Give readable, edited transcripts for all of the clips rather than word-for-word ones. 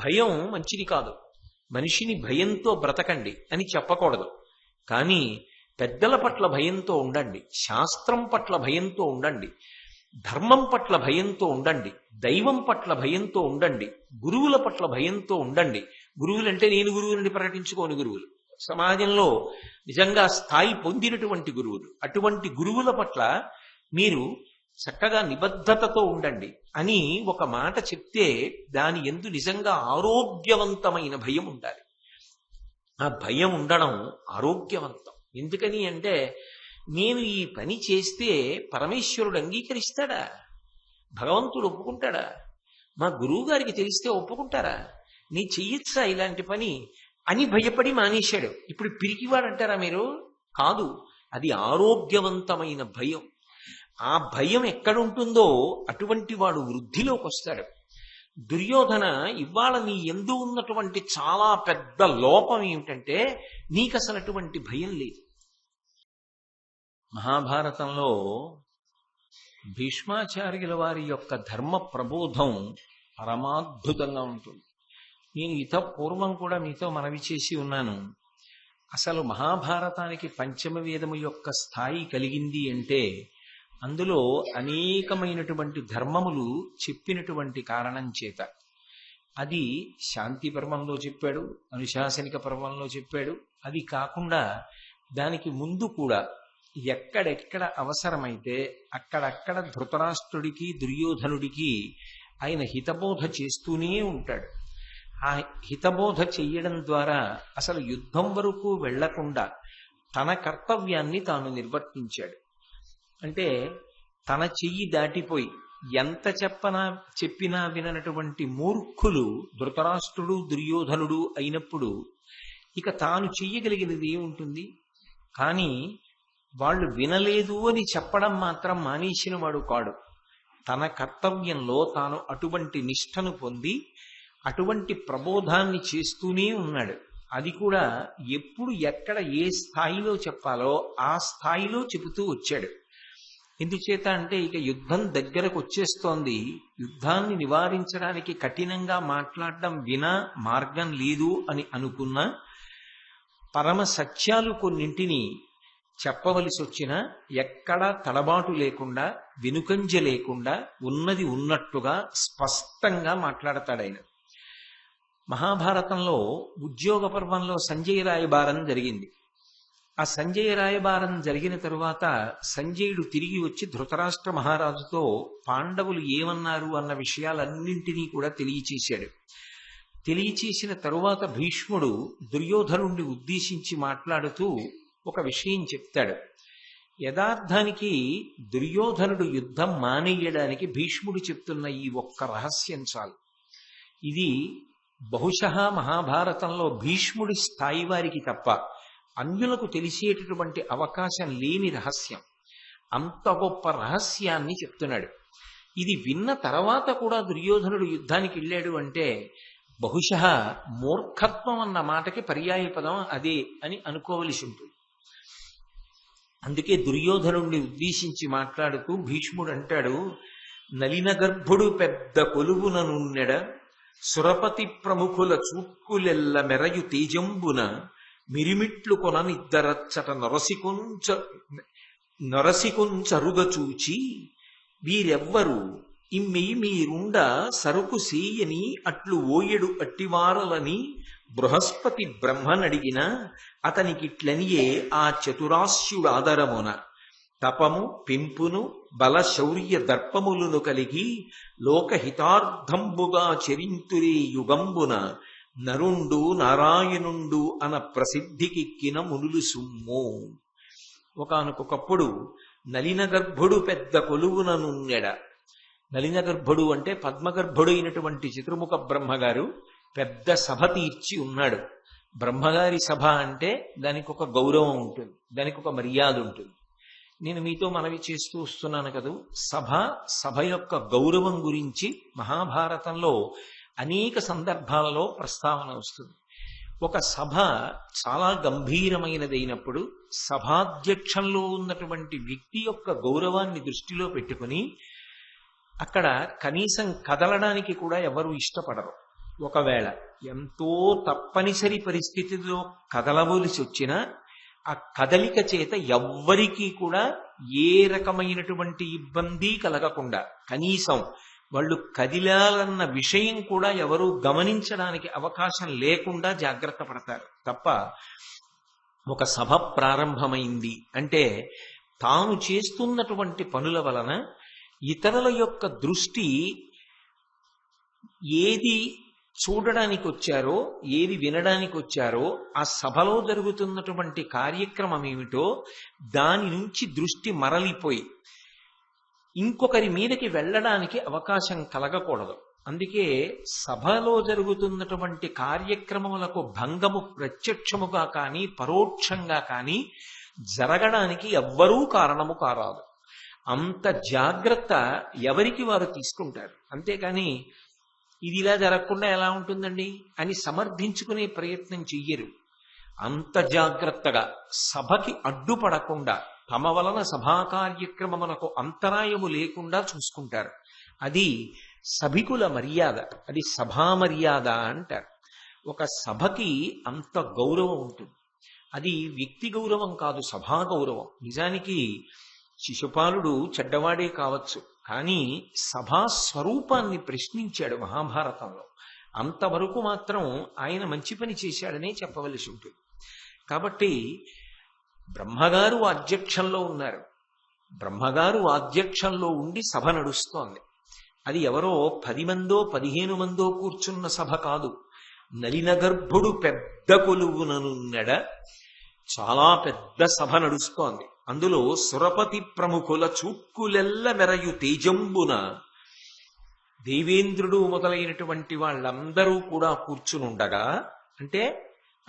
భయం మంచిది కాదు. మనిషిని భయంతో బ్రతకండి అని చెప్పకూడదు. కానీ పెద్దల పట్ల భయంతో ఉండండి, శాస్త్రం పట్ల భయంతో ఉండండి, ధర్మం పట్ల భయంతో ఉండండి, దైవం పట్ల భయంతో ఉండండి, గురువుల పట్ల భయంతో ఉండండి. గురువులంటే నేను గురువులని ప్రకటించుకోని గురువులు, సమాజంలో నిజంగా స్థాయి పొందినటువంటి గురువులు, అటువంటి గురువుల పట్ల మీరు చక్కగా నిబద్ధతతో ఉండండి అని ఒక మాట చెప్తే దాని యందు నిజంగా ఆరోగ్యవంతమైన భయం ఉండాలి. ఆ భయం ఉండడం ఆరోగ్యవంతం. ఎందుకని అంటే నేను ఈ పని చేస్తే పరమేశ్వరుడు అంగీకరిస్తాడా, భగవంతుడు ఒప్పుకుంటాడా, మా గురువు గారికి తెలిస్తే ఒప్పుకుంటారా, నీ చెయ్యొచ్చా ఇలాంటి పని అని భయపడి మానేశాడు. ఇప్పుడు పిరికివాడంటారా మీరు? కాదు, అది ఆరోగ్యవంతమైన భయం. ఆ భయం ఎక్కడుంటుందో అటువంటి వాడు వృద్ధిలోకి వస్తాడు. దుర్యోధన, ఇవాళ నీ యందు ఉన్నటువంటి చాలా పెద్ద లోపం ఏమిటంటే నీకు అసలు అటువంటి భయం లేదు. మహాభారతంలో భీష్మాచార్యుల వారి యొక్క ధర్మ ప్రబోధం పరమాద్భుతంగా ఉంటుంది. నేను పూర్వం కూడా మీతో మనవి చేసి ఉన్నాను. అసలు మహాభారతానికి పంచమ వేదము యొక్క స్థాయి కలిగింది అంటే అందులో అనేకమైనటువంటి ధర్మములు చెప్పినటువంటి కారణం చేత. అది శాంతి పర్వంలో చెప్పాడు, అనుశాసనిక పర్వంలో చెప్పాడు. అది కాకుండా దానికి ముందు కూడా ఎక్కడెక్కడ అవసరమైతే అక్కడక్కడ ధృతరాష్ట్రుడికి దుర్యోధనుడికి ఆయన హితబోధ చేస్తూనే ఉంటాడు. ఆ హితబోధ చెయ్యడం ద్వారా అసలు యుద్ధం వరకు వెళ్లకుండా తన కర్తవ్యాన్ని తాను నిర్వర్తించాడు. అంటే తన చెయ్యి దాటిపోయి ఎంత చెప్పినా విననటువంటి మూర్ఖులు ధృతరాష్ట్రుడు దుర్యోధనుడు అయినప్పుడు ఇక తాను చెయ్యగలిగినది ఏముంటుంది? కానీ వాళ్ళు వినలేదు అని చెప్పడం మాత్రం మానేసిన వాడు కాడు. తన కర్తవ్యంలో తాను అటువంటి నిష్ఠను పొంది అటువంటి ప్రబోధాన్ని చేస్తూనే ఉన్నాడు. అది కూడా ఎప్పుడు ఎక్కడ ఏ స్థాయిలో చెప్పాలో ఆ స్థాయిలో చెబుతూ వచ్చాడు. ఎందుచేత అంటే ఇక యుద్ధం దగ్గరకు వచ్చేస్తోంది, యుద్ధాన్ని నివారించడానికి కఠినంగా మాట్లాడడం వినా మార్గం లేదు అని అనుకున్న పరమ సత్యాలు కొన్నింటిని చెప్పవలసి వచ్చినా ఎక్కడా తడబాటు లేకుండా, వెనుకంజ లేకుండా ఉన్నది ఉన్నట్టుగా స్పష్టంగా మాట్లాడతాడాయన. మహాభారతంలో ఉద్యోగ పర్వంలో సంజయ రాయబారం జరిగింది. ఆ సంజయ రాయబారం జరిగిన తరువాత సంజయుడు తిరిగి వచ్చి ధృతరాష్ట్ర మహారాజుతో పాండవులు ఏమన్నారు అన్న విషయాలన్నింటినీ కూడా తెలియచేశాడు. తెలియచేసిన తరువాత భీష్ముడు దుర్యోధనుడిని ఉద్దేశించి మాట్లాడుతూ ఒక విషయం చెప్తాడు. యథార్థానికి దుర్యోధనుడు యుద్ధం మానేయడానికి భీష్ముడు చెప్తున్న ఈ ఒక్క రహస్యం చాలు. ఇది బహుశః మహాభారతంలో భీష్ముడి స్థాయి వారికి తప్ప అన్యులకు తెలిసేటటువంటి అవకాశం లేని రహస్యం. అంత గొప్ప రహస్యాన్ని చెప్తున్నాడు. ఇది విన్న తర్వాత కూడా దుర్యోధనుడు యుద్ధానికి వెళ్ళాడు అంటే బహుశః మూర్ఖత్వం అన్న మాటకి పర్యాయ పదం అదే అని అనుకోవలసి ఉంటుంది. అందుకే దుర్యోధనుడిని ఉద్దేశించి మాట్లాడుతూ భీష్ముడు అంటాడు, నలిన గర్భుడు పెద్ద కొలువుననున్నెడ సురపతి ప్రముఖుల చూట్కులెల్ల మెరయు తేజంబున మిరిమిట్లు కొననిద్దరచ్చట నొరసికొంచరుగ చూచి వీరెవ్వరు ఇమ్మెయి మీరుండ సరుకు సేయని అట్లు ఓయడు అట్టివారలని బృహస్పతి బ్రహ్మనడిగిన అతనికిట్లనియే ఆ చతురాస్యుడాదరమున తపము పెంపును బల శౌర్య దర్పములను కలిగి లోకహితార్థంబుగా చరింతురే యుగంబున నరుండు నారాయణుండు అన ప్రసిద్ధికెక్కిన మునులు సుమ్ము. ఒకానొకప్పుడు నలిన గర్భుడు పెద్ద కొలువుననున్నెడ. నలిన గర్భుడు అంటే పద్మగర్భుడు అయినటువంటి చతుర్ముఖ బ్రహ్మగారు పెద్ద సభ తీర్చి ఉన్నాడు. బ్రహ్మగారి సభ అంటే దానికి ఒక గౌరవం ఉంటుంది, దానికి ఒక మర్యాద ఉంటుంది. నేను మీతో మనవి చేస్తూ వస్తున్నాను కదా, సభ యొక్క గౌరవం గురించి మహాభారతంలో అనేక సందర్భాలలో ప్రస్తావన వస్తుంది. ఒక సభ చాలా గంభీరమైనదైనప్పుడు సభాధ్యక్షంలో ఉన్నటువంటి వ్యక్తి యొక్క గౌరవాన్ని దృష్టిలో పెట్టుకుని అక్కడ కనీసం కదలడానికి కూడా ఎవరు ఇష్టపడరు. ఒకవేళ ఎంతో తప్పనిసరి పరిస్థితిలో కదలవలసి వచ్చినా ఆ కదలిక చేత ఎవ్వరికీ కూడా ఏ రకమైనటువంటి ఇబ్బంది కలగకుండా, కనీసం వాళ్ళు కదిలాలన్న విషయం కూడా ఎవరు గమనించడానికి అవకాశం లేకుండా జాగ్రత్త పడతారు తప్ప, ఒక సభ ప్రారంభమైంది అంటే తాను చేస్తున్నటువంటి పనుల వలన ఇతరుల యొక్క దృష్టి ఏది చూడడానికి వచ్చారో, ఏది వినడానికి వచ్చారో, ఆ సభలో జరుగుతున్నటువంటి కార్యక్రమం ఏమిటో దాని నుంచి దృష్టి మరలిపోయి ఇంకొకరి మీదకి వెళ్ళడానికి అవకాశం కలగకూడదు. అందుకే సభలో జరుగుతున్నటువంటి కార్యక్రమములకు భంగము ప్రత్యక్షముగా కానీ పరోక్షంగా కానీ జరగడానికి ఎవ్వరూ కారణము కారాదు. అంత జాగ్రత్త ఎవరికి వారు తీసుకుంటారు. అంతేకాని ఇది ఇలా జరగకుండా ఎలా ఉంటుందండి అని సమర్థించుకునే ప్రయత్నం చెయ్యరు. అంత జాగ్రత్తగా సభకి అడ్డుపడకుండా తమ వలన సభా కార్యక్రమమునకు అంతరాయము లేకుండా చూసుకుంటారు. అది సభికుల మర్యాద, అది సభా మర్యాద అంటారు. ఒక సభకి అంత గౌరవం ఉంటుంది. అది వ్యక్తి గౌరవం కాదు, సభా గౌరవం. నిజానికి శిశుపాలుడు చెడ్డవాడే కావచ్చు, కానీ సభా స్వరూపాన్ని ప్రశ్నించాడు మహాభారతంలో. అంతవరకు మాత్రం ఆయన మంచి పని చేశాడనే చెప్పవలసి ఉంటుంది. కాబట్టి బ్రహ్మగారు అధ్యక్షంలో ఉన్నారు. బ్రహ్మగారు అధ్యక్షంలో ఉండి సభ నడుస్తోంది. అది ఎవరో 10 మందో 15 మందో కూర్చున్న సభ కాదు. నలిన గర్భుడు పెద్ద కొలువుననున్నడ చాలా పెద్ద సభ నడుస్తోంది. అందులో సురపతి ప్రముఖుల చూక్కులెల్ల మెరయు తేజంబున దేవేంద్రుడు మొదలైనటువంటి వాళ్ళందరూ కూడా కూర్చునుండగా, అంటే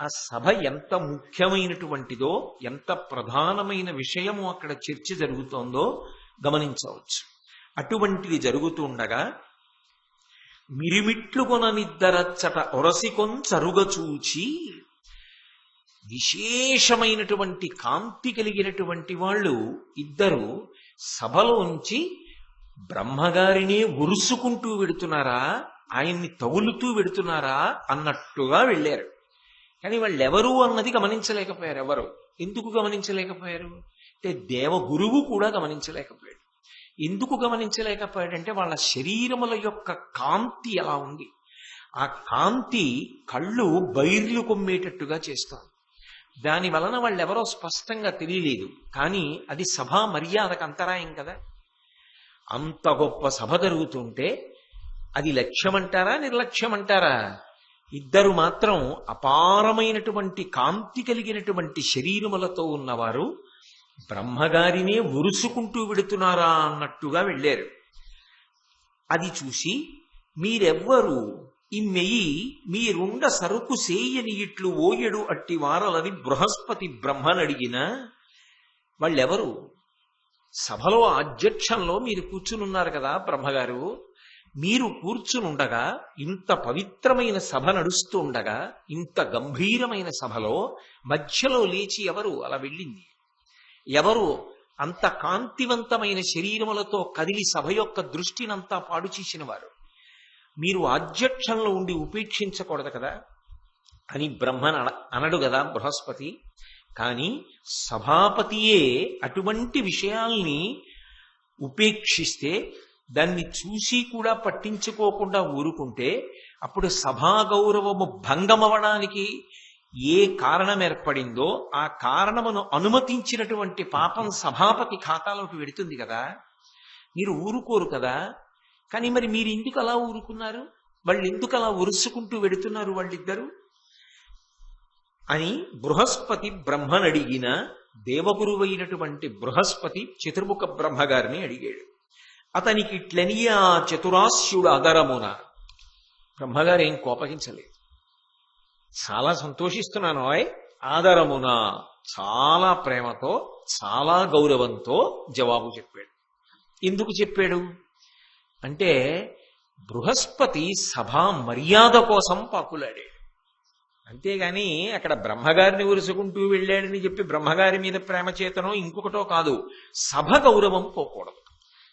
ఆ సభ ఎంత ముఖ్యమైనటువంటిదో, ఎంత ప్రధానమైన విషయము అక్కడ చర్చ జరుగుతోందో గమనించవచ్చు. అటువంటిది జరుగుతుండగా మిరిమిట్లు కొననిద్దరచ్చట ఒరసికొంచరుగ చూచి, విశేషమైనటువంటి కాంతి కలిగినటువంటి వాళ్ళు ఇద్దరు సభలోంచి బ్రహ్మగారినే ఉరుసుకుంటూ వెడుతున్నారా, ఆయన్ని తగులుతూ వెడుతున్నారా అన్నట్టుగా వెళ్ళారు. కానీ వాళ్ళెవరు అన్నది గమనించలేకపోయారు. ఎవరు ఎందుకు గమనించలేకపోయారు అంటే దేవగురువు కూడా గమనించలేకపోయాడు. ఎందుకు గమనించలేకపోయాడంటే వాళ్ళ శరీరముల యొక్క కాంతి ఎలా ఉంది. ఆ కాంతి కళ్ళు బైర్లు కొమ్మేటట్టుగా చేస్తాం. దాని వలన వాళ్ళెవరో స్పష్టంగా తెలియలేదు. కానీ అది సభా మర్యాదకు అంతరాయం కదా. అంత గొప్ప సభ జరుగుతుంటే అది లక్ష్యమంటారా నిర్లక్ష్యమంటారా? ఇద్దరు మాత్రం అపారమైనటువంటి కాంతి కలిగినటువంటి శరీరములతో ఉన్నవారు బ్రహ్మగారినే ఉరుసుకుంటూ వెడుతున్నారా అన్నట్టుగా వెళ్ళారు. అది చూసి మీరెవ్వరు ఇమ్మెయి మీరుండ సరుకు సేయని ఇట్లు ఓయడు అట్టి వారలని బృహస్పతి బ్రహ్మనడిగిన. వాళ్ళెవరు? సభలో అధ్యక్షంలో మీరు కూర్చునున్నారు కదా బ్రహ్మగారు. మీరు కూర్చునుండగా, ఇంత పవిత్రమైన సభ నడుస్తూ ఉండగా, ఇంత గంభీరమైన సభలో మధ్యలో లేచి ఎవరు అలా వెళ్ళింది? ఎవరు అంత కాంతివంతమైన శరీరములతో కదిలి సభ యొక్క దృష్టినంతా పాడు చేసిన వారు? మీరు అధ్యక్షంలో ఉండి ఉపేక్షించకూడదు కదా అని బ్రహ్మను అనడు కదా బృహస్పతి. కానీ సభాపతియే అటువంటి విషయాల్ని ఉపేక్షిస్తే, దాన్ని చూసి కూడా పట్టించుకోకుండా ఊరుకుంటే, అప్పుడు సభా గౌరవము భంగమవడానికి ఏ కారణం ఏర్పడిందో ఆ కారణమును అనుమతించినటువంటి పాపం సభాపతి ఖాతాలోకి వెడుతుంది కదా. మీరు ఊరుకోరు కదా. కానీ మరి మీరు ఎందుకు అలా ఊరుకున్నారు? వాళ్ళు ఎందుకు అలా ఉరుసుకుంటూ వెడుతున్నారు వాళ్ళిద్దరూ అని బృహస్పతి బ్రహ్మనడిగిన. దేవగురువైనటువంటి బృహస్పతి చతుర్ముఖ బ్రహ్మగారిని అడిగాడు. అతనికి ఇట్లనియా చతురాస్యుడు అదరమున. బ్రహ్మగారు ఏం కోపగించలేదు. చాలా సంతోషిస్తున్నాను. ఆదరమున చాలా ప్రేమతో చాలా గౌరవంతో జవాబు చెప్పాడు. ఎందుకు చెప్పాడు అంటే బృహస్పతి సభా మర్యాద కోసం పాకులాడాడు. అంతేగాని అక్కడ బ్రహ్మగారిని ఉరుసుకుంటూ వెళ్ళాడని చెప్పి బ్రహ్మగారి మీద ప్రేమ చేతనో ఇంకొకటో కాదు. సభ గౌరవం పోకూడదు,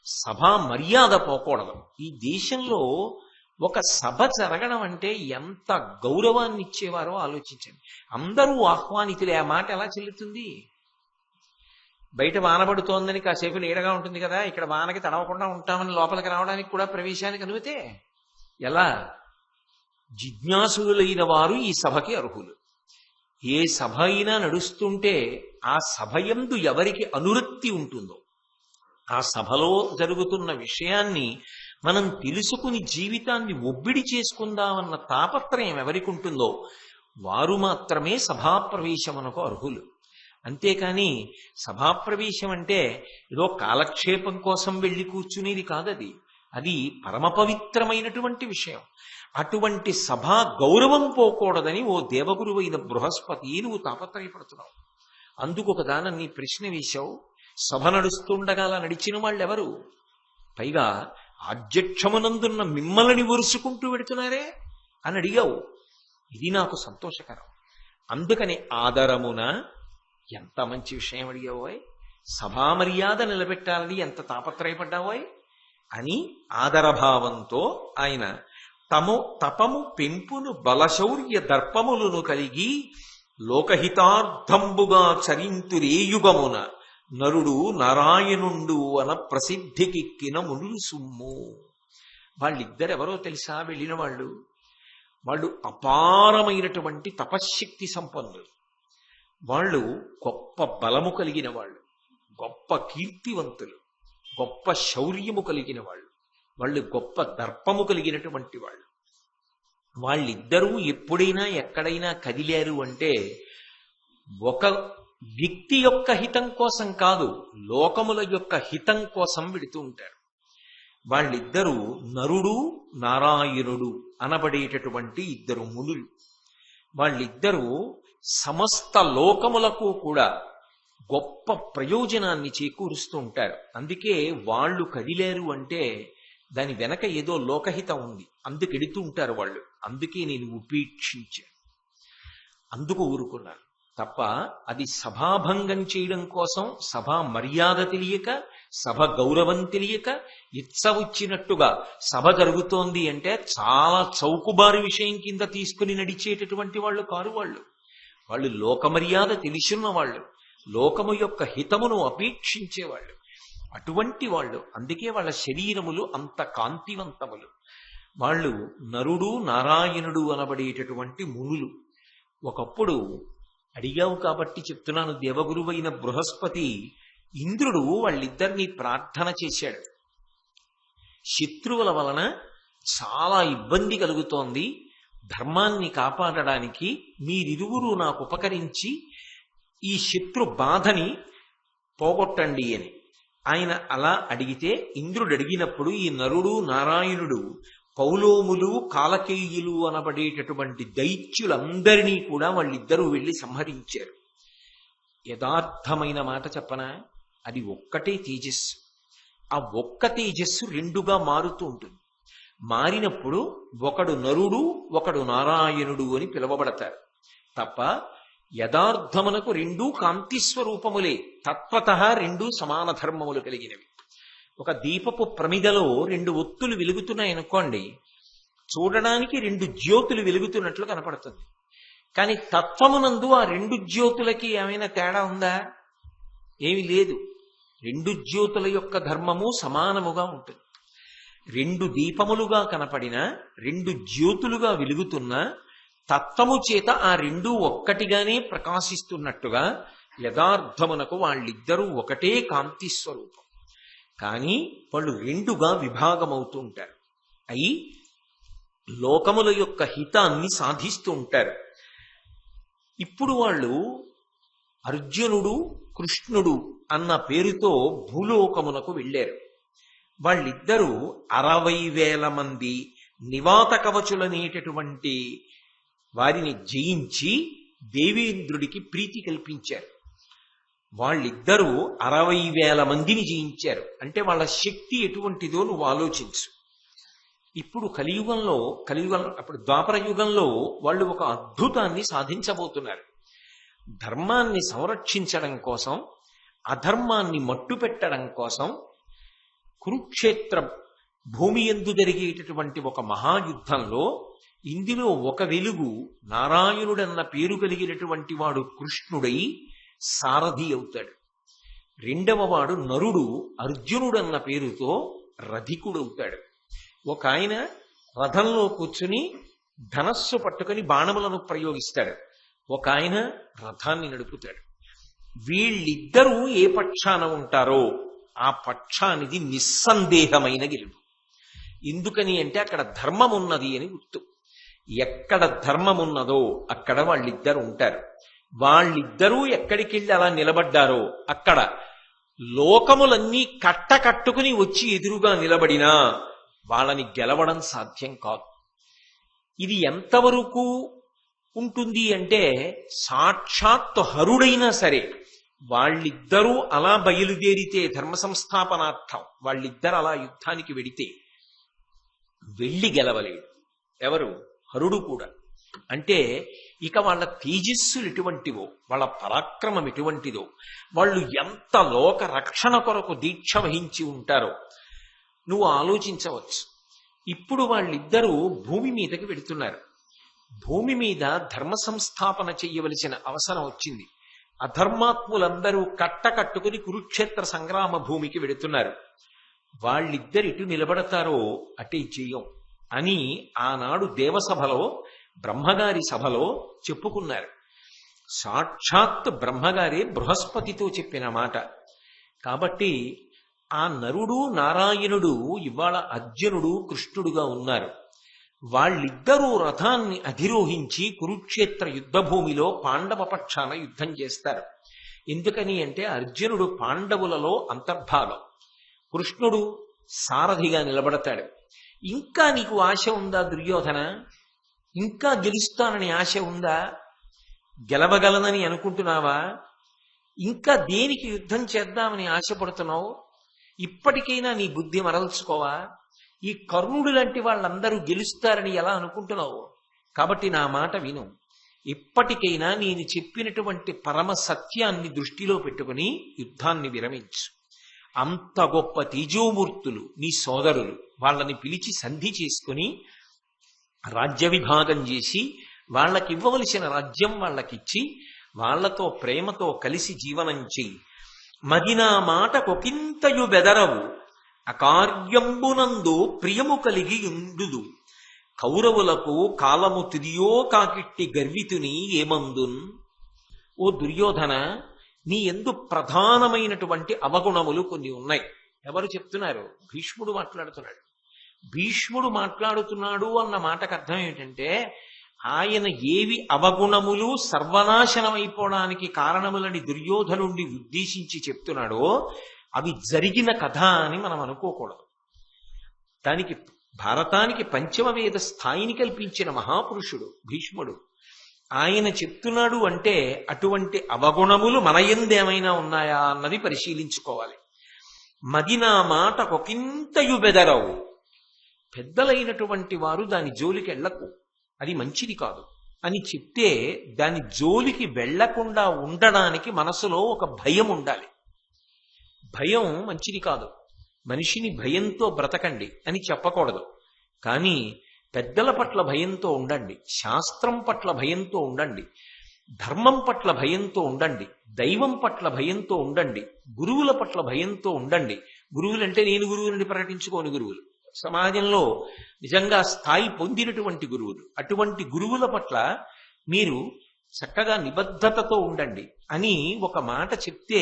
సభా మర్యాద పోకూడదు. ఈ దేశంలో ఒక సభ జరగడం అంటే ఎంత గౌరవాన్ని ఇచ్చేవారో ఆలోచించండి. అందరూ ఆహ్వానితులే. ఆ మాట ఎలా చెల్లుతుంది? బయట వాన పడుతోందని కాసేపు నీడగా ఉంటుంది కదా, ఇక్కడ వానకి తడవకుండా ఉంటామని లోపలికి రావడానికి కూడా ప్రవేశానికి అనుమతే? ఎలా? జిజ్ఞాసులైన వారు ఈ సభకి అర్హులు. ఏ సభ అయినా నడుస్తుంటే ఆ సభయందు ఎవరికి అనురక్తి ఉంటుందో, ఆ సభలో జరుగుతున్న విషయాన్ని మనం తెలుసుకుని జీవితాన్ని ఒబ్బిడి చేసుకుందామన్న తాపత్రయం ఎవరికి ఉంటుందో వారు మాత్రమే సభాప్రవేశమునకు అర్హులు. అంతేకాని సభాప్రవేశం అంటే ఏదో కాలక్షేపం కోసం వెళ్ళి కూర్చునేది కాదది. అది పరమ పవిత్రమైనటువంటి విషయం. అటువంటి సభా గౌరవం పోకూడదని ఓ దేవగురువైన బృహస్పతి నువ్వు తాపత్రయపడుతున్నావు. అందుకు ఒకదాన నీ ప్రశ్న వేశావు. సభ నడుస్తుండగా అలా నడిచిన వాళ్ళెవరు? పైగా అధ్యక్షమునందున్న మిమ్మల్ని ఒరుసుకుంటూ పెడుతున్నారే అని అడిగావు. ఇది నాకు సంతోషకరం. అందుకని ఆదరమున, ఎంత మంచి విషయం అడిగావోయ్, సభా మర్యాద నిలబెట్టాలని ఎంత తాపత్రయపడ్డావోయ్ అని ఆదరభావంతో ఆయన తపము పెంపును బలశౌర్య దర్పములను కలిగి లోకహితార్థంబుగా చరింతురేయుగమున నరుడు నారాయణుండు అన ప్రసిద్ధికెక్కిన మునులు సుమ్ము. వాళ్ళిద్దరెవరో తెలుసా? వెళ్ళిన వాళ్ళు అపారమైనటువంటి తపశ్శక్తి సంపన్నులు. వాళ్ళు గొప్ప బలము కలిగిన వాళ్ళు, గొప్ప కీర్తివంతులు, గొప్ప శౌర్యము కలిగిన వాళ్ళు గొప్ప దర్పము కలిగినటువంటి వాళ్ళు. వాళ్ళిద్దరూ ఎప్పుడైనా ఎక్కడైనా కదిలారు అంటే ఒక వ్యక్తి యొక్క హితం కోసం కాదు, లోకముల యొక్క హితం కోసం వెడుతూ ఉంటారు. వాళ్ళిద్దరూ నరుడు నారాయణుడు అనబడేటటువంటి ఇద్దరు మునులు. వాళ్ళిద్దరూ సమస్త లోకములకు కూడా గొప్ప ప్రయోజనాన్ని చేకూరుస్తూ ఉంటారు. అందుకే వాళ్ళు కదిలేరు అంటే దాని వెనక ఏదో లోకహితం ఉంది, అందుకు ఎడుతూ ఉంటారు వాళ్ళు. అందుకే నేను ఉపేక్షించాను, అందుకు ఊరుకున్నాను తప్ప అది సభాభంగం చేయడం కోసం, సభా మర్యాద తెలియక, సభ గౌరవం తెలియక ఇచ్చవచ్చినట్టుగా సభ జరుగుతోంది అంటే చాలా చౌకుబారి విషయం కింద తీసుకుని నడిచేటటువంటి వాళ్ళు కారు. వాళ్ళు లోకమర్యాద తెలిసిన వాళ్ళు, లోకము యొక్క హితమును అపేక్షించేవాళ్ళు. అటువంటి వాళ్ళు, అందుకే వాళ్ళ శరీరములు అంత కాంతివంతములు. వాళ్ళు నరుడు నారాయణుడు అనబడేటటువంటి మునులు. ఒకప్పుడు అడిగావు కాబట్టి చెప్తున్నాను, దేవగురువైన బృహస్పతి ఇంద్రుడు వాళ్ళిద్దరినీ ప్రార్థన చేశాడు. శత్రువుల వలన చాలా ఇబ్బంది కలుగుతోంది, ధర్మాన్ని కాపాడడానికి మీరిరువురు నాకు ఉపకరించి ఈ శత్రు బాధని పోగొట్టండి అని ఆయన అలా అడిగితే, ఇంద్రుడు అడిగినప్పుడు ఈ నరుడు నారాయణుడు పౌలోములు కాలకేయులు అనబడేటటువంటి దైత్యులందరినీ కూడా వాళ్ళిద్దరూ వెళ్ళి సంహరించారు. యథార్థమైన మాట చెప్పనా, అది ఒక్కటే తేజస్సు. ఆ ఒక్క తేజస్సు రెండుగా మారుతూ ఉంటుంది. మారినప్పుడు ఒకడు నరుడు ఒకడు నారాయణుడు అని పిలువబడతారు తప్ప యథార్థమునకు రెండూ కాంతి స్వరూపములే. తత్వత రెండూ సమాన ధర్మములు కలిగినవి. ఒక దీపపు ప్రమిదలో రెండు ఒత్తులు వెలుగుతున్నాయనుకోండి, చూడడానికి రెండు జ్యోతులు వెలుగుతున్నట్లు కనపడుతుంది. కానీ తత్వమునందు ఆ రెండు జ్యోతులకి ఏమైనా తేడా ఉందా? ఏమీ లేదు. రెండు జ్యోతుల యొక్క ధర్మము సమానముగా ఉంటుంది. రెండు దీపములుగా కనపడిన, రెండు జ్యోతులుగా వెలుగుతున్న తత్వము చేత ఆ రెండూ ఒక్కటిగానే ప్రకాశిస్తున్నట్టుగా యథార్థమునకు వాళ్ళిద్దరూ ఒకటే కాంతి స్వరూపం. కానీ వాళ్ళు రెండుగా విభాగమవుతూ ఉంటారు. అయి లోకముల యొక్క హితాన్ని సాధిస్తూ ఉంటారు. ఇప్పుడు వాళ్ళు అర్జునుడు కృష్ణుడు అన్న పేరుతో భూలోకమునకు వెళ్ళారు. వాళ్ళిద్దరూ 60,000 మంది నివాత కవచులనేటటువంటి వారిని జయించి దేవేంద్రుడికి ప్రీతి కల్పించారు. వాళ్ళిద్దరూ 60,000 మందిని జయించారు. అంటే వాళ్ళ శక్తి ఎటువంటిదో నువ్వు ఆలోచించు. ఇప్పుడు కలియుగంలో అప్పుడు ద్వాపర యుగంలో వాళ్ళు ఒక అద్భుతాన్ని సాధించబోతున్నారు. ధర్మాన్ని సంరక్షించడం కోసం, అధర్మాన్ని మట్టుపెట్టడం కోసం కురుక్షేత్ర భూమి యందు జరిగేటటువంటి ఒక మహాయుద్ధంలో ఇందులో ఒక వెలుగు నారాయణుడన్న పేరు కలిగినటువంటి వాడు కృష్ణుడై సారథి అవుతాడు. రెండవ వాడు నరుడు అర్జునుడన్న పేరుతో రథికుడవుతాడు. ఒక ఆయన రథంలో కూర్చుని ధనస్సు పట్టుకుని బాణములను ప్రయోగిస్తాడు. ఒక ఆయన రథాన్ని నడుపుతాడు. వీళ్ళిద్దరూ ఏ పక్షాన ఉంటారో ఆ పక్షానిది నిస్సందేహమైన గెలుపు. ఎందుకని అంటే అక్కడ ధర్మం ఉన్నది అని గుర్తు. ఎక్కడ ధర్మం ఉన్నదో అక్కడ వాళ్ళిద్దరు ఉంటారు. వాళ్ళిద్దరూ ఎక్కడికెళ్ళి అలా నిలబడ్డారో అక్కడ లోకములన్నీ కట్టకట్టుకుని వచ్చి ఎదురుగా నిలబడినా వాళ్ళని గెలవడం సాధ్యం కాదు. ఇది ఎంతవరకు ఉంటుంది అంటే సాక్షాత్ హరుడైనా సరే వాళ్ళిద్దరూ అలా బయలుదేరితే ధర్మ సంస్థాపనార్థం వాళ్ళిద్దరు అలా యుద్ధానికి వెడితే వెళ్ళి గెలవలేడు ఎవరు, హరుడు కూడా. అంటే ఇక వాళ్ళ తేజస్సులు ఎటువంటివో, వాళ్ళ పరాక్రమం ఎటువంటిదో, వాళ్ళు ఎంత లోక రక్షణ కొరకు దీక్ష వహించి ఉంటారో నువ్వు ఆలోచించవచ్చు. ఇప్పుడు వాళ్ళిద్దరూ భూమి మీదకి వెడుతున్నారు. భూమి మీద ధర్మ సంస్థాపన చెయ్యవలసిన అవసరం వచ్చింది. అధర్మాత్ములందరూ కట్టకట్టుకుని కురుక్షేత్ర సంగ్రామ భూమికి వెడుతున్నారు. వాళ్ళిద్దరు ఇటు నిలబడతారో అటే చెయ్యం అని ఆనాడు దేవసభలో బ్రహ్మగారి సభలో చెప్పుకున్నారు. సాక్షాత్ బ్రహ్మగారే బృహస్పతితో చెప్పిన మాట. కాబట్టి ఆ నరుడు నారాయణుడు ఇవాళ అర్జునుడు కృష్ణుడుగా ఉన్నారు. వాళ్ళిద్దరూ రథాన్ని అధిరోహించి కురుక్షేత్ర యుద్ధభూమిలో పాండవ పక్షాన యుద్ధం చేస్తారు. ఎందుకని అంటే అర్జునుడు పాండవులలో అంతర్భాగం, కృష్ణుడు సారథిగా నిలబడతాడు. ఇంకా నీకు ఆశ ఉందా దుర్యోధన? ఇంకా గెలుస్తానని ఆశ ఉందా? గెలవగలనని అనుకుంటున్నావా? ఇంకా దేనికి యుద్ధం చేద్దామని ఆశపడుతున్నావు? ఇప్పటికైనా నీ బుద్ధి మరల్చుకోవా? ఈ కర్ణుడు లాంటి వాళ్ళందరూ గెలుస్తారని ఎలా అనుకుంటున్నావు? కాబట్టి నా మాట విను. ఇప్పటికైనా నేను చెప్పినటువంటి పరమ సత్యాన్ని దృష్టిలో పెట్టుకుని యుద్ధాన్ని విరమించు. అంత గొప్ప తేజోమూర్తులు నీ సోదరులు, వాళ్ళని పిలిచి సంధి చేసుకుని రాజ్య విభాగం చేసి వాళ్ళకి ఇవ్వవలసిన రాజ్యం వాళ్ళకిచ్చి వాళ్లతో ప్రేమతో కలిసి జీవనం చెయ్యి. మదినా మాటకొకింతయు బెదరవు అకార్యంబునందు ప్రియము కలిగి ఉండుదు. కౌరవులకు కాలము తిరియో కాకిట్టి గర్వితుని ఏమందున్. ఓ దుర్యోధన, నీ ఎందు ప్రధానమైనటువంటి అవగుణములు కొన్ని ఉన్నాయి. ఎవరు చెప్తున్నారు? భీష్ముడు మాట్లాడుతున్నాడు. భీష్ముడు మాట్లాడుతున్నాడు అన్న మాటకు అర్థం ఏమిటంటే ఆయన ఏవి అవగుణములు సర్వనాశనమైపోవడానికి కారణములని దుర్యోధనుడిని ఉద్దేశించి చెప్తున్నాడో అవి జరిగిన కథ అని మనం అనుకోకూడదు. దానికి భారతానికి పంచమవేద స్థాయిని కల్పించిన మహాపురుషుడు భీష్ముడు. ఆయన చెప్తున్నాడు అంటే అటువంటి అవగుణములు మన యందేమైనా ఉన్నాయా అన్నది పరిశీలించుకోవాలి. మదినా మాటకొకింతయు బెదరవు. పెద్దలైనటువంటి వారు దాని జోలికి వెళ్ళకు, అది మంచిది కాదు అని చెప్తే దాని జోలికి వెళ్లకుండా ఉండడానికి మనసులో ఒక భయం ఉండాలి. భయం మంచిది కాదు. మనిషిని భయంతో బ్రతకండి అని చెప్పకూడదు. కానీ పెద్దల పట్ల భయంతో ఉండండి, శాస్త్రం పట్ల భయంతో ఉండండి, ధర్మం పట్ల భయంతో ఉండండి, దైవం పట్ల భయంతో ఉండండి, గురువుల పట్ల భయంతో ఉండండి. గురువులంటే నేను గురువులని ప్రకటించుకోని గురువులు, సమాజంలో నిజంగా స్థాయి పొందినటువంటి గురువులు, అటువంటి గురువుల పట్ల మీరు చక్కగా నిబద్ధతతో ఉండండి అని ఒక మాట చెప్తే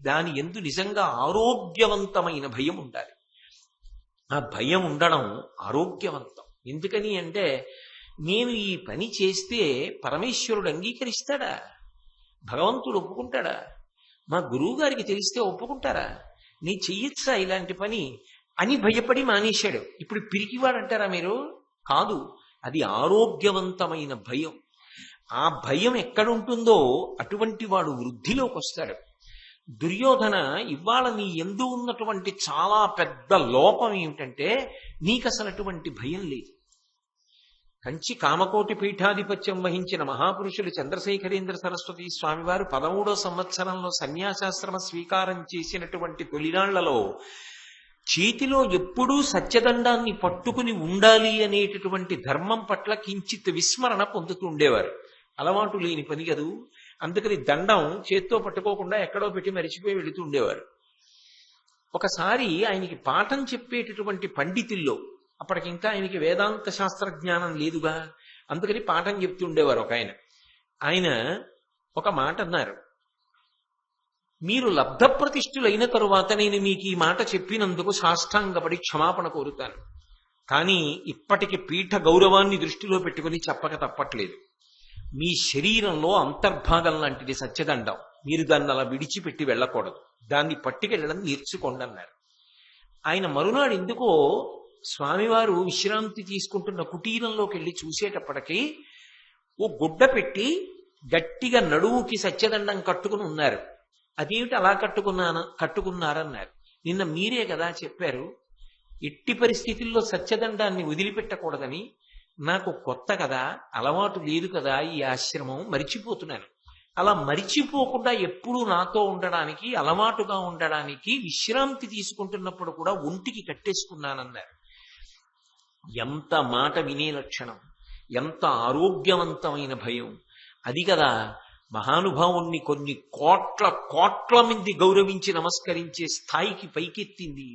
దాని యందు నిజంగా ఆరోగ్యవంతమైన భయం ఉండాలి. ఆ భయం ఉండడం ఆరోగ్యవంతం. ఎందుకని అంటే నేను ఈ పని చేస్తే పరమేశ్వరుడు అంగీకరిస్తాడా? భగవంతుడు ఒప్పుకుంటాడా? మా గురువు గారికి తెలిస్తే ఒప్పుకుంటారా? నీ చెయ్యొచ్చా ఇలాంటి పని అని భయపడి మానేశాడు. ఇప్పుడు పిరికివాడంటారా మీరు? కాదు, అది ఆరోగ్యవంతమైన భయం. ఆ భయం ఎక్కడుంటుందో అటువంటి వాడు వృద్ధిలోకి వస్తాడు. దుర్యోధన, ఇవాళ నీ యందు ఉన్నటువంటి చాలా పెద్ద లోపం ఏమిటంటే నీకు అసలు అటువంటి భయం లేదు. కంచి కామకోటి పీఠాధిపత్యం వహించిన మహాపురుషులు చంద్రశేఖరేంద్ర సరస్వతి స్వామివారు 13వ సంవత్సరంలో సన్యాసాశ్రమ స్వీకారం చేసినటువంటి తొలినాళ్లలో చేతిలో ఎప్పుడూ సత్యదండాన్ని పట్టుకుని ఉండాలి అనేటటువంటి ధర్మం పట్ల కించిత్ విస్మరణ పొందుతూ ఉండేవారు. అలవాటు లేని పని కదూ, అందుకని దండం చేత్తో పట్టుకోకుండా ఎక్కడో పెట్టి మరిచిపోయి వెళుతూ ఉండేవారు. ఒకసారి ఆయనకి పాఠం చెప్పేటటువంటి పండితుల్లో, అప్పటికింకా ఆయనకి వేదాంత శాస్త్రజ్ఞానం లేదుగా, అందుకని పాఠం చెప్తుండేవారు ఒక ఆయన ఒక మాట అన్నారు, మీరు లబ్ధప్రతిష్ఠులైన తరువాత నేను మీకు ఈ మాట చెప్పినందుకు సాష్టాంగపడి క్షమాపణ కోరుతాను, కానీ ఇప్పటికి పీఠ గౌరవాన్ని దృష్టిలో పెట్టుకుని చెప్పక తప్పట్లేదు. మీ శరీరంలో అంతర్భాగం లాంటిది సత్యదండం, మీరు దాన్ని అలా విడిచిపెట్టి వెళ్ళకూడదు, దాన్ని పట్టుకెళ్ళడం నేర్చుకోండి అన్నారు. ఆయన మరునాడు ఎందుకో స్వామివారు విశ్రాంతి తీసుకుంటున్న కుటీరంలోకి వెళ్ళి చూసేటప్పటికీ ఓ గుడ్డ పెట్టి గట్టిగా నడువుకి సత్యదండం కట్టుకుని ఉన్నారు. అదేమిటి అలా కట్టుకున్నారన్నారు. నిన్న మీరే కదా చెప్పారు ఎట్టి పరిస్థితుల్లో సత్యదండాన్ని వదిలిపెట్టకూడదని. నాకు కొత్త కదా, అలవాటు లేదు కదా ఈ ఆశ్రమం, మరిచిపోతున్నాను. అలా మరిచిపోకుండా ఎప్పుడూ నాతో ఉండడానికి, అలవాటుగా ఉండడానికి విశ్రాంతి తీసుకుంటున్నప్పుడు కూడా ఒంటికి కట్టేసుకున్నానన్నారు. ఎంత మాట వినే లక్షణం, ఎంత ఆరోగ్యవంతమైన భయం! అది కదా మహానుభావుణ్ణి కొన్ని కోట్ల మంది గౌరవించి నమస్కరించే స్థాయికి పైకెత్తింది.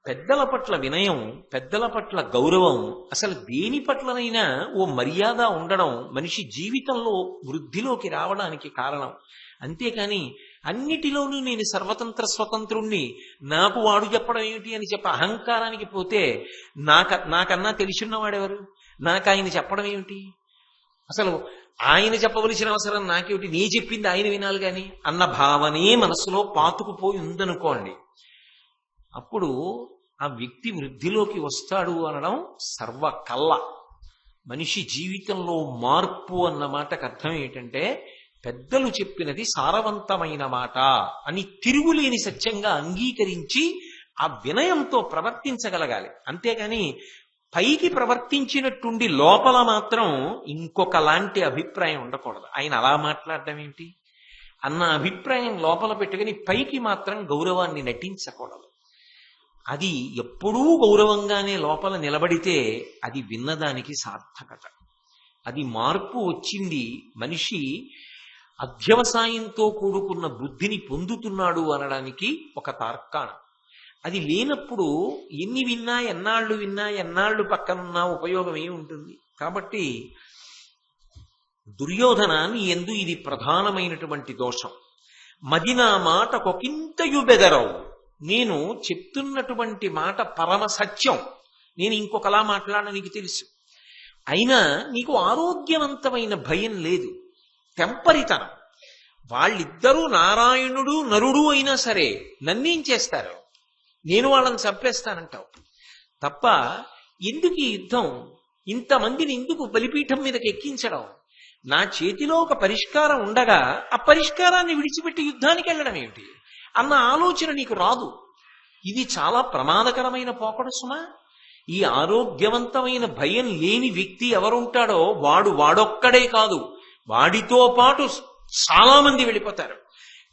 పెద్దల పట్ల వినయం, పెద్దల పట్ల గౌరవం, అసలు దేని పట్లనైనా ఓ మర్యాద ఉండడం మనిషి జీవితంలో వృద్ధిలోకి రావడానికి కారణం. అంతేకాని అన్నిటిలోనూ నేను సర్వతంత్ర స్వతంత్రుణ్ణి, నాకు వాడు చెప్పడం ఏమిటి అని చెప్పి అహంకారానికి పోతే నాకన్నా తెలిసిన్నవాడెవరు, నాకు ఆయన చెప్పడం ఏమిటి, అసలు ఆయన చెప్పవలసిన అవసరం నాకేమిటి, నీ చెప్పింది ఆయన వినాలి కానీ అన్న భావనే మనసులో పాతుకుపోయి ఉందనుకోండి, అప్పుడు ఆ వ్యక్తి వృద్ధిలోకి వస్తాడు అనడం సర్వకల్ల. మనిషి జీవితంలో మార్పు అన్న మాటకు అర్థం ఏంటంటే పెద్దలు చెప్పినది సారవంతమైన మాట అని తిరుగులేని సత్యంగా అంగీకరించి ఆ వినయంతో ప్రవర్తించగలగాలి. అంతేగాని పైకి ప్రవర్తించినట్టుండి లోపల మాత్రం ఇంకొకలాంటి అభిప్రాయం ఉండకూడదు. ఆయన అలా మాట్లాడడం ఏంటి అన్న అభిప్రాయం లోపల పెట్టుకుని పైకి మాత్రం గౌరవాన్ని నటించకూడదు. అది ఎప్పుడూ గౌరవంగానే లోపల నిలబడితే అది విన్నదానికి సార్థకత. అది మార్పు వచ్చింది, మనిషి అధ్యవసాయంతో కూడుకున్న బుద్ధిని పొందుతున్నాడు అనడానికి ఒక తార్కాణం. అది లేనప్పుడు ఎన్ని విన్నా, ఎన్నాళ్ళు పక్కనున్నా ఉపయోగం ఏముంటుంది? కాబట్టి దుర్యోధన నీ యందు ఇది ప్రధానమైనటువంటి దోషం. మదినా మాటకొకింతయు బెదరవు, నేను చెప్తున్నటువంటి మాట పరమ సత్యం, నేను ఇంకొకలా మాట్లాడడానికి తెలుసు, అయినా నీకు ఆరోగ్యవంతమైన భయం లేదు, తెంపరితనం. వాళ్ళిద్దరూ నారాయణుడు నరుడు అయినా సరే నన్నేం చేస్తారు, నేను వాళ్ళని చంపేస్తానంటావు తప్ప ఎందుకు ఈ యుద్ధం, ఇంతమందిని ఎందుకు బలిపీఠం మీదకి ఎక్కించడం? నా చేతిలో ఒక పరిష్కారం ఉండగా ఆ పరిష్కారాన్ని విడిచిపెట్టి యుద్ధానికి వెళ్ళడం ఏమిటి అన్న ఆలోచన నీకు రాదు. ఇది చాలా ప్రమాదకరమైన పోకడ సుమా. ఈ ఆరోగ్యవంతమైన భయం లేని వ్యక్తి ఎవరుంటాడో వాడొక్కడే కాదు, వాడితో పాటు చాలా మంది వెళ్ళిపోతారు.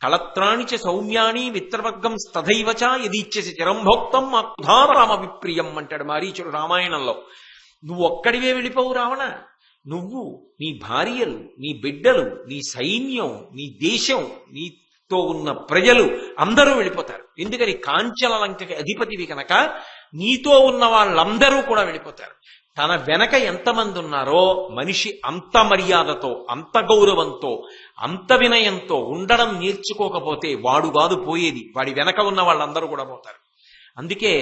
కళత్రాణిచ సౌమ్యాని మిత్రవర్గం తథైవచ యదీచ్ఛసి చిరంభోక్తం అధారామ విప్రియం అంటాడు మారీచుడు రామాయణంలో. నువ్వు ఒక్కడివే వెళ్ళిపోవు రావణ, నువ్వు, నీ భార్యలు, నీ బిడ్డలు, నీ సైన్యం, నీ దేశం, నీతో ఉన్న ప్రజలు అందరూ వెళ్ళిపోతారు. ఎందుకని కాంచల లంకకి అధిపతివి కనుక నీతో ఉన్న వాళ్ళందరూ కూడా వెళ్ళిపోతారు. తన వెనక ఎంతమంది ఉన్నారో మనిషి అంత మర్యాదతో, అంత గౌరవంతో, అంత వినయంతో ఉండడం నేర్చుకోకపోతే వాడు కాదు పోయేది, వాడి వెనక ఉన్న వాళ్ళందరూ కూడా పోతారు. అందుకే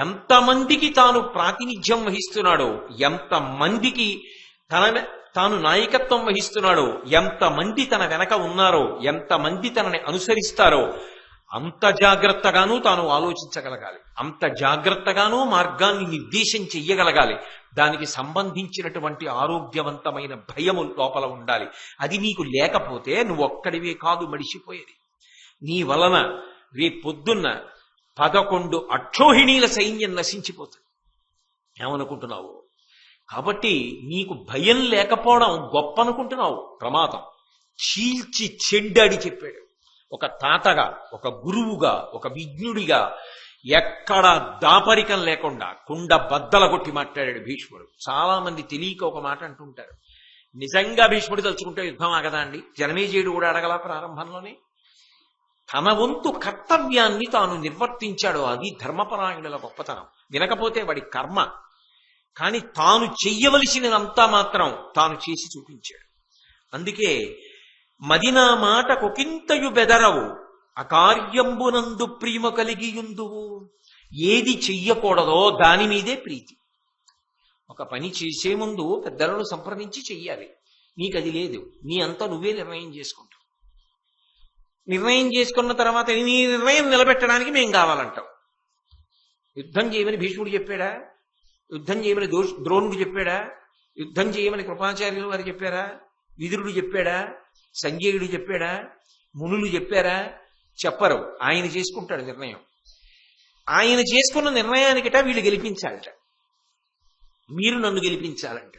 ఎంతమందికి తాను ప్రాతినిధ్యం వహిస్తున్నాడో, ఎంతమందికి తాను నాయకత్వం వహిస్తున్నాడో, ఎంతమంది తన వెనక ఉన్నారో, ఎంతమంది తనని అనుసరిస్తారో అంత జాగ్రత్తగానూ తాను ఆలోచించగలగాలి, అంత జాగ్రత్తగానూ మార్గాన్ని నిర్దేశం చెయ్యగలగాలి. దానికి సంబంధించినటువంటి ఆరోగ్యవంతమైన భయము లోపల ఉండాలి. అది నీకు లేకపోతే నువ్వు ఒక్కడివే కాదు మడిసిపోయేది. నీ వలన రేపొద్దున్న 11 అక్షోహిణీల సైన్యం నశించిపోతుంది. ఏమనుకుంటున్నావు? కాబట్టి నీకు భయం లేకపోవడం గొప్ప అనుకుంటున్నావు, ప్రమాదం. చీల్చి చెడ్డాడి చెప్పాడు. ఒక తాతగా, ఒక గురువుగా, ఒక విజ్ఞుడిగా ఎక్కడ దాపరికం లేకుండా కుండ బద్దల కొట్టి మాట్లాడాడు భీష్ముడు. చాలా మంది తెలియక ఒక మాట అంటుంటారు, నిజంగా భీష్ముడు తలుచుకుంటే యుద్ధం ఆగదా అండి? జనమేజయుడు కూడా అడగల ప్రారంభంలోనే. తన వంతు కర్తవ్యాన్ని తాను నిర్వర్తించాడు. అది ధర్మపరాయణుల గొప్పతనం. వినకపోతే వాడి కర్మ. కానీ తాను చెయ్యవలసినంతా మాత్రం తాను చేసి చూపించాడు. అందుకే మదినా మాట కొకింతయు బెదరవు అకార్యంబునందు ప్రేమ కలిగియుందువు. ఏది చెయ్యకూడదో దాని మీదే ప్రీతి. ఒక పని చేసే ముందు పెద్దలను సంప్రదించి చెయ్యాలి. నీకు అది లేదు, నీ అంతా నువ్వే నిర్ణయం చేసుకుంటావు. నిర్ణయం చేసుకున్న తర్వాత నీ నిర్ణయం నిలబెట్టడానికి మేం కావాలంటావు. యుద్ధం చేయమని భీష్ముడు చెప్పాడా? యుద్ధం చేయమని ద్రోణుడు చెప్పాడా? యుద్ధం చేయమని కృపాచార్యులు వారు చెప్పారా? విదురుడు చెప్పాడా? సంజయుడు చెప్పాడా? మునులు చెప్పారా? చెప్పరు. ఆయన చేసుకుంటాడు నిర్ణయం. ఆయన చేసుకున్న నిర్ణయానికిట వీళ్ళు గెలిపించాలట. మీరు నన్ను గెలిపించాలంట.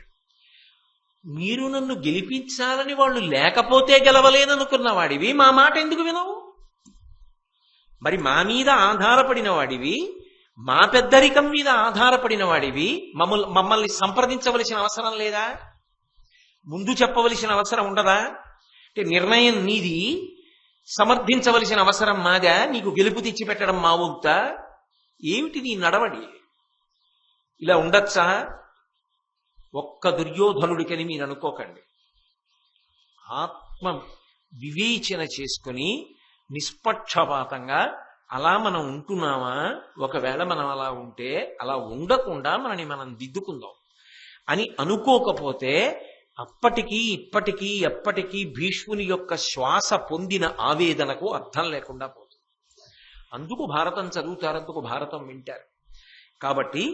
మీరు నన్ను గెలిపించాలని వాళ్ళు లేకపోతే గెలవలేననుకున్న వాడివి మా మాట ఎందుకు వినవు? మరి మా మీద ఆధారపడిన వాడివి, మా పెద్దరికం మీద ఆధారపడిన వాడివి, మమ్మల్ని సంప్రదించవలసిన అవసరం లేదా? ముందు చెప్పవలసిన అవసరం ఉండదా? అంటే నిర్ణయం నీది, సమర్థించవలసిన అవసరం మాదా? నీకు గెలుపు తెచ్చిపెట్టడం మా వంతా? ఏమిటి నీ నడవడి? ఇలా ఉండొచ్చా? ఒక్క దుర్యోధనుడికని మీరు అనుకోకండి. ఆత్మ వివేచన చేసుకుని నిష్పక్షపాతంగా అలా మనం ఉంటున్నామా? ఒకవేళ మనం అలా ఉంటే అలా ఉండకుండా మనని మనం దిద్దుకుందాం అని అనుకోకపోతే అప్పటికీ ఇప్పటికీ ఎప్పటికీ భీష్ముని యొక్క శ్వాస పొందిన ఆవేదనకు అర్థం లేకుండా పోతుంది. అందుకు భారతం చదువుతారు, అందుకు భారతం వింటారు. కాబట్టి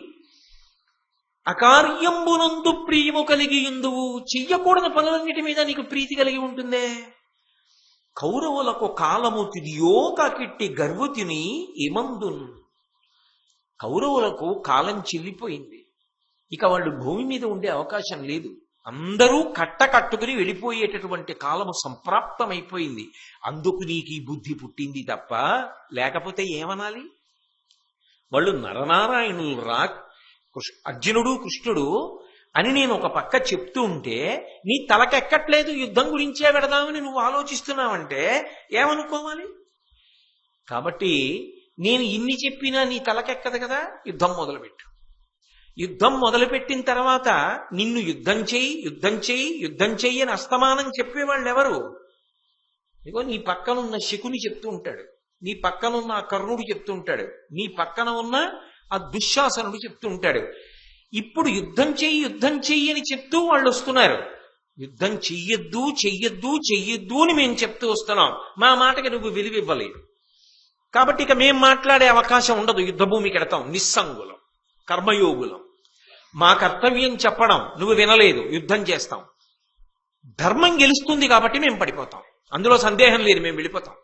అకార్యంబునందు ప్రియము కలిగి ఎందువు, చెయ్యకూడని పనులన్నిటి మీద నీకు ప్రీతి కలిగి ఉంటుందే. కౌరవులకు కాలము తిదియోక కిట్టి గర్వతిని ఏమందున్. కౌరవులకు కాలం చెల్లిపోయింది. ఇక వాళ్ళు భూమి మీద ఉండే అవకాశం లేదు. అందరూ కట్టుకుని వెళ్ళిపోయేటటువంటి కాలము సంప్రాప్తమైపోయింది. అందుకు నీకు ఈ బుద్ధి పుట్టింది తప్ప లేకపోతే ఏమనాలి? వాళ్ళు నరనారాయణులు అర్జునుడు కృష్ణుడు అని నేను ఒక పక్క చెప్తూ ఉంటే నీ తలకెక్కట్లేదు, యుద్ధం గురించే పెడదామని నువ్వు ఆలోచిస్తున్నావంటే ఏమనుకోవాలి? కాబట్టి నేను ఇన్ని చెప్పినా నీ తలకెక్కదు కదా. యుద్ధం మొదలుపెట్టు. యుద్ధం మొదలుపెట్టిన తర్వాత నిన్ను యుద్ధం చెయ్యి, యుద్ధం చెయ్యి, యుద్ధం చెయ్యి అని అస్తమానం చెప్పేవాళ్ళు ఎవరు? ఇగో నీ పక్కనున్న శకుని చెప్తూ ఉంటాడు, నీ పక్కనున్న ఆ కర్ణుడు చెప్తూ ఉంటాడు, నీ పక్కన ఉన్న ఆ దుశ్శాసనుడు చెప్తూ ఉంటాడు. ఇప్పుడు యుద్ధం చెయ్యి, యుద్ధం చెయ్యి అని చెప్తూ వాళ్ళు వస్తున్నారు. యుద్ధం చెయ్యొద్దు చెయ్యొద్దు చెయ్యొద్దు అని మేము చెప్తూ వస్తున్నాం. మా మాటకి నువ్వు విలువివ్వలేదు కాబట్టి ఇక మేం మాట్లాడే అవకాశం ఉండదు. యుద్ధభూమికి ఎడతాం, నిస్సంగులం, కర్మయోగులం. మా కర్తవ్యం చెప్పడం నువ్వు వినలేదు, యుద్ధం చేస్తాం. ధర్మం గెలుస్తుంది కాబట్టి మేము పడిపోతాం, అందులో సందేహం లేదు. మేము వెళ్ళిపోతాం.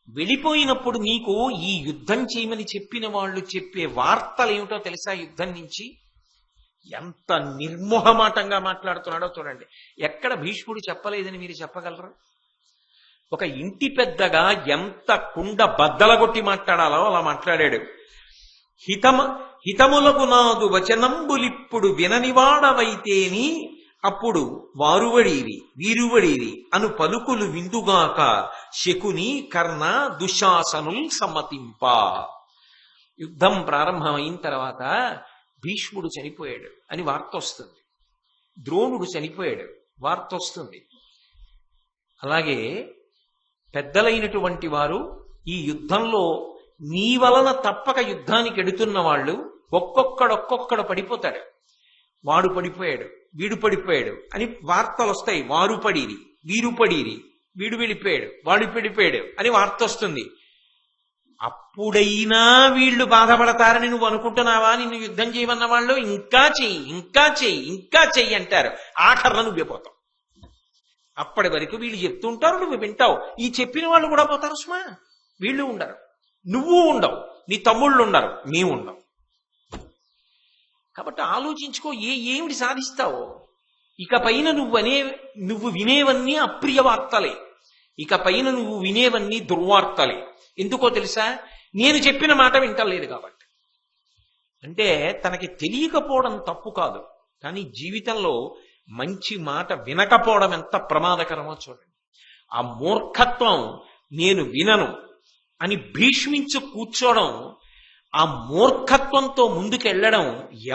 వెళ్ళిపోయినప్పుడు నీకు ఈ యుద్ధం చేయమని చెప్పిన వాళ్ళు చెప్పే వార్తలు ఏమిటో తెలుసా? యుద్ధం నుంచి ఎంత నిర్మోహమాటంగా మాట్లాడుతున్నాడో చూడండి. ఎక్కడ భీష్ముడు చెప్పలేదని మీరు చెప్పగలరా? ఒక ఇంటి పెద్దగా ఎంత కుండ బద్దలగొట్టి మాట్లాడాలో అలా మాట్లాడాడు. హితములకు నాదు వచనంబులిప్పుడు విననివాడవైతేని అప్పుడు వారువడీవి వీరువడీవి అను పలుకులు విందుగాక శకుని కర్ణ దుశ్శాసనుల్ సమ్మతింప. యుద్ధం ప్రారంభమైన తర్వాత భీష్ముడు చనిపోయాడు అని వార్త వస్తుంది, ద్రోణుడు చనిపోయాడు వార్త వస్తుంది. అలాగే పెద్దలైనటువంటి వారు ఈ యుద్ధంలో నీ వలన తప్పక యుద్ధానికి ఎడుతున్న వాళ్ళు ఒక్కొక్కడు పడిపోతాడు. వాడు పడిపోయాడు, వీడు పడిపోయాడు అని వార్తలు వస్తాయి. వారు పడిరి, వీరు పడిరి, వీడు వెళ్ళిపోయాడు, వాడు పడిపోయాడు అని వార్త వస్తుంది. అప్పుడైనా వీళ్ళు బాధపడతారని నువ్వు అనుకుంటున్నావా? నిన్ను యుద్ధం చేయమన్న వాళ్ళు ఇంకా చెయ్యి, ఇంకా చెయ్యి, ఇంకా చెయ్యి అంటారు. ఆఖరణ నువ్వే అప్పటి వరకు వీళ్ళు చెప్తుంటారు, నువ్వు వింటావు. ఈ చెప్పిన వాళ్ళు కూడా పోతారు సుమా. వీళ్ళు ఉండరు, నువ్వు ఉండవు, నీ తమ్ముళ్ళు ఉండరు, మేము ఉండవు. కాబట్టి ఆలోచించుకో, ఏమిటి సాధిస్తావో. ఇక పైన నువ్వు వినేవన్నీ అప్రియ వార్తలే. ఇక పైన నువ్వు వినేవన్నీ దుర్వార్తలే. ఎందుకో తెలుసా? నేను చెప్పిన మాట వింటలేదు కాబట్టి. అంటే తనకి తెలియకపోవడం తప్పు కాదు, కానీ జీవితంలో మంచి మాట వినకపోవడం ఎంత ప్రమాదకరమో చూడండి. ఆ మూర్ఖత్వం, నేను వినను అని భీష్మించు కూర్చోవడం, ఆ మూర్ఖత్వంతో ముందుకెళ్లడం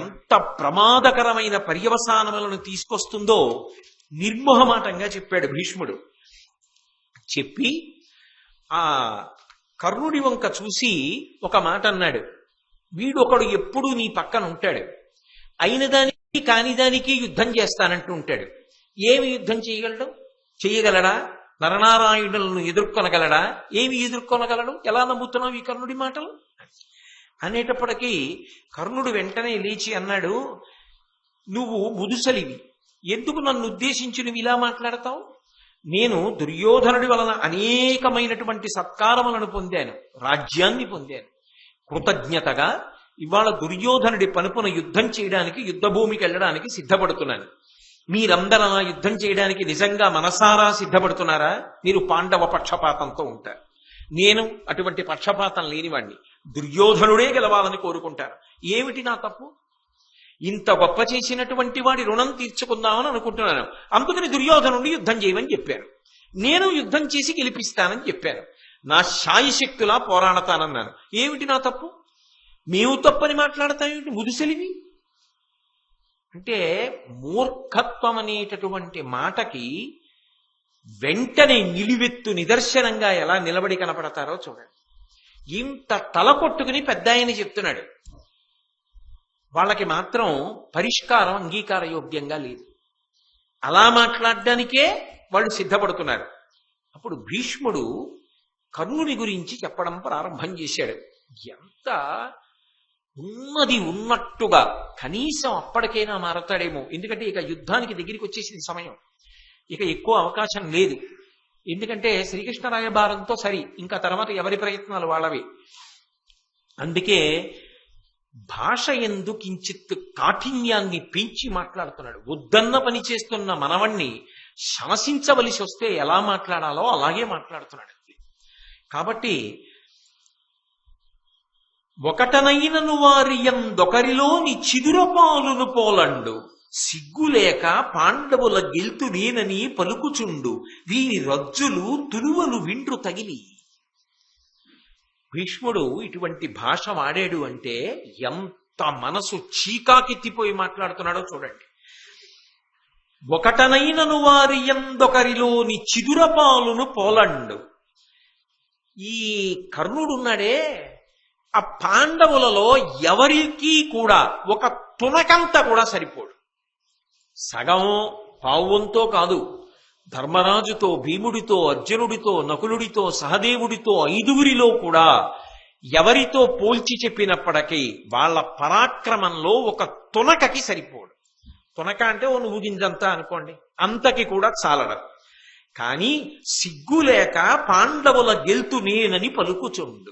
ఎంత ప్రమాదకరమైన పర్యవసానములను తీసుకొస్తుందో నిర్మోహమాటంగా చెప్పాడు భీష్ముడు. చెప్పి ఆ కర్ణుడి వంక చూసి ఒక మాట అన్నాడు. వీడొకడు ఎప్పుడూ నీ పక్కన ఉంటాడు, అయిన దానికి కాని దానికి యుద్ధం చేస్తానంటూ ఉంటాడు. ఏమి యుద్ధం చేయగలడా? నరనారాయణులను ఎదుర్కొనగలడా? ఏమి ఎదుర్కొనగలడు? ఎలా నమ్ముతున్నావు ఈ కర్ణుడి మాటలు అనేటప్పటికీ కర్ణుడు వెంటనే లేచి అన్నాడు, నువ్వు ముదుసలివి, ఎందుకు నన్ను ఉద్దేశించి నువ్వు ఇలా మాట్లాడతావు? నేను దుర్యోధనుడి వలన అనేకమైనటువంటి సత్కారములను పొందాను, రాజ్యాన్ని పొందాను. కృతజ్ఞతగా ఇవాళ దుర్యోధనుడి పనుపున యుద్ధం చేయడానికి, యుద్ధభూమికి వెళ్ళడానికి సిద్ధపడుతున్నాను. మీరందరూ ఆ యుద్ధం చేయడానికి నిజంగా మనసారా సిద్ధపడుతున్నారా? మీరు పాండవ పక్షపాతంతో ఉంటారు. నేను అటువంటి పక్షపాతం లేనివాణ్ణి, దుర్యోధనుడే గెలవాలని కోరుకుంటారు. ఏమిటి నా తప్పు? ఇంత గొప్ప చేసినటువంటి వాడి రుణం తీర్చుకుందామని అనుకుంటున్నాను, అందుకని దుర్యోధనుడిని యుద్ధం చేయమని చెప్పాను. నేను యుద్ధం చేసి గెలిపిస్తానని చెప్పాను. నా శాయశక్తులా పోరాడతానన్నాను. ఏమిటి నా తప్పు? మేము తప్పని మాట్లాడతామేమిటి? ముదుసెలివి అంటే మూర్ఖత్వం అనేటటువంటి మాటకి వెంటనే నిలువెత్తు నిదర్శనంగా ఎలా నిలబడి కనపడతారో చూడండి. ఇంత తల కొట్టుకుని పెద్ద ఆయన చెప్తున్నాడు, వాళ్ళకి మాత్రం పరిష్కారం అంగీకార యోగ్యంగా లేదు. అలా మాట్లాడడానికే వాళ్ళు సిద్ధపడుతున్నారు. అప్పుడు భీష్ముడు కర్ణుని గురించి చెప్పడం ప్రారంభం చేశాడు. ఎంత ఉన్నది ఉన్నట్టుగా, కనీసం అప్పటికైనా మారతాడేమో, ఎందుకంటే ఇక యుద్ధానికి దగ్గరికి వచ్చేసింది సమయం, ఇక ఎక్కువ అవకాశం లేదు. ఎందుకంటే శ్రీకృష్ణ రాయబారంతో సరి, ఇంకా తర్వాత ఎవరి ప్రయత్నాలు వాళ్ళవి. అందుకే భాష ఎందు కించిత్ కాఠిన్యాన్ని పెంచి మాట్లాడుతున్నాడు. వద్దన్న పని చేస్తున్న మనవణ్ణి శాసించవలసి వస్తే ఎలా మాట్లాడాలో అలాగే మాట్లాడుతున్నాడు. కాబట్టి ఒకటనైనను వారి ఎందొకరిలోని చిదురపాలును పోలండు, సిగ్గులేక పాండవుల గెల్తు నేనని పలుకుచుండు, వీరి రజ్జులు తులువలు విండ్రు తగిలి. భీష్ముడు ఇటువంటి భాష వాడాడు అంటే ఎంత మనసు చీకాకెత్తిపోయి మాట్లాడుతున్నాడో చూడండి. ఒకటనైనను వారి ఎందొకరిలోని చిదురపాలును పోలండు. ఈ కర్ణుడున్నాడే, ఆ పాండవులలో ఎవరికి కూడా ఒక తునకంత కూడా సరిపోడు. సగం పావువంతో కాదు, ధర్మరాజుతో, భీముడితో, అర్జునుడితో, నకులుడితో, సహదేవుడితో, 5గురిలో కూడా ఎవరితో పోల్చి చెప్పినప్పటికీ వాళ్ళ పరాక్రమంలో ఒక తునకకి సరిపోడు. తునక అంటే ఓ నువ్వు గింజంతా అనుకోండి, అంతకి కూడా చాలడం. కానీ సిగ్గులేక పాండవుల గెల్తు నేనని పలుకుచుండు.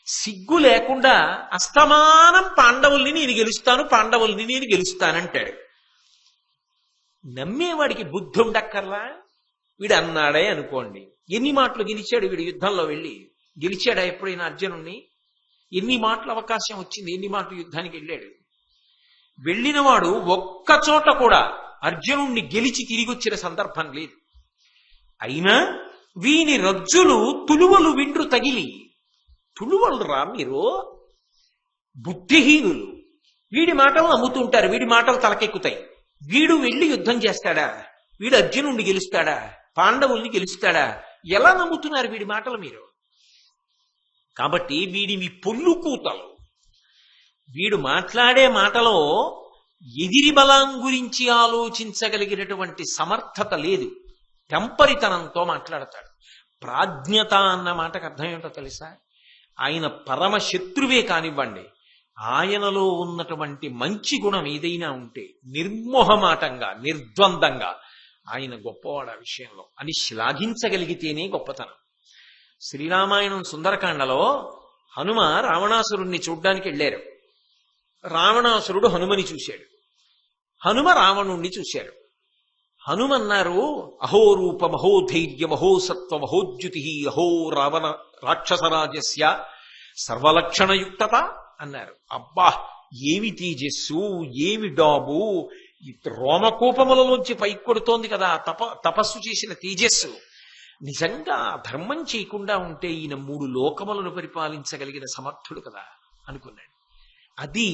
సిగ్గు లేకుండా అస్తమానం పాండవుల్ని నేను గెలుస్తాను, పాండవుల్ని నేను గెలుస్తానంటాడు. నమ్మేవాడికి బుద్ధి ఉండక్కర్లా? వీడు అన్నాడే అనుకోండి, ఎన్ని మాటలు గెలిచాడు వీడు యుద్ధంలో వెళ్ళి? గెలిచాడా ఎప్పుడైనా అర్జునుణ్ణి? ఎన్ని మాటలు అవకాశం వచ్చింది, ఎన్ని మాటలు యుద్ధానికి వెళ్ళాడు? వెళ్ళినవాడు ఒక్క చోట కూడా అర్జునుణ్ణి గెలిచి తిరిగి వచ్చిన సందర్భం లేదు. అయినా వీని రజ్జులు తులువలు విండ్రు తగిలి. తులువలు రా మీరు, బుద్ధిహీనులు. వీడి మాటలు నమ్ముతుంటారు, వీడి మాటలు తలకెక్కుతాయి. వీడు వెళ్ళి యుద్ధం చేస్తాడా? వీడు అర్జునుడిని గెలుస్తాడా? పాండవుల్ని గెలుస్తాడా? ఎలా నమ్ముతున్నారు వీడి మాటలు మీరు? కాబట్టి వీడివి పొల్లు కూతలు. వీడు మాట్లాడే మాటలో ఎదిరి బలం గురించి ఆలోచించగలిగినటువంటి సమర్థత లేదు, టెంపరితనంతో మాట్లాడతాడు. ప్రాజ్ఞత అన్న మాటకు అర్థం ఏంటో తెలుసా? ఆయన పరమ శత్రువే కానివ్వండి, ఆయనలో ఉన్నటువంటి మంచి గుణం ఏదైనా ఉంటే నిర్మోహమాటంగా, నిర్ద్వందంగా ఆయన గొప్పవాడు ఆ విషయంలో అని శ్లాఘించగలిగితేనే గొప్పతనం. శ్రీరామాయణం సుందరకాండలో హనుమ రావణాసురుణ్ణి చూడ్డానికి వెళ్ళారు. రావణాసురుడు హనుమని చూశాడు, హనుమ రావణుణ్ణి చూశాడు. హనుమన్నారు, అహో రూప మహోధైర్య మహోసత్వ మహోద్యుతి అహో రావణ రాక్షసరాజస్య సర్వలక్షణయుక్తత అన్నారు. అబ్బా, ఏమి తేజస్సు, ఏమి డాబు! రోమకూపములలోంచి పైకి కొడుతోంది కదా తపస్సు చేసిన తేజస్సు. నిజంగా ధర్మం చేయకుండా ఉంటే ఈయన 3 లోకములను పరిపాలించగలిగిన సమర్థుడు కదా అనుకున్నాడు. అది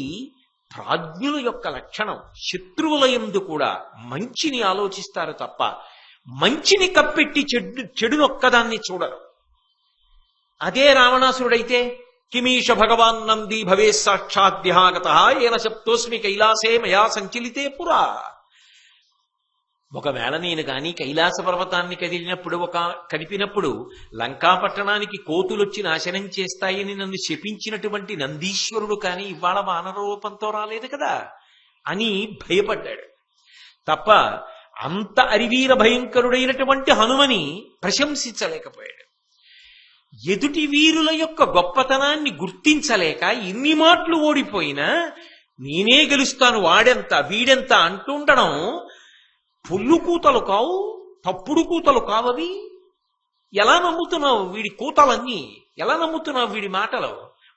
ప్రాజ్ఞుల యొక్క లక్షణం. శత్రువుల యందు కూడా మంచిని ఆలోచిస్తారు తప్ప మంచిని కప్పెట్టి చెడునొక్కదాన్ని చూడరు. అదే రావణాసురుడైతే కిమీష భగవాన్ నంది భవే సాక్షాద్యహాగత ఏన శప్తోస్మి కైలాసే మయా సంచలితే పురా. ఒకవేళ నేను కానీ కైలాస పర్వతాన్ని కదిపినప్పుడు లంకాపట్టణానికి కోతులొచ్చి నాశనం చేస్తాయని నన్ను శపించినటువంటి నందీశ్వరుడు కానీ ఇవాళ వానర రూపంతో రాలేదు కదా అని భయపడ్డాడు తప్ప అంత అరివీర భయంకరుడైనటువంటి హనుమని ప్రశంసించలేకపోయాడు. ఎదుటి వీరుల యొక్క గొప్పతనాన్ని గుర్తించలేక ఎన్ని మాటలు ఓడిపోయినా నేనే గెలుస్తాను, వాడెంత వీడెంత అంటుండడం పొల్లు కూతలు కావు, తప్పుడు కూతలు కావవి. ఎలా నమ్ముతున్నావు వీడి కూతలన్నీ? ఎలా నమ్ముతున్నావు వీడి మాటలు?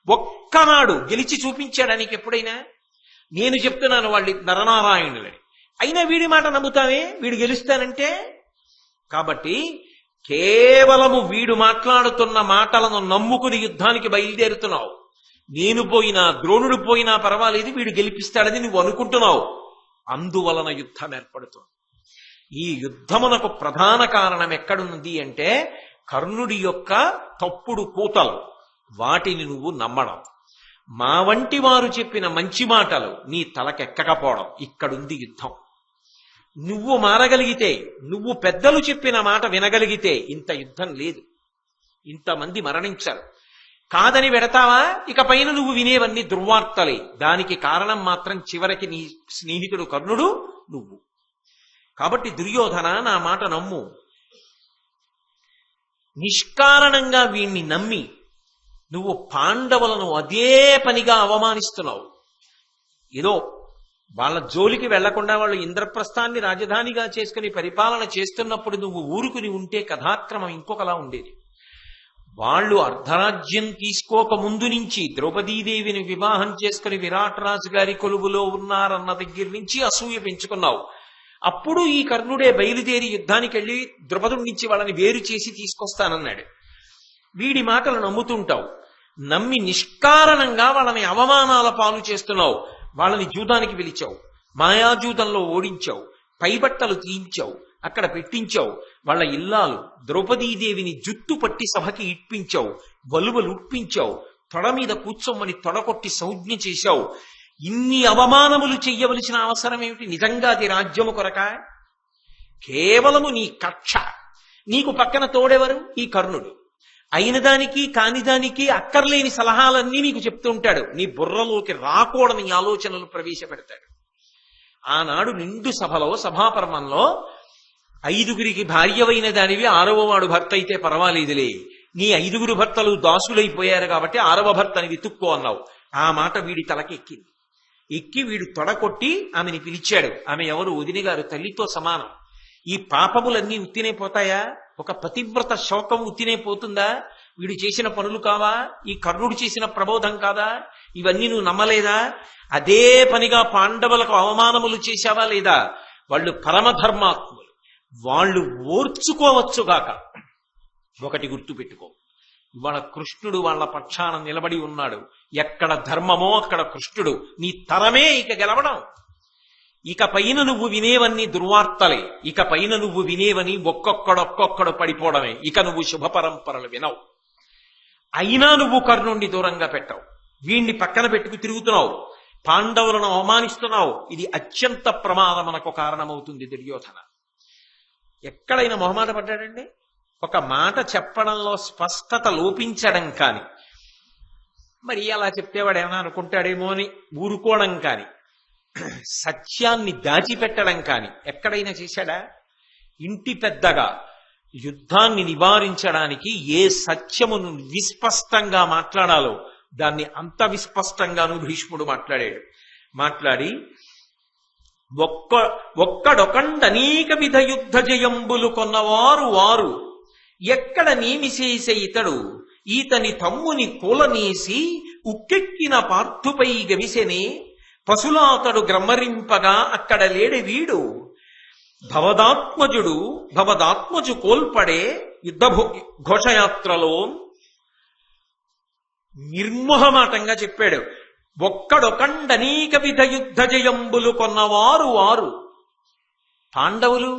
ఒక్కనాడు గెలిచి చూపించాడానికి ఎప్పుడైనా? నేను చెప్తున్నాను వాళ్ళు నరనారాయణులని, అయినా వీడి మాట నమ్ముతావే వీడు గెలుస్తానంటే? కాబట్టి కేవలము వీడు మాట్లాడుతున్న మాటలను నమ్ముకుని యుద్ధానికి బయలుదేరుతున్నావు. నేను పోయినా ద్రోణుడు పోయినా పర్వాలేదు, వీడు గెలిపిస్తాడని నువ్వు అనుకుంటున్నావు. అందువలన యుద్ధం ఏర్పడుతుంది. ఈ యుద్ధమునకు ప్రధాన కారణం ఎక్కడుంది అంటే కర్ణుడి యొక్క తప్పుడు కూతలు. వాటిని నువ్వు నమ్మడం, మా వంటి వారు చెప్పిన మంచి మాటలు నీ తలకెక్కకపోవడం. ఇక్కడుంది యుద్ధం. నువ్వు మారగలిగితే, నువ్వు పెద్దలు చెప్పిన మాట వినగలిగితే ఇంత యుద్ధం లేదు, ఇంతమంది మరణించారు. కాదని పెడతావా? ఇక పైన నువ్వు వినేవన్నీ దుర్వార్తలే. దానికి కారణం మాత్రం చివరికి నీ స్నేహితుడు కర్ణుడు, నువ్వు. కాబట్టి దుర్యోధన, నా మాట నమ్ము. నిష్కారణంగా వీణ్ణి నమ్మి నువ్వు పాండవులను అదే పనిగా అవమానిస్తున్నావు. ఏదో వాళ్ళ జోలికి వెళ్లకుండా వాళ్ళు ఇంద్రప్రస్థాన్ని రాజధానిగా చేసుకుని పరిపాలన చేస్తున్నప్పుడు నువ్వు ఊరుకుని ఉంటే కథాక్రమం ఇంకొకలా ఉండేది. వాళ్ళు అర్ధరాజ్యం తీసుకోక ముందు నుంచి ద్రౌపదీదేవిని వివాహం చేసుకుని విరాట్ రాజు గారి కొలువులో ఉన్నారన్న దగ్గర నుంచి అసూయ పెంచుకున్నావు. అప్పుడు ఈ కర్ణుడే బయలుదేరి యుద్ధానికి వెళ్ళి ద్రుపదుడి నుంచి వాళ్ళని వేరు చేసి తీసుకొస్తానన్నాడు. వీడి మాటలు నమ్ముతుంటావు, నమ్మి నిష్కారణంగా వాళ్ళని అవమానాల పాలు చేస్తున్నావు. వాళ్ళని జూదానికి పిలిచావు, మాయాజూదంలో ఓడించావు, పైబట్టలు తీయించావు, అక్కడ పెట్టించావు. వాళ్ళ ఇల్లాలు ద్రౌపదీదేవిని జుట్టు పట్టి సభకి ఇప్పించావు, వలువలు ఉప్పించావు, తొడ మీద కూర్చోమని తొడకొట్టి సంజ్ఞ చేశావు. ఇన్ని అవమానములు చెయ్యవలసిన అవసరం ఏమిటి? నిజంగా అది రాజ్యము కొరక? కేవలము నీ కక్ష. నీకు పక్కన తోడెవరు? ఈ కర్ణుడు. అయిన దానికి కాని దానికి అక్కర్లేని సలహాలన్నీ నీకు చెప్తుంటాడు. నీ బుర్రలోకి రాకూడని ఆలోచనలు ప్రవేశపెడతాడు. ఆనాడు నిండు సభలో, సభాపర్వంలో 5గురికి భార్యవైన దానివి 6వ వాడు భర్త అయితే పర్వాలేదులే, నీ 5గురు భర్తలు దాసులైపోయారు కాబట్టి 6వ భర్తని వెతుక్కో అన్నావు. ఆ మాట వీడి తలకెక్కింది. ఎక్కి వీడు తొడకొట్టి ఆమెని పిలిచాడు. ఆమె ఎవరు? వదిన గారు, తల్లితో సమానం. ఈ పాపములన్నీ ఉత్తినే పోతాయా? ఒక పతివ్రత శోకం ఉత్తినే పోతుందా? వీడు చేసిన పనులు కావా? ఈ కర్ణుడు చేసిన ప్రబోధం కాదా? ఇవన్నీ నువ్వు నమ్మలేదా? అదే పనిగా పాండవులకు అవమానములు చేశావా లేదా? వాళ్ళు పరమధర్మాత్ములు, వాళ్ళు ఓర్చుకోవచ్చుగాక. ఒకటి గుర్తుపెట్టుకో, ఇవాళ కృష్ణుడు వాళ్ళ పక్షాన నిలబడి ఉన్నాడు. ఎక్కడ ధర్మమో అక్కడ కృష్ణుడు. నీ తరమే ఇక గెలవడం. ఇక పైన నువ్వు వినేవన్నీ దుర్వార్తలే. ఇక పైన నువ్వు వినేవని ఒక్కొక్కడొక్కొక్కడు పడిపోవడమే. ఇక నువ్వు శుభ పరంపరలు వినవు. అయినా నువ్వు కర్ణుణ్ణి దూరంగా పెట్టావు, వీణ్ణి పక్కన పెట్టుకు తిరుగుతున్నావు, పాండవులను అవమానిస్తున్నావు. ఇది అత్యంత ప్రమాదమునకు కారణమవుతుంది. దుర్యోధన ఎక్కడైనా మొహమాట పడ్డాడండి? ఒక మాట చెప్పడంలో స్పష్టత లోపించడం కాని, మరి అలా చెప్తేవాడు ఏమైనా అనుకుంటాడేమో అని ఊరుకోవడం కాని, సత్యాన్ని దాచిపెట్టడం కాని ఎక్కడైనా చేశాడా? ఇంటి పెద్దగా యుద్ధాన్ని నివారించడానికి ఏ సత్యమును విస్పష్టంగా మాట్లాడాలో దాన్ని అంత విస్పష్టంగాను భీష్ముడు మాట్లాడి ఒక్కడొకండనేక విధ యుద్ధ జయంబులు కొన్నవారు వారు, ఎక్కడ నేమిసేసే ఇతడు ఈతని తమ్ముని కూలనేసి ఉక్కెక్కిన పార్థుపై గవిసెనే పశులాతడు గ్రమ్మరింపగా అక్కడ లేడి వీడు భవదాత్మజు కోల్పడే యుద్ధ ఘోషయాత్రలో నిర్మోహమాటంగా చెప్పాడు. ఒక్కడొకండనీక విధ యుద్ధ జయంబులు కొన్నవారు వారు పాండవులు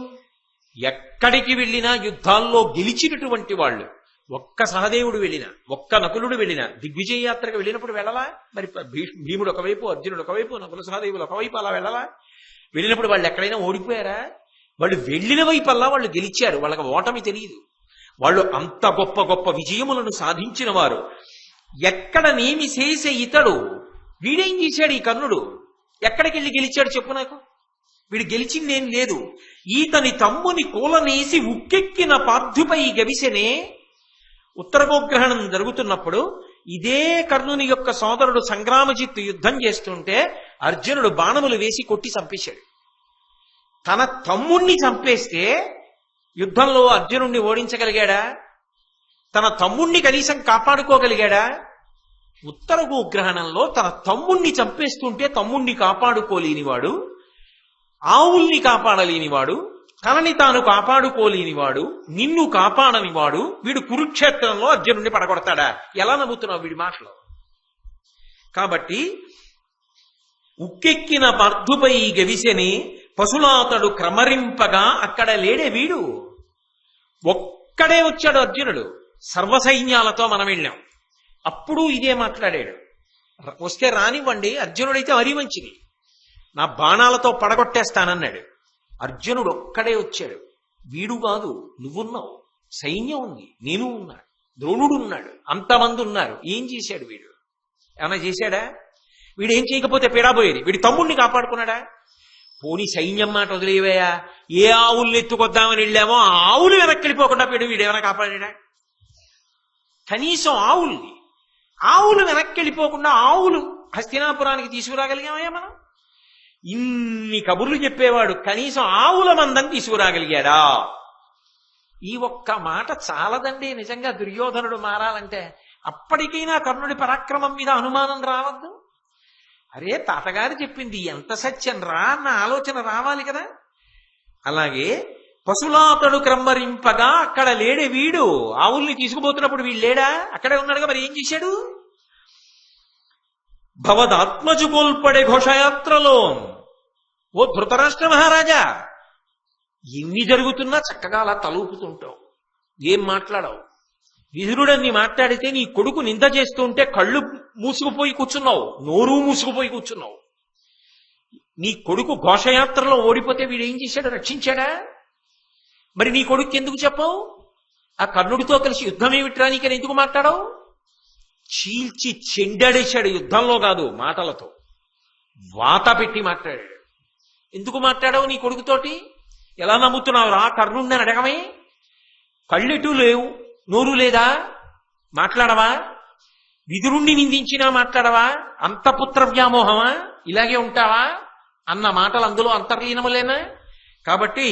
ఎక్కడికి వెళ్ళినా యుద్ధాల్లో గెలిచినటువంటి వాళ్ళు. ఒక్క సహదేవుడు వెళ్ళినా, ఒక్క నకులుడు వెళ్ళినా, దిగ్విజయ యాత్రకు వెళ్ళినప్పుడు వెళ్ళలా? మరి భీముడు ఒకవైపు, అర్జునుడు ఒకవైపు, నకుల సహదేవులు ఒకవైపు అలా వెళ్ళలా? వెళ్ళినప్పుడు వాళ్ళు ఎక్కడైనా ఓడిపోయారా? వాళ్ళు వెళ్ళిన వైపల్లా వాళ్ళు గెలిచారు. వాళ్ళకి ఓటమి తెలియదు. వాళ్ళు అంత గొప్ప గొప్ప విజయములను సాధించిన వారు. ఎక్కడ నేమి చేసే ఇతడు, వీడేం చేశాడు ఈ కర్ణుడు? ఎక్కడికి వెళ్ళి గెలిచాడు చెప్పు నాకు. వీడు గెలిచిందేం లేదు. ఈతని తమ్ముని కూలనేసి ఉక్కెక్కిన పార్థుపై గవిసెనే. ఉత్తర గోగ్రహణం జరుగుతున్నప్పుడు ఇదే కర్ణుని యొక్క సోదరుడు సంగ్రామజిత్తు యుద్ధం చేస్తుంటే అర్జునుడు బాణములు వేసి కొట్టి చంపేశాడు. తన తమ్ముణ్ణి చంపేస్తే యుద్ధంలో అర్జునుణ్ణి ఓడించగలిగాడా? తన తమ్ముణ్ణి కనీసం కాపాడుకోగలిగాడా? ఉత్తర గోగ్రహణంలో తన తమ్ముణ్ణి చంపేస్తుంటే తమ్ముణ్ణి కాపాడుకోలేనివాడు, ఆవుల్ని కాపాడలేనివాడు, తనని తాను కాపాడుకోలేనివాడు, నిన్ను కాపాడనివాడు వీడు కురుక్షేత్రంలో అర్జునుడిని పడగొడతాడా? ఎలా నమ్ముతున్నావు వీడి మాటలు? కాబట్టి ఉక్కెక్కిన పార్థుపై గవిసెని పశులాతడు క్రమరింపగా అక్కడ లేడే వీడు. ఒక్కడే వచ్చాడు అర్జునుడు. సర్వసైన్యాలతో మనం వెళ్ళాం. అప్పుడు ఇదే మాట్లాడాడు. వస్తే రానివ్వండి, అర్జునుడైతే మరీ మంచిది, నా బాణాలతో పడగొట్టేస్తానన్నాడు. అర్జునుడు ఒక్కడే వచ్చాడు. వీడు కాదు, నువ్వున్నావు, సైన్యం ఉంది, నేను ఉన్నా, ద్రోణుడు ఉన్నాడు, అంతమంది ఉన్నారు. ఏం చేశాడు వీడు? ఏమైనా చేశాడా? వీడు ఏం చేయకపోతే పీడాపోయేది. వీడి తమ్ముడిని కాపాడుకున్నాడా? పోనీ సైన్యం మాట వదిలేవయా, ఏ ఆవుల్ని ఎత్తుకొద్దామని వెళ్ళామో ఆ ఆవులు వెనక్కి వెళ్ళిపోకుండా వీడేమైనా కాపాడా? కనీసం ఆవులు వెనక్కి వెళ్ళిపోకుండా ఆవులు హస్తినాపురానికి తీసుకురాగలిగామయ్యా మనం? ఇన్ని కబుర్లు చెప్పేవాడు కనీసం ఆవుల మందని తీసుకురాగలిగాడా? ఈ ఒక్క మాట చాలదండి నిజంగా దుర్యోధనుడు మారాలంటే. అప్పటికైనా కర్ణుడి పరాక్రమం మీద అనుమానం రావద్దు. అరే తాతగారు చెప్పింది ఎంత సత్యం రా అన్న ఆలోచన రావాలి కదా. అలాగే పశులాతడు క్రమ్మరింపగా అక్కడ లేడే వీడు. ఆవుల్ని తీసుకుపోతున్నప్పుడు వీడు లేడా? అక్కడే ఉన్నాడుగా. మరి ఏం చేశాడు? భవదాత్మజు కోల్పడే ఘోషయాత్రలో. ఓ ధృతరాష్ట్ర మహారాజా, ఎన్ని జరుగుతున్నా చక్కగా అలా తలూపుతుంటావు, ఏం మాట్లాడవు. విదురుడన్ని మాట్లాడితే నీ కొడుకు నింద చేస్తూ ఉంటే కళ్ళు మూసుకుపోయి కూర్చున్నావు, నోరు మూసుకుపోయి కూర్చున్నావు. నీ కొడుకు ఘోషయాత్రలో ఓడిపోతే వీడేం చేశాడు? రక్షించాడా? మరి నీ కొడుకు ఎందుకు చెప్పావు? ఆ కర్ణుడితో కలిసి యుద్ధం ఏమిట్రా నీకని ఎందుకు మాట్లాడావు? చీల్చి చెండాడేశాడు. యుద్ధంలో కాదు, మాటలతో వాత పెట్టి మాట్లాడాడు. ఎందుకు మాట్లాడావు నీ కొడుకుతోటి? ఎలా నమ్ముతున్నావు రా కర్ణుడిని అడగమే? కళ్ళెటూ లేవు, నోరు లేదా, మాట్లాడవా? విదురుణ్ణి నిందించినా మాట్లాడవా? అంత పుత్ర వ్యామోహమా? ఇలాగే ఉంటావా అన్న మాటలు అందులో అంతర్లీనములేనా? కాబట్టి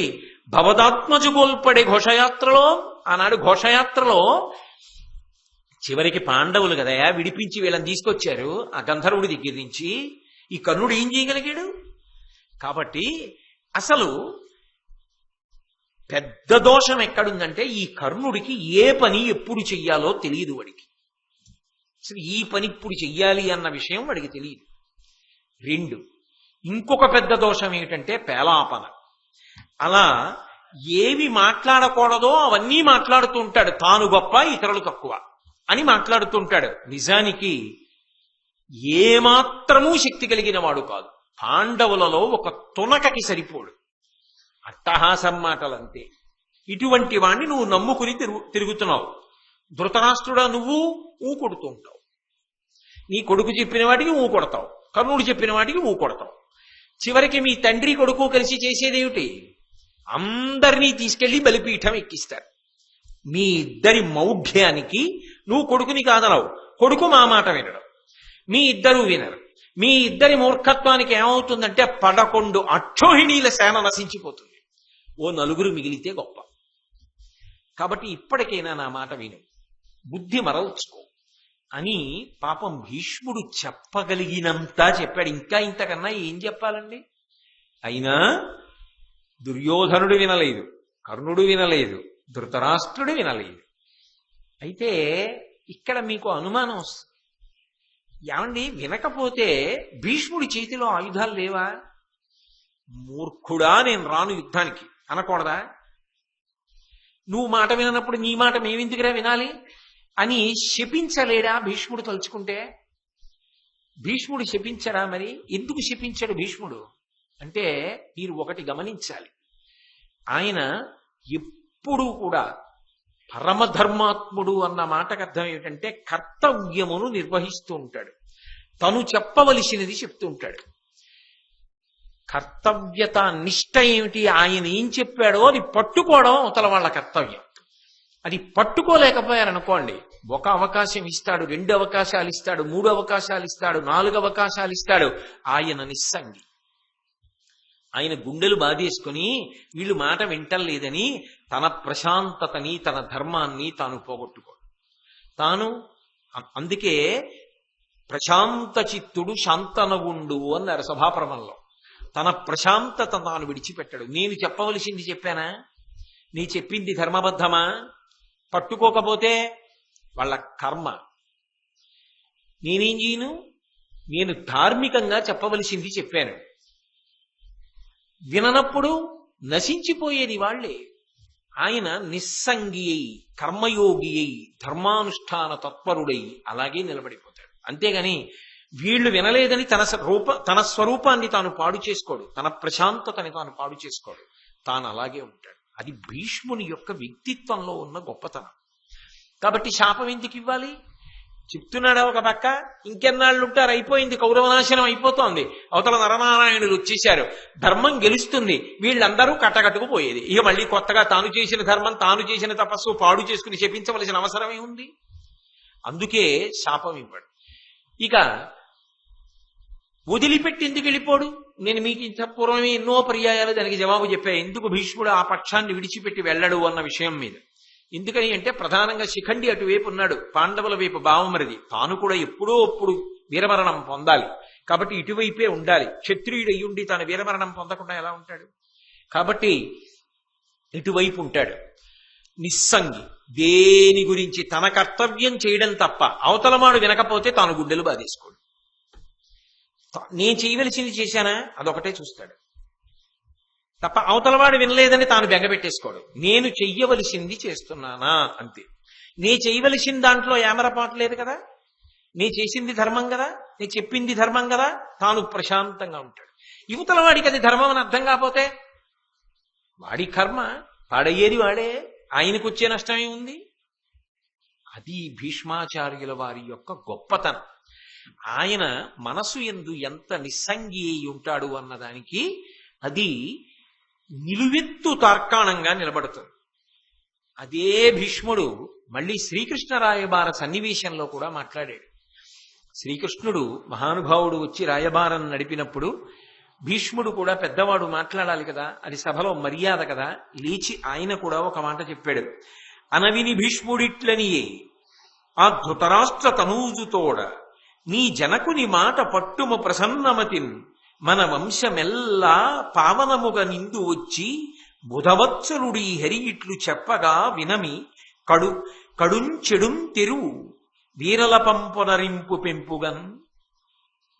భవదాత్మజు గోల్పడే ఘోషయాత్రలో, ఆనాడు ఘోషయాత్రలో చివరికి పాండవులు కదయా విడిపించి వీళ్ళని తీసుకొచ్చారు ఆ గంధర్వుడి దగ్గర నుంచి. ఈ కర్ణుడు ఏం చేయగలిగాడు? కాబట్టి అసలు పెద్ద దోషం ఎక్కడుందంటే ఈ కర్ణుడికి ఏ పని ఎప్పుడు చెయ్యాలో తెలియదు వాడికి. అసలు ఈ పని ఇప్పుడు చెయ్యాలి అన్న విషయం వాడికి తెలియదు. 2, ఇంకొక పెద్ద దోషం ఏమిటంటే పేలాపన. అలా ఏవి మాట్లాడకూడదో అవన్నీ మాట్లాడుతూ ఉంటాడు. తాను గొప్ప, ఇతరులు తక్కువ అని మాట్లాడుతుంటాడు. నిజానికి ఏమాత్రమూ శక్తి కలిగిన వాడు కాదు. పాండవులలో ఒక తునకకి సరిపోడు. అట్టహాసం మాటలంతే. ఇటువంటి వాణ్ణి నువ్వు నమ్ముకుని తిరుగుతున్నావు. ధృతరాష్ట్రుడా, నువ్వు కొడుతూ ఉంటావు. నీ కొడుకు చెప్పిన వాటికి కొడతావు, కర్ణుడు చెప్పిన వాటికి కొడతావు. చివరికి మీ తండ్రి కొడుకు కలిసి చేసేదేమిటి? అందరినీ తీసుకెళ్లి బలిపీఠం ఎక్కిస్తారు. మీ ఇద్దరి మౌఢ్యానికి నువ్వు కొడుకుని కాదనవు, కొడుకు మా మాట వినడు, మీ ఇద్దరూ వినరు. మీ ఇద్దరి మూర్ఖత్వానికి ఏమవుతుందంటే 11 అక్షోహిణీల సేన నశించిపోతుంది. ఓ 4 మిగిలితే గొప్ప. కాబట్టి ఇప్పటికైనా నా మాట విను. బుద్ధి మరల్చుకో అని పాపం భీష్ముడు చెప్పగలిగినంత చెప్పాడు. ఇంకా ఇంతకన్నా ఏం చెప్పాలండి? అయినా దుర్యోధనుడు వినలేదు, కర్ణుడు వినలేదు, ధృతరాష్ట్రుడు వినలేదు. అయితే ఇక్కడ మీకు అనుమానం వస్తుంది, ఏమండి వినకపోతే భీష్ముడి చేతిలో ఆయుధాలు లేవా? మూర్ఖుడా, నేను రాను యుద్ధానికి అనకూడదా? నువ్వు మాట వినప్పుడు నీ మాట మేమెందుకురా వినాలి అని శపించలేడా భీష్ముడు తలుచుకుంటే? భీష్ముడు శపించరా? మరి ఎందుకు శపించాడు భీష్ముడు అంటే మీరు ఒకటి గమనించాలి. ఆయన ఎప్పుడూ కూడా పరమధర్మాత్ముడు అన్న మాటకు అర్థం ఏమిటంటే కర్తవ్యమును నిర్వహిస్తూ ఉంటాడు. తను చెప్పవలసినది చెప్తూ ఉంటాడు. కర్తవ్యత నిష్ట ఏమిటి? ఆయన ఏం చెప్పాడో అది పట్టుకోవడం అవతల వాళ్ళ కర్తవ్యం. అది పట్టుకోలేకపోయారనుకోండి, ఒక అవకాశం ఇస్తాడు, 2 అవకాశాలు ఇస్తాడు, 3 అవకాశాలు ఇస్తాడు, 4 అవకాశాలు ఇస్తాడు. ఆయన నిస్సంగి. ఆయన గుండెలు బాధేసుకుని వీళ్ళు మాట వింటలేదని తన ప్రశాంతతని, తన ధర్మాన్ని తాను పోగొట్టుకోడు. అందుకే ప్రశాంత చిత్తుడు శాంతనగుండు అన్నారు సభాప్రమంలో. తన ప్రశాంతత తాను విడిచిపెట్టాడు. నేను చెప్పవలసింది చెప్పానా? నీ చెప్పింది ధర్మబద్ధమా? పట్టుకోకపోతే వాళ్ళ కర్మ. నేనేం చేయను? నేను ధార్మికంగా చెప్పవలసింది చెప్పాను. విననప్పుడు నశించిపోయేది వాళ్లే. ఆయన నిస్సంగి అయి, కర్మయోగి అయి, ధర్మానుష్ఠాన తత్పరుడై అలాగే నిలబడిపోతాడు. అంతేగాని వీళ్ళు వినలేదని తన స్వరూపాన్ని తాను పాడు చేసుకోడు, తన ప్రశాంతతని తాను పాడు చేసుకోడు. తాను అలాగే ఉంటాడు. అది భీష్ముని యొక్క వ్యక్తిత్వంలో ఉన్న గొప్పతనం. కాబట్టి శాపం ఎందుకు ఇవ్వాలి? చెప్తున్నాడా ఒక పక్క, ఇంకెన్నాళ్ళు ఉంటారు, అయిపోయింది, కౌరవనాశనం అయిపోతోంది, అవతల నరనారాయణులు వచ్చేశారు, ధర్మం గెలుస్తుంది, వీళ్ళందరూ కట్టకట్టుకుపోయేది. ఇక మళ్ళీ కొత్తగా తాను చేసిన ధర్మం, తాను చేసిన తపస్సు పాడు చేసుకుని శపించవలసిన అవసరమే ఉంది. అందుకే శాపం ఇవ్వడు. ఇక వదిలిపెట్టి ఎందుకు వెళ్ళిపోడు? నేను మీకు ఇంత పూర్వమే ఎన్నో పర్యాయాలు దానికి జవాబు చెప్పా. ఎందుకు భీష్ముడు ఆ పక్షాన్ని విడిచిపెట్టి వెళ్ళడు అన్న విషయం మీద. ఎందుకని అంటే ప్రధానంగా శిఖండి అటువైపు ఉన్నాడు, పాండవుల వైపు బావమరిది. తాను కూడా ఎప్పుడో అప్పుడు వీరమరణం పొందాలి, కాబట్టి ఇటువైపే ఉండాలి. క్షత్రియుడు అయ్యుండి తాను వీరమరణం పొందకుండా ఎలా ఉంటాడు? కాబట్టి ఇటువైపు ఉంటాడు. నిస్సంగి, దేని గురించి తన కర్తవ్యం చేయడం తప్ప అవతలమాడు వినకపోతే తాను గుండెలు బాధేసుకోడు. నేను చేయవలసింది చేశానా అదొకటే చూస్తాడు తప్ప అవతలవాడు వినలేదని తాను బెంగపెట్టేసుకోడు. నేను చెయ్యవలసింది చేస్తున్నానా అంతే. నే చేయవలసిన దాంట్లో ఏమరపాటు లేదు కదా, నే చేసింది ధర్మం కదా, నే చెప్పింది ధర్మం కదా, తాను ప్రశాంతంగా ఉంటాడు. యువతల వాడికి అది ధర్మం అని అర్థం కాకపోతే వాడి కర్మ, పాడయ్యేది వాడే, ఆయనకు వచ్చే నష్టమే ఉంది. అది భీష్మాచార్యుల వారి యొక్క గొప్పతనం. ఆయన మనసు యందు ఎంత నిస్సంగి అయి ఉంటాడు అన్నదానికి అది నిలువెత్తు తార్కాణంగా నిలబడుతుంది. అదే భీష్ముడు మళ్ళీ శ్రీకృష్ణ రాయబార సన్నివేశంలో కూడా మాట్లాడాడు. శ్రీకృష్ణుడు మహానుభావుడు వచ్చి రాయబారం నడిపినప్పుడు భీష్ముడు కూడా పెద్దవాడు మాట్లాడాలి కదా, అది సభలో మర్యాద కదా, లేచి ఆయన కూడా ఒక మాట చెప్పాడు. అనవిని భీష్ముడిట్లనియే ఆ ధృతరాష్ట్ర తనూజుతోడ నీ జనకుని మాట పట్టుమ ప్రసన్నమతిన్ మన వంశమెల్లా పావనముగా నిందు వచ్చి బుధవత్సలుడి హరి ఇట్లు చెప్పగా వినమి కడుంచెడుం తెరువు వీరల పంపునరింపు పెంపుగన్.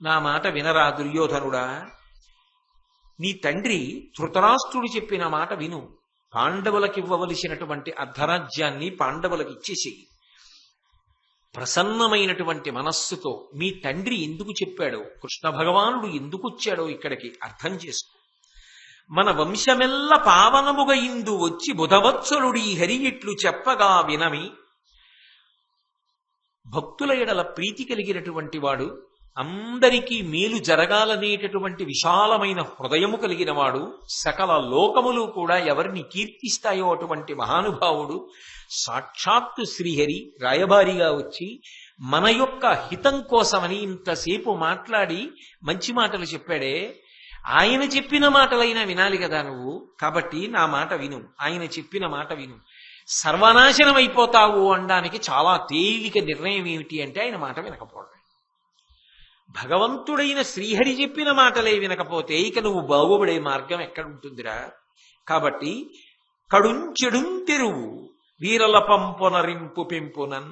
నా మాట వినరా దుర్యోధనుడా, నీ తండ్రి ధృతరాష్ట్రుడు చెప్పిన మాట విను. పాండవులకివ్వవలసినటువంటి అర్ధరాజ్యాన్ని పాండవులకు ఇచ్చేసేయి. ప్రసన్నమైనటువంటి మనస్సుతో మీ తండ్రి ఎందుకు చెప్పాడో, కృష్ణ భగవానుడు ఎందుకు వచ్చాడో ఇక్కడికి అర్థం చేసుకో. మన వంశమెల్ల పావనముగా ఇందు వచ్చి బుధవత్సలుడి హరి ఇట్లు చెప్పగా వినమి. భక్తుల ఎడల ప్రీతి కలిగినటువంటి వాడు, అందరికీ మేలు జరగాలనేటటువంటి విశాలమైన హృదయము కలిగిన వాడు, సకల లోకములు కూడా ఎవరిని కీర్తిస్తాయో అటువంటి మహానుభావుడు సాక్షాత్తు శ్రీహరి రాయబారిగా వచ్చి మన యొక్క హితం కోసమని ఇంతసేపు మాట్లాడి మంచి మాటలు చెప్పాడే. ఆయన చెప్పిన మాటలైనా వినాలి కదా నువ్వు, కాబట్టి నా మాట విను, ఆయన చెప్పిన మాట విను. సర్వనాశనం అయిపోతావు అనడానికి చాలా తేలిక నిర్ణయం ఏమిటి అంటే ఆయన మాట వినకపోవడం. భగవంతుడైన శ్రీహరి చెప్పిన మాటలే వినకపోతే ఇక నువ్వు బాగుపడే మార్గం ఎక్కడుంటుందిరా? కాబట్టి కడుంచెడుం తెరువు వీరల పంపునరింపు పెంపునన్.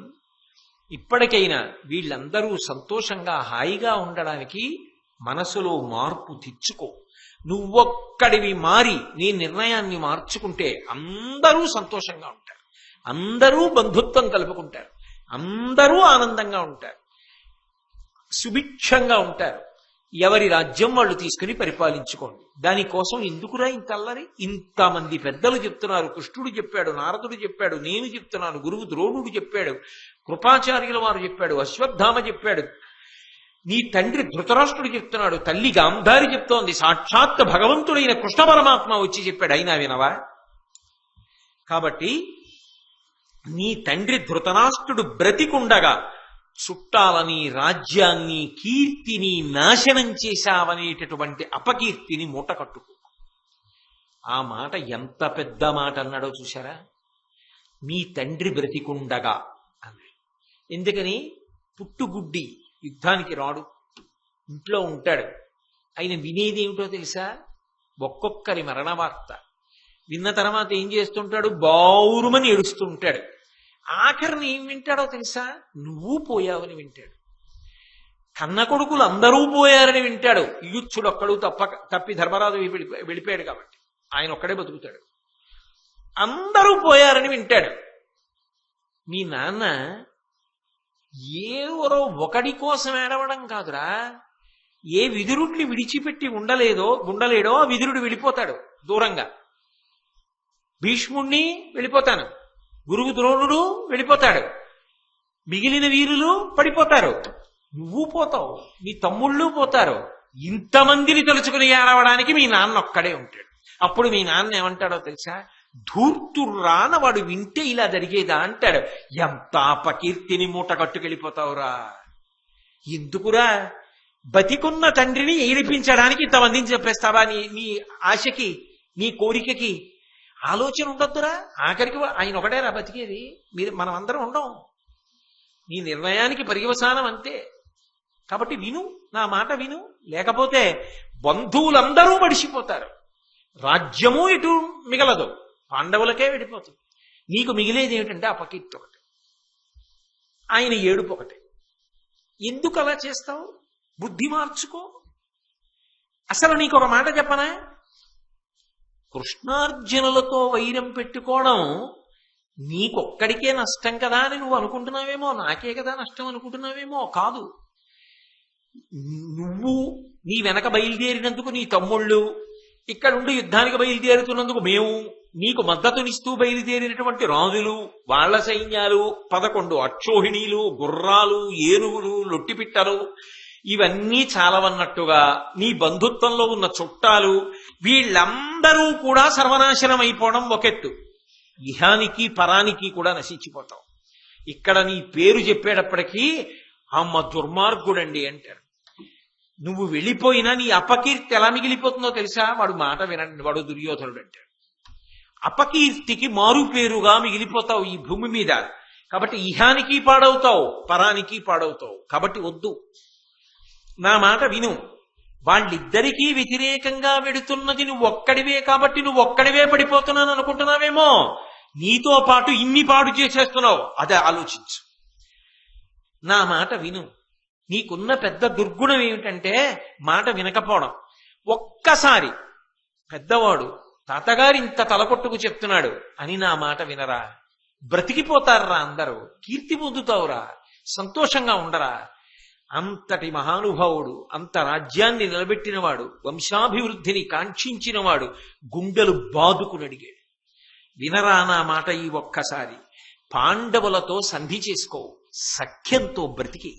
ఇప్పటికైనా వీళ్ళందరూ సంతోషంగా హాయిగా ఉండడానికి మనసులో మార్పు తెచ్చుకో. నువ్వొక్కడివి మారి నీ నిర్ణయాన్ని మార్చుకుంటే అందరూ సంతోషంగా ఉంటారు, అందరూ బంధుత్వం కలుపుకుంటారు, అందరూ ఆనందంగా ఉంటారు, సుభిక్షంగా ఉంటారు. ఎవరి రాజ్యం వాళ్ళు తీసుకుని పరిపాలించుకోండి. దానికోసం ఎందుకురా ఇంత అల్లరి? ఇంతమంది పెద్దలు చెప్తున్నారు. కృష్ణుడు చెప్పాడు, నారదుడు చెప్పాడు, నేను చెప్తున్నాను, గురువు ద్రోణుడు చెప్పాడు, కృపాచార్యుల వారు చెప్పాడు, అశ్వత్థామ చెప్పాడు, నీ తండ్రి ధృతరాష్ట్రుడు చెప్తున్నాడు, తల్లి గాంధారి చెప్తోంది, సాక్షాత్ భగవంతుడైన కృష్ణ పరమాత్మ వచ్చి చెప్పాడు. అయినా వినవా? కాబట్టి నీ తండ్రి ధృతరాష్ట్రుడు బ్రతికుండగా చుట్టాలని, రాజ్యాన్ని, కీర్తిని నాశనం చేశావనేటటువంటి అపకీర్తిని మూట కట్టుకో. ఆ మాట ఎంత పెద్ద మాట అన్నాడో చూశారా? మీ తండ్రి బ్రతికుండగా అన్నాడు. ఎందుకని? పుట్టుగుడ్డి, యుద్ధానికి రాడు, ఇంట్లో ఉంటాడు. ఆయన వినేది ఏమిటో తెలుసా? ఒక్కొక్కరి మరణ వార్త విన్న తర్వాత ఏం చేస్తుంటాడు? బావురుమని ఏడుస్తుంటాడు. ఆఖరిని ఏం వింటాడో తెలుసా? నువ్వు పోయావని వింటాడు. కన్న కొడుకులు అందరూ పోయారని వింటాడు. యుయుత్సుడు ఒక్కడు తప్పి ధర్మరాజు వెళ్ళిపోయాడు కాబట్టి ఆయన ఒక్కడే బతుకుతాడు. అందరూ పోయారని వింటాడు. మీ నాన్న ఎవరో ఒకడి కోసం ఏడవడం కాదురా, ఏ విదురుడిని విడిచిపెట్టి ఉండలేడో ఆ విదురుడు వెళ్ళిపోతాడు దూరంగా. భీష్ముణ్ణి వెళ్ళిపోతాను, గురువు ద్రోణుడు వెళ్ళిపోతాడు, మిగిలిన వీరులు పడిపోతారు, నువ్వు పోతావు, నీ తమ్ముళ్ళు పోతారు. ఇంతమందిని తలుచుకుని ఏడవడానికి మీ నాన్న ఒక్కడే ఉంటాడు. అప్పుడు మీ నాన్న ఏమంటాడో తెలుసా? ధూర్తుర్రాన వాడు వింటే ఇలా జరిగేదా అంటాడు. ఎంత అపకీర్తిని మూట కట్టుకెళ్ళిపోతావురా? ఎందుకురా? బతికున్న తండ్రిని ఏడిపించడానికి ఇంతమందిని చెప్పేస్తావా? నీ ఆశకి, నీ కోరికకి ఆలోచన ఉండొద్దురా? ఆఖరికి ఆయన ఒకటేరా బతికేది, మనం అందరం ఉండం. నీ నిర్ణయానికి పర్యవసానం అంతే. కాబట్టి విను, నా మాట విను. లేకపోతే బంధువులందరూ మడిసిపోతారు, రాజ్యము ఇటు మిగలదు, పాండవులకే వెళ్ళిపోతుంది. నీకు మిగిలేది ఏమిటంటే అపకీర్తి ఒకటి, ఆయన ఏడుపు ఒకటి. ఎందుకు అలా చేస్తావు? బుద్ధి మార్చుకో. అసలు నీకు ఒక మాట చెప్పనా? కృష్ణార్జునులతో వైరం పెట్టుకోవడం నీకొక్కడికే నష్టం కదా అని నువ్వు అనుకుంటున్నావేమో, నాకే కదా నష్టం అనుకుంటున్నావేమో. కాదు, నువ్వు నీ వెనక బయలుదేరినందుకు నీ తమ్ముళ్ళు, ఇక్కడుండి యుద్ధానికి బయలుదేరుతున్నందుకు మేము, నీకు మద్దతునిస్తూ బయలుదేరినటువంటి రాజులు, వాళ్ల సైన్యాలు 11 అక్షోహిణీలు, గుర్రాలు, ఏనుగులు, లొట్టిపిట్టలు, ఇవన్నీ చాలవన్నట్టుగా నీ బంధుత్వంలో ఉన్న చుట్టాలు వీళ్ళందరూ కూడా సర్వనాశనం అయిపోవడం ఒకెత్తు, ఇహానికి పరానికి కూడా నశించిపోతావు. ఇక్కడ నీ పేరు చెప్పేటప్పటికీ అమ్మ దుర్మార్గుడండి అంటారు. నువ్వు వెళ్ళిపోయినా నీ అపకీర్తి ఎలా మిగిలిపోతుందో తెలుసా? వాడు మాట వినండి, వాడు దుర్యోధనుడు అంటాడు. అపకీర్తికి మారు పేరుగా మిగిలిపోతావు ఈ భూమి మీద. కాబట్టి ఇహానికి పాడవుతావు, పరానికి పాడవుతావు. కాబట్టి వద్దు, నా మాట విను. వాళ్ళిద్దరికీ వ్యతిరేకంగా వెడుతున్నది నువ్వు ఒక్కడివే కాబట్టి నువ్వు ఒక్కడివే పడిపోతున్నాను అనుకుంటున్నావేమో. నీతో పాటు ఇన్ని పాడు చేసేస్తున్నావు, అదే ఆలోచించు. నా మాట విను. నీకున్న పెద్ద దుర్గుణం ఏమిటంటే మాట వినకపోవడం. ఒక్కసారి పెద్దవాడు, తాతగారు ఇంత తలకొట్టుకు చెప్తున్నాడు అని నా మాట వినరా? బ్రతికిపోతారా అందరూ, కీర్తి పొందుతావురా, సంతోషంగా ఉండరా? అంతటి మహానుభావుడు, అంత రాజ్యాన్ని నిలబెట్టినవాడు, వంశాభివృద్ధిని కాంక్షించినవాడు గుండెలు బాదుకుని అడిగాడు, వినరా నా మాట ఈ ఒక్కసారి? పాండవులతో సంధి చేసుకో, సఖ్యంతో బ్రతికి,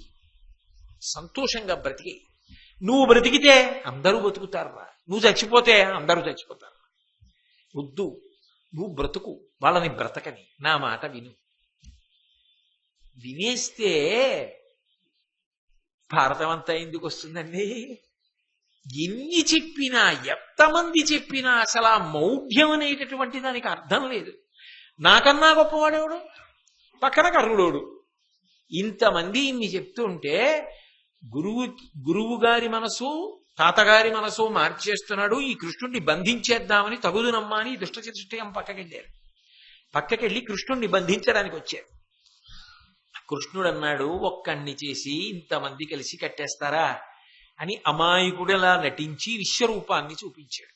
సంతోషంగా బ్రతికి. నువ్వు బ్రతికితే అందరూ బతుకుతారా, నువ్వు చచ్చిపోతే అందరూ చచ్చిపోతారు. వద్దు, నువ్వు బ్రతుకు, వాళ్ళని బ్రతకని. నా మాట విను. వినేస్తే భారతం అంతా ఎందుకు వస్తుందండి? ఎన్ని చెప్పినా, ఎంతమంది చెప్పినా అసలు ఆ మౌఢ్యం అనేటటువంటి దానికి అర్థం లేదు. నాకన్నా గొప్పవాడేవాడు, పక్కన కర్ణుడోడు. ఇంతమంది ఇన్ని చెప్తుంటే గురువు గారి మనసు తాతగారి మనసు మార్చేస్తున్నాడు, ఈ కృష్ణుణ్ణి బంధించేద్దామని తగుదునమ్మా అని దుష్టచతుష్టయం పక్కకెళ్ళారు. పక్కకెళ్ళి కృష్ణుణ్ణి బంధించడానికి వచ్చారు. కృష్ణుడు అన్నాడు, ఒక్కణ్ణి చేసి ఇంతమంది కలిసి కట్టేస్తారా అని అమాయకుడిలా నటించి విశ్వరూపాన్ని చూపించాడు.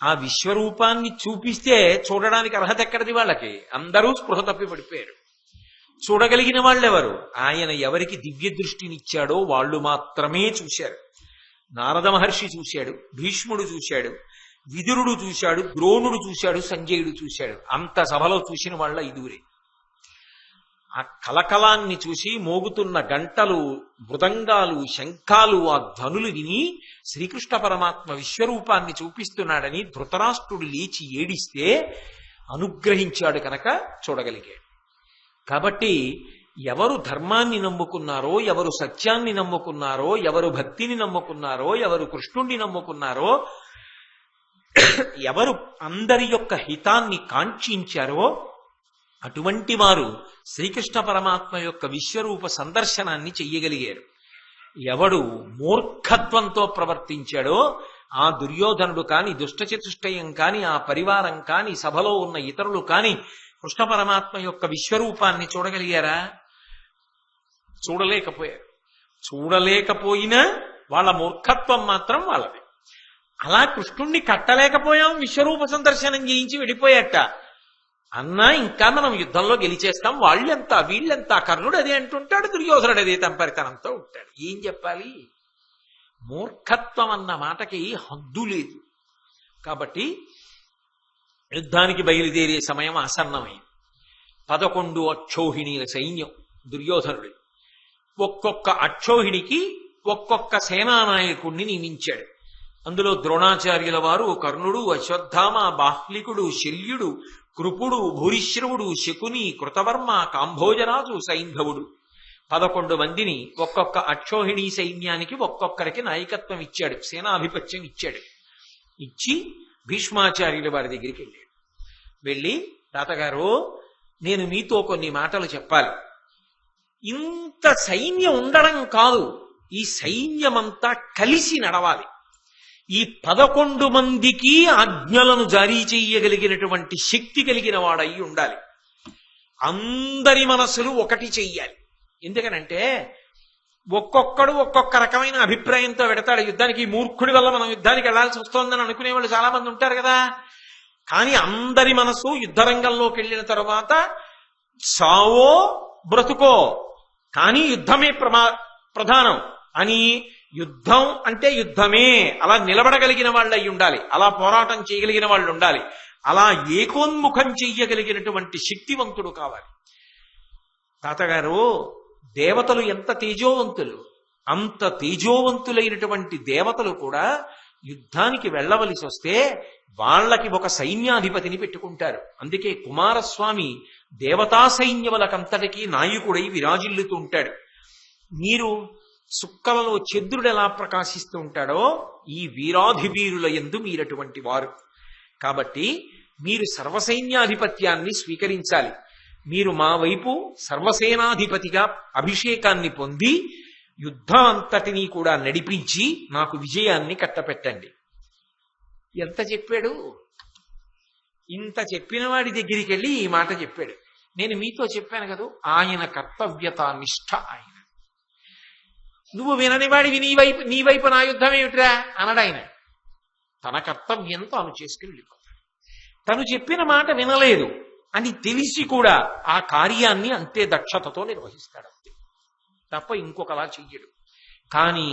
ఆ విశ్వరూపాన్ని చూపిస్తే చూడడానికి అర్హత ఎక్కడిది వాళ్ళకి? అందరూ స్పృహ తప్పి పడిపోయారు. చూడగలిగిన వాళ్ళెవరు? ఆయన ఎవరికి దివ్య దృష్టినిచ్చాడో వాళ్ళు మాత్రమే చూశారు. నారద మహర్షి చూశాడు, భీష్ముడు చూశాడు, విదురుడు చూశాడు, ద్రోణుడు చూశాడు, సంజయుడు చూశాడు. అంత సభలో చూసిన వాళ్ళ ఇదువురే. ఆ కలకలాన్ని చూసి మోగుతున్న గంటలు, మృదంగాలు, శంఖాలు, ఆ ధ్వనులు విని శ్రీకృష్ణ పరమాత్మ విశ్వరూపాన్ని చూపిస్తున్నాడని ధృతరాష్ట్రుడు లేచి ఏడిస్తే అనుగ్రహించాడు కనుక చూడగలిగాడు. కాబట్టి ఎవరు ధర్మాన్ని నమ్ముకున్నారో, ఎవరు సత్యాన్ని నమ్ముకున్నారో, ఎవరు భక్తిని నమ్ముకున్నారో, ఎవరు కృష్ణుణ్ణి నమ్ముకున్నారో, ఎవరు అందరి యొక్క హితాన్ని కాంక్షించారో అటువంటి వారు శ్రీకృష్ణ పరమాత్మ యొక్క విశ్వరూప సందర్శనాన్ని చెయ్యగలిగారు. ఎవడు మూర్ఖత్వంతో ప్రవర్తించాడో ఆ దుర్యోధనుడు కాని, దుష్టచతుష్టయం కాని, ఆ పరివారం కాని, సభలో ఉన్న ఇతరులు కాని కృష్ణ పరమాత్మ యొక్క విశ్వరూపాన్ని చూడగలిగారా? చూడలేకపోయారు. చూడలేకపోయినా వాళ్ళ మూర్ఖత్వం మాత్రం వాళ్ళది. అలా కృష్ణుణ్ణి కట్టలేకపోయాం, విశ్వరూప సందర్శనం చేయించి వెళ్ళిపోయాట అన్నా ఇంకా మనం యుద్ధంలో గెలిచేస్తాం, వాళ్ళెంత వీళ్ళెంత, కర్ణుడు అదే అంటుంటాడు, దుర్యోధనుడు అదే తంపరితనంతో ఉంటాడు. ఏం చెప్పాలి? మూర్ఖత్వం అన్న మాటకి హద్దు లేదు. కాబట్టి యుద్ధానికి బయలుదేరే సమయం ఆసన్నమైంది. 11 అక్షోహిణీల సైన్యం దుర్యోధనుడు. ఒక్కొక్క అక్షోహిణికి ఒక్కొక్క సేనానాయకుణ్ణి నియమించాడు. అందులో ద్రోణాచార్యుల వారు, కర్ణుడు, అశ్వత్థామ, బాహ్లికుడు, శల్యుడు, కృపుడు, భూరిశ్రవుడు, శకుని, కృతవర్మ, కాంభోజరాజు, సైంధవుడు 11 మందిని ఒక్కొక్క అక్షోహిణీ సైన్యానికి ఒక్కొక్కరికి నాయకత్వం ఇచ్చాడు, సేనాధిపత్యం ఇచ్చాడు. ఇచ్చి భీష్మాచార్యుల వారి దగ్గరికి వెళ్ళాడు. వెళ్ళి, తాతగారు నేను మీతో కొన్ని మాటలు చెప్పాలి. ఇంత సైన్యం ఉండడం కాదు, ఈ సైన్యమంతా కలిసి నడవాలి. ఈ 11 మందికి ఆజ్ఞలను జారీ చెయ్యగలిగినటువంటి శక్తి కలిగిన వాడై ఉండాలి. అందరి మనసులు ఒకటి చెయ్యాలి. ఎందుకనంటే ఒక్కొక్కడు ఒక్కొక్క రకమైన అభిప్రాయంతో పెడతాడు యుద్ధానికి. మూర్ఖుడి వల్ల మనం యుద్ధానికి వెళ్లాల్సి వస్తోందని అనుకునే వాళ్ళు చాలా మంది ఉంటారు కదా. కానీ అందరి మనసు యుద్ధరంగంలోకి వెళ్ళిన తర్వాత సావో బ్రతుకో కానీ యుద్ధమే ప్రధానం అని, యుద్ధం అంటే యుద్ధమే, అలా నిలబడగలిగిన వాళ్ళు అయి ఉండాలి, అలా పోరాటం చేయగలిగిన వాళ్ళు ఉండాలి, అలా ఏకోన్ముఖం చెయ్యగలిగినటువంటి శక్తివంతుడు కావాలి. తాతగారు దేవతలు ఎంత తేజోవంతులు, అంత తేజోవంతులైనటువంటి దేవతలు కూడా యుద్ధానికి వెళ్ళవలసి వస్తే వాళ్ళకి ఒక సైన్యాధిపతిని పెట్టుకుంటారు. అందుకే కుమారస్వామి దేవతా సైన్యములకంతటికీ నాయకుడై విరాజిల్లుతూ ఉంటాడు. మీరు సుక్కలలో చంద్రుడు ఎలా ప్రకాశిస్తూ ఉంటాడో ఈ వీరాధివీరుల యందు మీరటువంటి వారు. కాబట్టి మీరు సర్వసైన్యాధిపత్యాన్ని స్వీకరించాలి. మీరు మా వైపు సర్వసేనాధిపతిగా అభిషేకాన్ని పొంది యుద్ధం అంతటినీ కూడా నడిపించి నాకు విజయాన్ని కట్టపెట్టండి. ఎంత చెప్పాడు? ఇంత చెప్పిన వాడి దగ్గరికి వెళ్ళి ఈ మాట చెప్పాడు. నేను మీతో చెప్పాను కదా, ఆయన కర్తవ్యత నిష్ఠ ఆయన. నువ్వు వినని వాడివి నీ వైపు నా యుద్ధం ఏమిట్రా అనడు ఆయన. తన కర్తవ్యం తాను చేసుకుని వెళ్ళిపోతాడు. తను చెప్పిన మాట వినలేదు అని తెలిసి కూడా ఆ కార్యాన్ని అంతే దక్షతతో నిర్వహిస్తాడు, అంతే తప్ప ఇంకొకలా చెయ్యడు. కానీ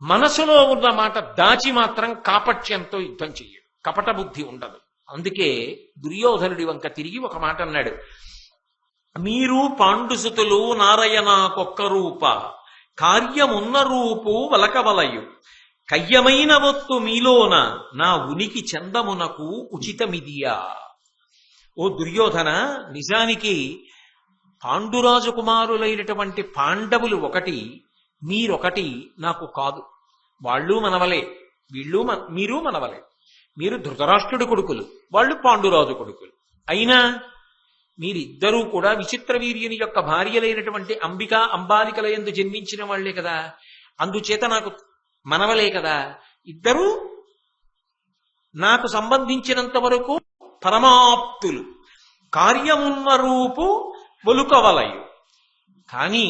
మనసులో ఉన్న మాట దాచి మాత్రం కాపట్యంతో యుద్ధం చెయ్యడు, కపట బుద్ధి ఉండదు. అందుకే దుర్యోధనుడి వంక తిరిగి ఒక మాట అన్నాడు. మీరు పాండుసుతులు నారాయణకొక్క రూప కార్యమున్న రూపు వలకవలయు కయ్యమైన వత్తు మీలోన నా ఉనికి చందమునకు ఉచితమిదియా. ఓ దుర్యోధన, నిజానికి పాండురాజు కుమారులైనటువంటి పాండవులు ఒకటి, మీరొకటి నాకు కాదు. వాళ్ళు మనవలే, మీరు మనవలే. మీరు ధృతరాష్ట్రుడి కొడుకులు, వాళ్ళు పాండురాజు కొడుకులు. అయినా మీరిద్దరూ కూడా విచిత్ర వీర్యుని యొక్క భార్యలైనటువంటి అంబిక అంబాలికల యందు జన్మించిన వాళ్లే కదా, అందుచేత నాకు మనవలే కదా, ఇద్దరూ నాకు సంబంధించినంత వరకు పరమాప్తులు, కార్యమున్న రూపు ఒలుకవలయు. కానీ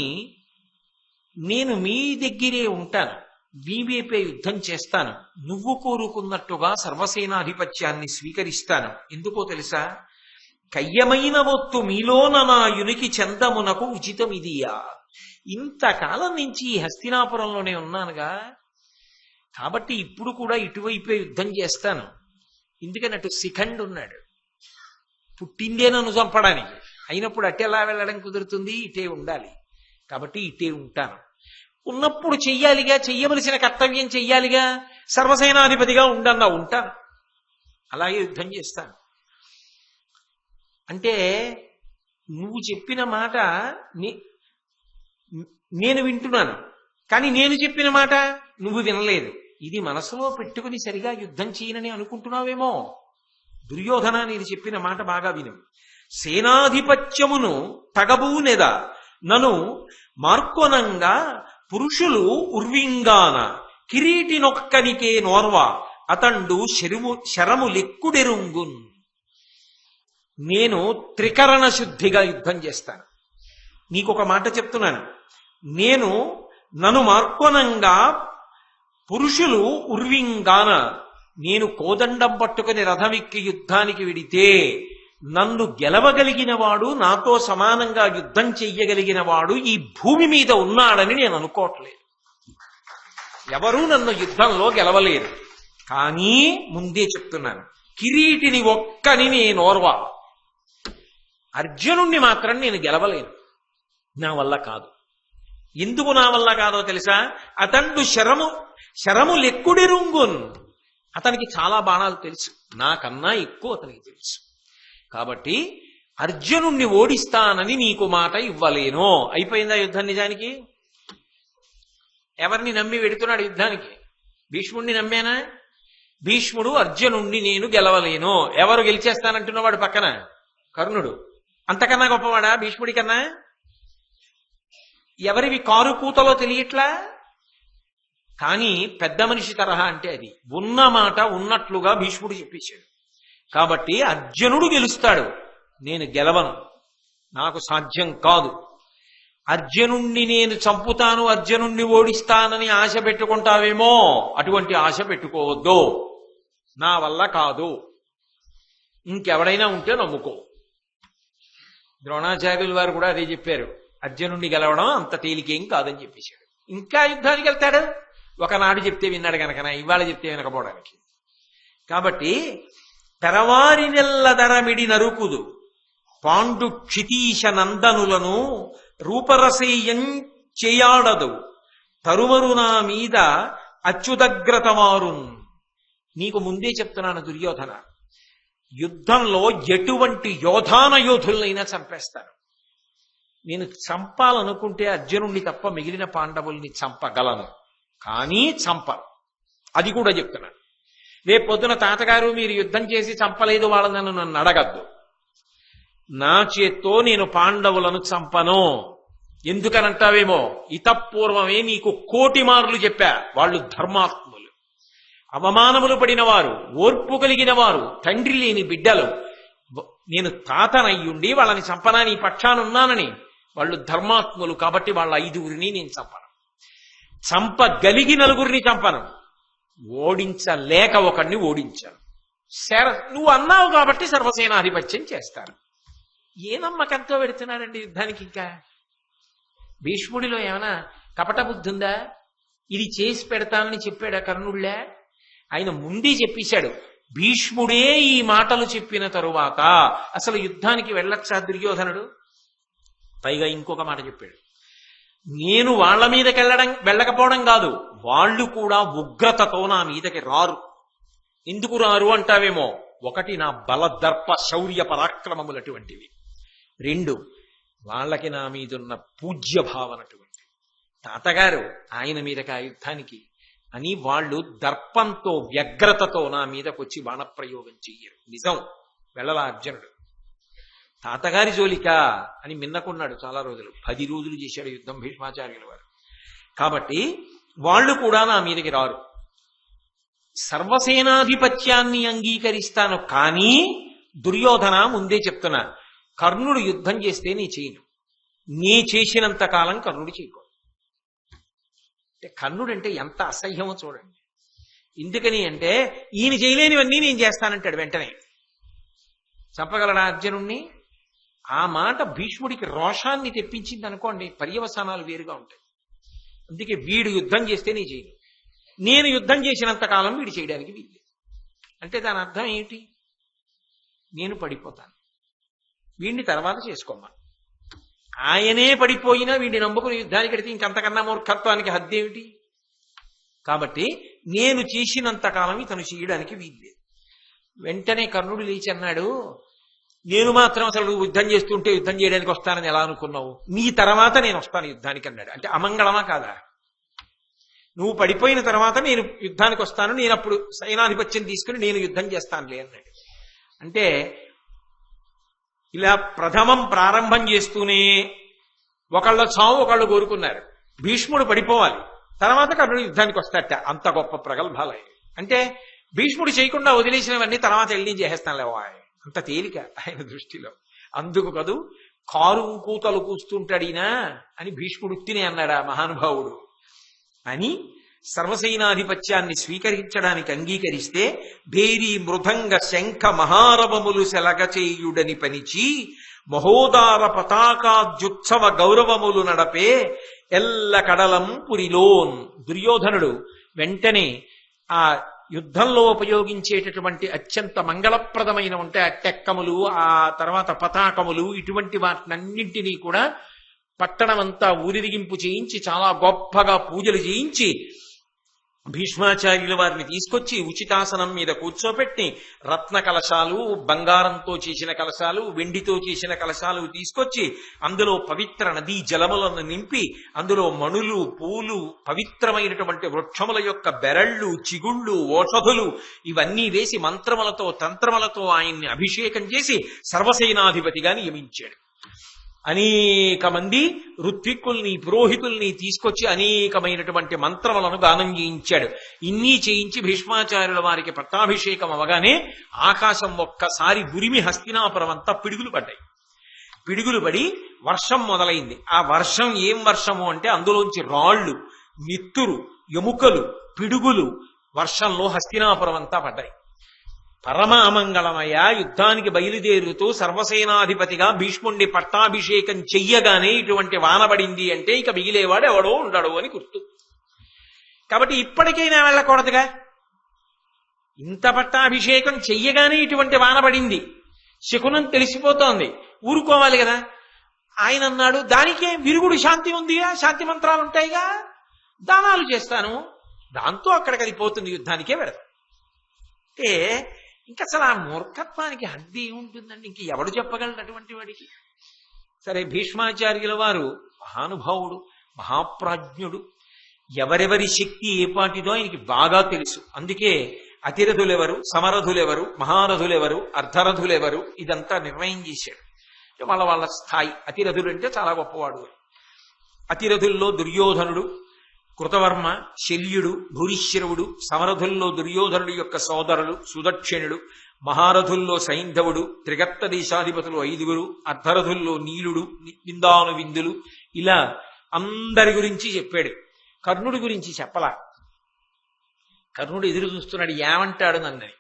నేను మీ దగ్గరే ఉంటాను, మీవైపే యుద్ధం చేస్తాను, నువ్వు కోరుకున్నట్టుగా సర్వసేనాధిపత్యాన్ని స్వీకరిస్తాను. ఎందుకో తెలుసా? కయ్యమైన ఒత్తు మీలోన నాయునికి చందమునకు ఉచితమిదియా. ఇంతకాలం నుంచి ఈ హస్తినాపురంలోనే ఉన్నానుగా, కాబట్టి ఇప్పుడు కూడా ఇటువైపే యుద్ధం చేస్తాను. ఎందుకని అటు శిఖండ్ ఉన్నాడు, పుట్టిందే నన్ను చంపడానికి, అయినప్పుడు అట్టెలా వెళ్ళడం కుదురుతుంది? ఇటే ఉండాలి, కాబట్టి ఇటే ఉంటాను. ఉన్నప్పుడు చెయ్యాలిగా, చెయ్యవలసిన కర్తవ్యం చెయ్యాలిగా, సర్వసేనాధిపతిగా ఉండన్నా ఉంటాను, అలాగే యుద్ధం చేస్తాను. అంటే నువ్వు చెప్పిన మాట నేను వింటున్నాను, కానీ నేను చెప్పిన మాట నువ్వు వినలేదు. ఇది మనసులో పెట్టుకుని సరిగా యుద్ధం చేయనని అనుకుంటున్నావేమో. దుర్యోధన, నేను చెప్పిన మాట బాగా విను. సేనాధిపత్యమును తగబూనెద నను మార్కొనంగా పురుషులు ఉర్వింగాన కిరీటినొక్కనికే నోర్వ అతండు శరము లెక్కుడెరుంగున్. నేను త్రికరణ శుద్ధిగా యుద్ధం చేస్తాను. నీకొక మాట చెప్తున్నాను, నన్ను మార్కొనంగా పురుషులు ఉర్వింగాన, నేను కోదండం పట్టుకుని రథమెక్కి యుద్ధానికి విడితే నన్ను గెలవగలిగిన వాడు, నాతో సమానంగా యుద్ధం చెయ్యగలిగిన వాడు ఈ భూమి మీద ఉన్నాడని నేను అనుకోవట్లేదు. ఎవరూ నన్ను యుద్ధంలో గెలవలేరు. కానీ ముందే చెప్తున్నాను, కిరీటిని ఒక్కని నేనోర్వా, అర్జునుణ్ణి మాత్రం నేను గెలవలేను, నా వల్ల కాదు. ఎందుకు నా వల్ల కాదో తెలుసా? అతండు శరము లెక్కుడెరుంగున్. అతనికి చాలా బాణాలు తెలుసు, నాకన్నా ఎక్కువ అతనికి తెలుసు. కాబట్టి అర్జునుణ్ణి ఓడిస్తానని నీకు మాట ఇవ్వలేను. అయిపోయిందా యుద్ధం? నిజానికి ఎవరిని నమ్మి వెడుతున్నాడు యుద్ధానికి? భీష్ముడిని నమ్మేనా? భీష్ముడు అర్జునుణ్ణి నేను గెలవలేను. ఎవరు గెలిచేస్తానంటున్నవాడు పక్కన? కర్ణుడు. అంతకన్నా గొప్పవాడా భీష్ముడి కన్నా? ఎవరివి కారు కూతలో తెలియట్లా. కానీ పెద్ద మనిషి తరహా అంటే అది. ఉన్న మాట ఉన్నట్లుగా భీష్ముడు చెప్పేశాడు. కాబట్టి అర్జునుడు గెలుస్తాడు, నేను గెలవను, నాకు సాధ్యం కాదు. అర్జునుణ్ణి నేను చంపుతాను, అర్జునుణ్ణి ఓడిస్తానని ఆశ పెట్టుకుంటావేమో, అటువంటి ఆశ పెట్టుకోవద్దు, నా వల్ల కాదు. ఇంకెవడైనా ఉంటే నమ్ముకో. ద్రోణాచార్యుల వారు కూడా అదే చెప్పారు, అర్జునుణ్ణి గెలవడం అంత తేలికేం కాదని చెప్పేశాడు. ఇంకా యుద్ధానికి వెళ్తాడు. ఒకనాడు చెప్తే విన్నాడు కనుకనా, ఇవాళ చెప్తే వినకపోవడానికి. కాబట్టి తెరవారి నెల్లదరమిడి నరుకుదు పాండు క్షితీశ నందనులను రూపరసేయం చేయాడదు తరువరు నా మీద అచ్యుతగ్రతమారున్. నీకు ముందే చెప్తున్నాను దుర్యోధన, యుద్ధంలో ఎటువంటి యోధాన యోధులనైనా చంపేస్తాను. నేను చంపాలనుకుంటే అర్జునుణ్ణి తప్ప మిగిలిన పాండవుల్ని చంపగలను, కానీ చంపను. అది కూడా చెప్తున్నాను. రేపు పొద్దున తాతగారు మీరు యుద్ధం చేసి చంపలేదు వాళ్ళని నన్ను అడగద్దు. నా చేత్తో నేను పాండవులను చంపను. ఎందుకనంటావేమో, ఇతపూర్వమే నీకు 1,000 మార్లు చెప్పా. వాళ్ళు ధర్మాత్ములు, అవమానములు పడిన వారు, ఓర్పు కలిగిన వారు, తండ్రి లేని బిడ్డలు. నేను తాతనయ్యుండి వాళ్ళని చంపనా నీ పక్షానున్నానని? వాళ్ళు ధర్మాత్ములు, కాబట్టి వాళ్ళ 5గురిని నేను చంపను. చంపగలిగి 4గురిని చంపను, ఓడించలేక ఒకడిని ఓడించాను. నువ్వు అన్నావు కాబట్టి సర్వసేనాధిపత్యం చేస్తాను. ఏ నమ్మకంతో పెడుతున్నాడండి యుద్ధానికి? ఇంకా భీష్ముడిలో ఏమైనా కపట బుద్ధి ఉందా? ఇది చేసి పెడతానని చెప్పాడా కర్ణుళ్ళే? ఆయన ముందే చెప్పేశాడు. భీష్ముడే ఈ మాటలు చెప్పిన తరువాత అసలు యుద్ధానికి వెళ్ళొచ్చా దుర్యోధనుడు? పైగా ఇంకొక మాట చెప్పాడు, నేను వాళ్ల మీదకి వెళ్ళకపోవడం కాదు, వాళ్ళు కూడా ఉగ్రతతో నా మీదకి రారు. ఎందుకు రారు అంటావేమో, 1 నా బలదర్ప శౌర్య పరాక్రమములు అటువంటివి, 2 వాళ్ళకి నా మీదున్న పూజ్య భావన అటువంటి. తాతగారు ఆయన మీదకి ఆ యుద్ధానికి అని వాళ్ళు దర్పంతో వ్యగ్రతతో నా మీదకొచ్చి బాణప్రయోగం చెయ్యరు. నిజం, వెళ్ళలా అర్జునుడు. తాతగారి జోలిక అని మిన్నకున్నాడు చాలా రోజులు. 10 రోజులు చేశాడు యుద్ధం భీష్మాచార్యుల వారు. కాబట్టి వాళ్ళు కూడా నా మీదకి రారు. సర్వసేనాధిపత్యాన్ని అంగీకరిస్తాను, కానీ దుర్యోధన ముందే చెప్తున్నా, కర్ణుడు యుద్ధం చేస్తే నీ చేయను, నీ చేసినంత కాలం కర్ణుడు చేయకూడదు. అంటే కర్ణుడు అంటే ఎంత అసహ్యమో చూడండి. ఎందుకని అంటే ఈయన చేయలేనివన్నీ నేను చేస్తానంటాడు వెంటనే. చంపగలడా అర్జునుణ్ణి? ఆ మాట భీష్ముడికి రోషాన్ని తెప్పించింది అనుకోండి, పర్యవసానాలు వేరుగా ఉంటాయి. అందుకే వీడు యుద్ధం చేస్తే నేను చేయను, నేను యుద్ధం చేసినంత కాలం వీడు చేయడానికి వీలు. అంటే దాని అర్థం ఏంటి? నేను పడిపోతాను, వీడిని తర్వాత చేసుకోమా. ఆయనే పడిపోయినా వీడిని నమ్ముకుని యుద్ధానికి కడితే ఇంకంతకన్నా మూర్ఖత్వానికి హద్దేమిటి? కాబట్టి నేను చేసినంత కాలం ఇతను చేయడానికి వీల్లేదు. వెంటనే కర్ణుడు లేచి అన్నాడు, నేను మాత్రం అసలు యుద్ధం చేస్తుంటే యుద్ధం చేయడానికి వస్తానని ఎలా అనుకున్నావు? నీ తర్వాత నేను వస్తాను యుద్ధానికి అన్నాడు. అంటే అమంగళమా కాదా? నువ్వు పడిపోయిన తర్వాత నేను యుద్ధానికి వస్తాను, నేను అప్పుడు సైనాధిపత్యం తీసుకుని నేను యుద్ధం చేస్తానులే అన్నాడు. అంటే ఇలా ప్రథమం ప్రారంభం చేస్తూనే ఒకళ్ళ చావు ఒకళ్ళు కోరుకున్నారు. భీష్ముడు పడిపోవాలి, తర్వాత కర్ణుడు యుద్ధానికి వస్తాట. అంత గొప్ప ప్రగల్భాలు. అంటే భీష్ముడు చేయకుండా వదిలేసినవన్నీ తర్వాత వెళ్ళి చేసేస్తానులేవా, అంత తేలిక ఆయన దృష్టిలో. అందుకు కదూ కారు కూతలు కూస్తుంటాడినా అని భీష్ముడు తినే అన్నాడా మహానుభావుడు అని. సర్వసైనాధిపత్యాన్ని స్వీకరించడానికి అంగీకరిస్తే భేరీ మృదంగ శంఖ మహారవములు సెలగచేయుడని పనిచి మహోదార పతాకాద్యుత్సవ గౌరవములు నడపే ఎల్ల కడలం పురిలోన్. దుర్యోధనుడు వెంటనే ఆ యుద్ధంలో ఉపయోగించేటటువంటి అత్యంత మంగళప్రదమైన ఉంటాయి ఆ టెక్కములు, ఆ తర్వాత పతాకములు, ఇటువంటి వాటినన్నింటినీ కూడా పట్టణమంతా ఊరిరిగింపు చేయించి చాలా గొప్పగా పూజలు చేయించి భీష్మాచార్యుల వారిని తీసుకొచ్చి ఉచితాసనం మీద కూర్చోపెట్టి రత్న కలశాలు, బంగారంతో చేసిన కలశాలు, వెండితో చేసిన కలశాలు తీసుకొచ్చి అందులో పవిత్ర నదీ జలములను నింపి అందులో మణులు, పూలు, పవిత్రమైనటువంటి వృక్షముల యొక్క బెరళ్ళు, చిగుళ్ళు, ఓషధులు ఇవన్నీ వేసి మంత్రములతో తంత్రములతో ఆయన్ని అభిషేకం చేసి సర్వసేనాధిపతిగా నియమించాడు. అనేక మంది ఋత్విక్కుల్ని, పురోహితుల్ని తీసుకొచ్చి అనేకమైనటువంటి మంత్రములను గానం చేయించాడు. ఇన్ని చేయించి భీష్మాచార్యుల వారికి పట్టాభిషేకం అవగానే ఆకాశం ఒక్కసారి ఉరిమి హస్తినాపురం అంతా పిడుగులు పడ్డాయి. పిడుగులు పడి వర్షం మొదలైంది. ఆ వర్షం ఏం వర్షము అంటే అందులోంచి రాళ్ళు, నిత్తురు, ఎముకలు, పిడుగులు వర్షంలో హస్తినాపురం అంతా పడ్డాయి. పరమ అమంగళమయ. యుద్ధానికి బయలుదేరుతూ సర్వసేనాధిపతిగా భీష్ముణ్ణి పట్టాభిషేకం చెయ్యగానే ఇటువంటి వానబడింది అంటే ఇక మిగిలేవాడు ఎవడో ఉండడు అని గుర్తు. కాబట్టి ఇప్పటికైనా వెళ్ళకూడదుగా. ఇంత పట్టాభిషేకం చెయ్యగానే ఇటువంటి వానబడింది, శకునం తెలిసిపోతోంది, ఊరుకోవాలి కదా. ఆయన అన్నాడు, దానికే విరుగుడు శాంతి ఉందిగా, శాంతి మంత్రాలు ఉంటాయిగా, దానాలు చేస్తాను, దాంతో అక్కడికి అది పోతుంది, యుద్ధానికే వెళదాం. అంటే ఇంకా అసలు ఆ మూర్ఖత్వానికి హద్దు ఏముంటుందండి? ఇంక ఎవడు చెప్పగలడు అటువంటి వాడికి? సరే, భీష్మాచార్యుల వారు మహానుభావుడు, మహాప్రాజ్ఞుడు, ఎవరెవరి శక్తి ఏపాటిదో ఆయనకి బాగా తెలుసు. అందుకే అతిరథులెవరు, సమరథులెవరు, మహారథులెవరు, అర్ధరథులెవరు ఇదంతా నిర్ణయం చేశాడు. వాళ్ళ వాళ్ళ స్థాయి. అతిరథుడు అంటే చాలా గొప్పవాడు. అతిరథుల్లో దుర్యోధనుడు, కృతవర్మ, శల్యుడు, భూరిశ్రవుడు. సమరథుల్లో దుర్యోధనుడి యొక్క సోదరుడు సుదక్షిణుడు, మహారథుల్లో సైంధవుడు, త్రిగర్త దేశాధిపతులు 5. అర్ధరథుల్లో నీలుడు, విందాను విందులు. ఇలా అందరి గురించి చెప్పాడు. కర్ణుడి గురించి చెప్పలా. కర్ణుడు ఎదురు చూస్తున్నాడు, ఏమంటాడు నన్నని.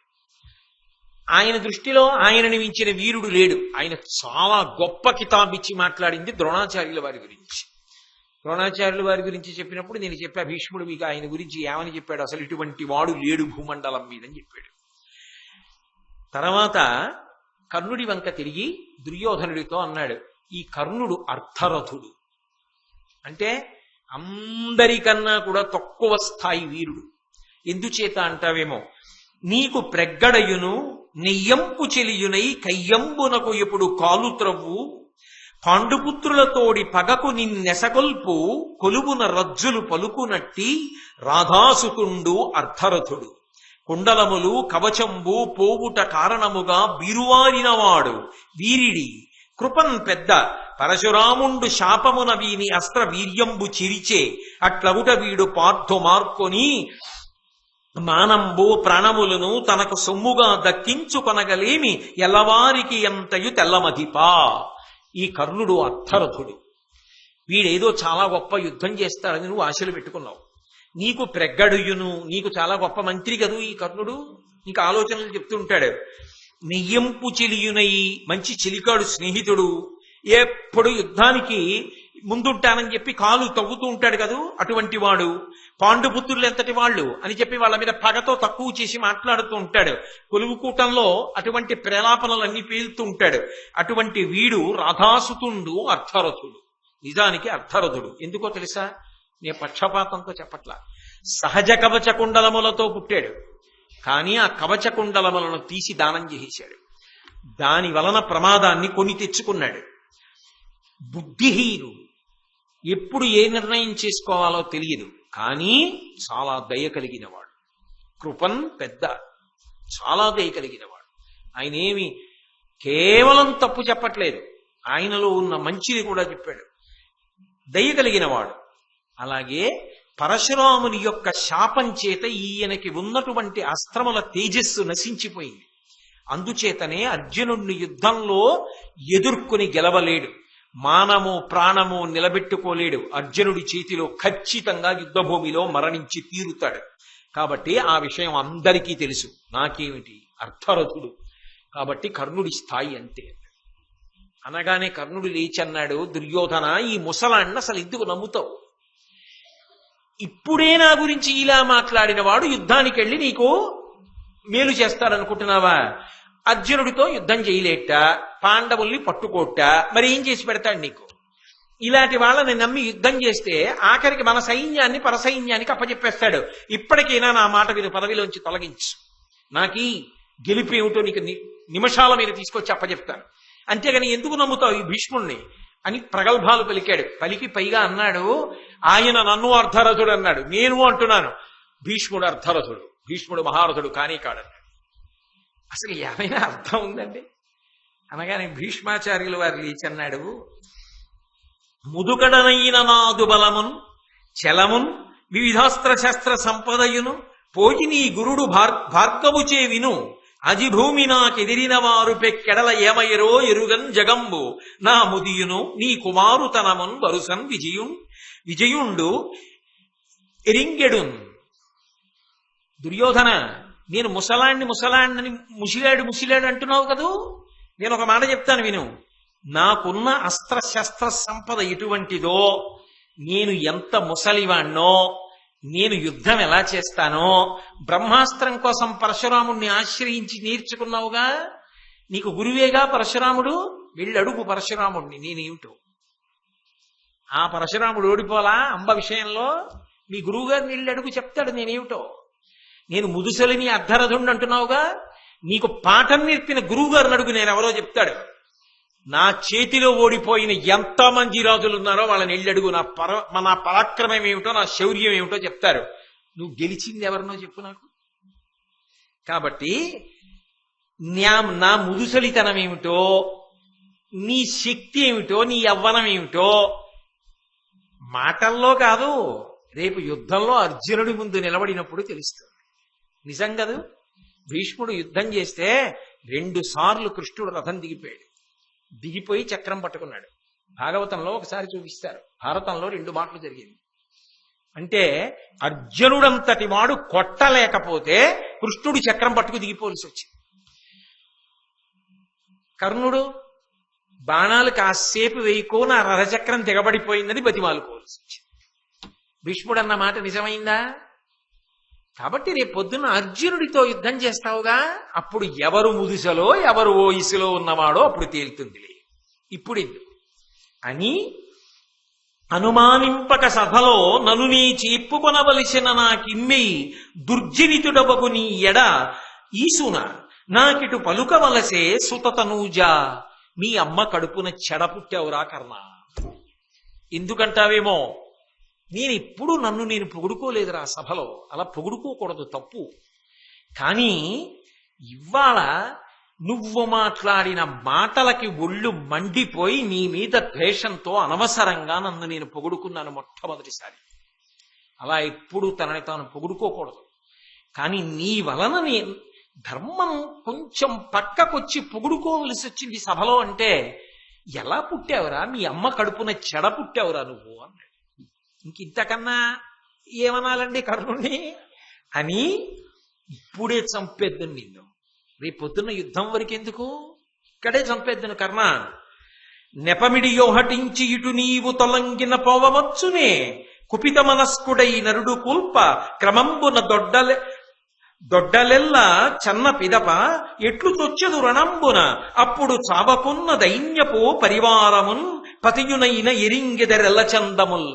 ఆయన దృష్టిలో ఆయనని మించిన వీరుడు లేడు. ఆయన చాలా గొప్ప కితాబిచ్చి మాట్లాడింది ద్రోణాచార్యుల వారి గురించి. ద్రోణాచార్యుల వారి గురించి చెప్పినప్పుడు నేను చెప్పా, భీష్ముడు మీకు ఆయన గురించి ఏమని చెప్పాడు, అసలు ఇటువంటి వాడు లేడు భూమండలం మీద అని చెప్పాడు. తర్వాత కర్ణుడి వంక తిరిగి దుర్యోధనుడితో అన్నాడు, ఈ కర్ణుడు అర్ధరథుడు, అంటే అందరికన్నా కూడా తక్కువ స్థాయి వీరుడు. ఎందుచేత అంటావేమో, నీకు ప్రగ్గడయును నెయ్యంపు చెలియునై కయ్యంబునకు ఎప్పుడు కాలు త్రవ్వు పాండుపుత్రులతోడి పగకు నిన్నెసగొల్పు కొలువున రజ్జులు పలుకునట్టి రాధాసుతుండు అర్ధరథుడు. కుండలములు కవచంబు పోవుట కారణముగా బీరువారినవాడు వీరిడి కృపన్ పెద్ద పరశురాముండు శాపమున వీని అస్త్ర వీర్యంబు చిరిచే అట్లగుట వీడు పార్థు మార్కొని మానంబు ప్రాణములను తనకు సొమ్ముగా దక్కించుకొనగలేమి ఎల్లవారికి ఎంతయు తెల్లమధిపా. ఈ కర్ణుడు అర్థరథుడు. వీడేదో చాలా గొప్ప యుద్ధం చేస్తాడని నువ్వు ఆశలు పెట్టుకున్నావు. నీకు ప్రగ్గడుయును, నీకు చాలా గొప్ప మంత్రి కదూ ఈ కర్ణుడు. నీకు ఆలోచనలు చెప్తుంటాడు. నెయ్యంపు చెలియునై, మంచి చెలికాడు స్నేహితుడు, ఎప్పుడు యుద్ధానికి ముందుంటానని చెప్పి కాలు తవ్వుతూ ఉంటాడు కదూ అటువంటి వాడు. పాండుపుత్రులు ఎంతటి వాళ్ళు అని చెప్పి వాళ్ళ మీద పగతో తక్కువ చేసి మాట్లాడుతూ ఉంటాడు. కొలువుకూటంలో అటువంటి ప్రేలాపనలన్నీ పేలుతూ ఉంటాడు. అటువంటి వీడు రాధాసుతుండు అర్థరథుడు. నిజానికి అర్థరథుడు ఎందుకో తెలుసా? నేను పక్షపాతంతో చెప్పట్లా. సహజ కవచ కుండలములతో పుట్టాడు, కానీ ఆ కవచ కుండలములను తీసి దానం చేసేశాడు. దాని వలన ప్రమాదాన్ని కొని తెచ్చుకున్నాడు. బుద్ధిహీనుడు, ఎప్పుడు ఏ నిర్ణయం చేసుకోవాలో తెలియదు, కానీ చాలా దయ కలిగినవాడు. కృపన్ పెద్ద, చాలా దయ కలిగినవాడు. ఆయన ఏమి కేవలం తప్పు చెప్పట్లేదు, ఆయనలో ఉన్న మంచిని కూడా చెప్పాడు. దయ కలిగినవాడు. అలాగే పరశురాముని యొక్క శాపం చేత ఈయనకి ఉన్నటువంటి అస్త్రముల తేజస్సు నశించిపోయింది. అందుచేతనే అర్జునుడిని యుద్ధంలో ఎదుర్కొని గెలవలేడు, మానము ప్రాణము నిలబెట్టుకోలేడు. అర్జునుడి చేతిలో ఖచ్చితంగా యుద్ధభూమిలో మరణించి తీరుతాడు. కాబట్టి ఆ విషయం అందరికీ తెలుసు. నాకేమిటి, అర్థరథుడు కాబట్టి కర్ణుడి స్థాయి అంతే. అనగానే కర్ణుడు లేచన్నాడు, దుర్యోధన, ఈ ముసలాన్ని అసలు ఎందుకు నమ్ముతావు? ఇప్పుడే నా గురించి ఇలా మాట్లాడిన వాడు యుద్ధానికి వెళ్ళి నీకు మేలు చేస్తాడనుకుంటున్నావా? అర్జునుడితో యుద్ధం చేయలేట, పాండవుల్ని పట్టుకోట, మరి ఏం చేసి పెడతాడు నీకు? ఇలాంటి వాళ్ళని నమ్మి యుద్ధం చేస్తే ఆఖరికి మన సైన్యాన్ని పరసైన్యానికి అప్పచెప్పేస్తాడు. ఇప్పటికైనా నా మాట విని పదవిలోంచి తొలగించు, నాకీ గెలిపేమిటో నీకు నిమిషాల మీద తీసుకొచ్చి అప్పచెప్తాను. అంతేగాని ఎందుకు నమ్ముతావు ఈ భీష్ముణ్ణి అని ప్రగల్భాలు పలికాడు. పలికి పైగా అన్నాడు, ఆయన నన్ను అర్ధరథుడు అన్నాడు, నేను అంటున్నాను భీష్ముడు అర్ధరథుడు, భీష్ముడు మహారథుడు కానీ కాడన్నాడు. అసలు ఏమైనా అర్థం ఉందండి? అనగానే భీష్మాచార్యులు వారు లేచన్నాడు, ముదుకడనైన నాదు బలమున్ చలమున్ వివిధాస్త్ర శస్త్ర సంపదయును పోయి నీ గురుడు భార్గవుచే విను, అజిభూమి నాకెదిరిన వారు పెక్కెడల ఏమయరో ఎరుగన్ జగంబు నా ముదియును నీ కుమారుతనమున్ వరుసన్ విజయుండు ఎరింగెడున్. దుర్యోధన, నేను ముసలాన్ని ముసిలాడు అంటున్నావు కదూ. నేను ఒక మాట చెప్తాను విను. నాకున్న అస్త్రశస్త్ర సంపద ఎటువంటిదో, నేను ఎంత ముసలివాణ్ణో, నేను యుద్ధం ఎలా చేస్తానో, బ్రహ్మాస్త్రం కోసం పరశురాముణ్ణి ఆశ్రయించి నేర్చుకున్నావుగా, నీకు గురువేగా పరశురాముడు. వెళ్ళడుగు పరశురాముణ్ణి నేనేమిటో. ఆ పరశురాముడు ఓడిపోలా అంబ విషయంలో? మీ గురువు గారిని వెళ్ళడుగు, చెప్తాడు నేనేమిటో. నేను ముదుసలిని అర్ధరథుణ్ణి అంటున్నావుగా, నీకు పాఠం నేర్పిన గురువు గారిని అడుగు, నేనెవరో చెప్తాడు. నా చేతిలో ఓడిపోయిన ఎంతమంది రాజులు ఉన్నారో వాళ్ళని వెళ్ళడుగు, నా పరాక్రమం ఏమిటో, నా శౌర్యం ఏమిటో చెప్తారు. నువ్వు గెలిచింది ఎవరినో చెప్పు నాకు. కాబట్టి నా ముదుసలితనం ఏమిటో, నీ శక్తి ఏమిటో, నీ యవ్వనం ఏమిటో మాటల్లో కాదు, రేపు యుద్ధంలో అర్జునుడి ముందు నిలబడినప్పుడు తెలుస్తుంది. నిజం కదూ. భీష్ముడు యుద్ధం చేస్తే 2 సార్లు కృష్ణుడు రథం దిగిపోయి చక్రం పట్టుకున్నాడు. భాగవతంలో ఒకసారి చూపిస్తారు, భారతంలో 2 మాటలు జరిగింది. అంటే అర్జునుడంతటి వాడు కొట్టలేకపోతే కృష్ణుడు చక్రం పట్టుకు దిగిపోవలసి వచ్చింది. కర్ణుడు బాణాలు కాసేపు వేయకో నా రథచక్రం దిగబడిపోయిందని బతిమాలుకోవాల్సి వచ్చింది. భీష్ముడు అన్న మాట నిజమైందా? కాబట్టి రేపు పొద్దున్న అర్జునుడితో యుద్ధం చేస్తావుగా, అప్పుడు ఎవరు ముదుసలో ఎవరు ఓయిసులో ఉన్నవాడో అప్పుడు తేలుతుందిలే. ఇప్పుడు ఎందుకు అని అనుమానింపక సభలో నన్ను నీ చెప్పుకొనవలసిన నాకిమ్మి దుర్జనితుడబగు నీ ఎడ ఈసున నాకిటు పలుకవలసే సుతతనూజా. మీ అమ్మ కడుపున చెడ పుట్టావురా కర్ణ. ఎందుకంటావేమో, నేనిప్పుడు నేను పొగుడుకోలేదురా సభలో. అలా పొగుడుకోకూడదు, తప్పు. కానీ ఇవాళ నువ్వు మాట్లాడిన మాటలకి ఒళ్ళు మండిపోయి నీ మీద ద్వేషంతో అనవసరంగా నన్ను నేను పొగుడుకున్నాను మొట్టమొదటిసారి. అలా ఎప్పుడు తనని తాను పొగుడుకోకూడదు. కానీ నీ వలన నేను ధర్మం కొంచెం పక్కకొచ్చి పొగుడుకోవలసి వచ్చింది సభలో అంటే, ఎలా పుట్టావురా, మీ అమ్మ కడుపున చెడ పుట్టావురా నువ్వు అన్నాడు. ఇంకింతకన్నా ఏమనాలండి కర్ణుణ్ణి అని, ఇప్పుడే చంపేద్దాను నిన్ను, రేపు పొద్దున్న యుద్ధం వరకెందుకు, ఇక్కడే చంపేద్దాను కర్ణ. నెపమిడి యోహటించి ఇటు నీవు తొలంగిన పోవచ్చునే, కుపిత మనస్కుడై నరుడు కూల్ప క్రమంబున దొడ్డలెల్ల చన్న పిదప ఎట్లు తొచ్చెదు రణంబున, అప్పుడు చావకున్న దైన్యపు పరివారమున్ పతియునైన ఎరింగెదరెల్ల చందముల్.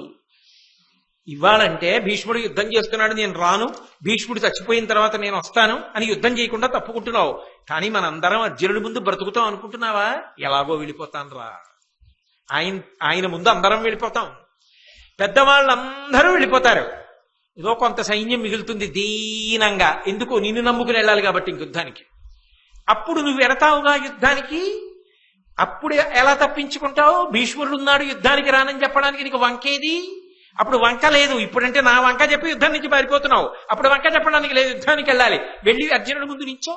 ఇవ్వాలంటే భీష్ముడు యుద్ధం చేస్తున్నాడు, నేను రాను, భీష్ముడు చచ్చిపోయిన తర్వాత నేను వస్తాను అని యుద్ధం చేయకుండా తప్పుకుంటున్నావు. కానీ మనందరం అర్జునుడి ముందు బ్రతుకుతాం అనుకుంటున్నావా? ఎలాగో వెళ్ళిపోతాను రా, ఆయన ముందు అందరం వెళ్ళిపోతాం, పెద్దవాళ్ళందరూ వెళ్ళిపోతారు, ఏదో కొంత సైన్యం మిగులుతుంది దీనంగా. ఎందుకు? నిన్ను నమ్ముకుని వెళ్ళాలి కాబట్టి యుద్ధానికి. అప్పుడు నువ్వు ఎడతావుగా యుద్ధానికి, అప్పుడు ఎలా తప్పించుకుంటావు? భీష్ముడు ఉన్నాడు యుద్ధానికి రానని చెప్పడానికి నీకు వంకేది? అప్పుడు వంక లేదు. ఇప్పుడంటే నా వంక చెప్పి యుద్ధం నుంచి పారిపోతున్నావు, అప్పుడు వంక చెప్పడానికి లేదు, యుద్ధానికి వెళ్ళాలి. వెళ్ళి అర్జునుడి ముందు నించో,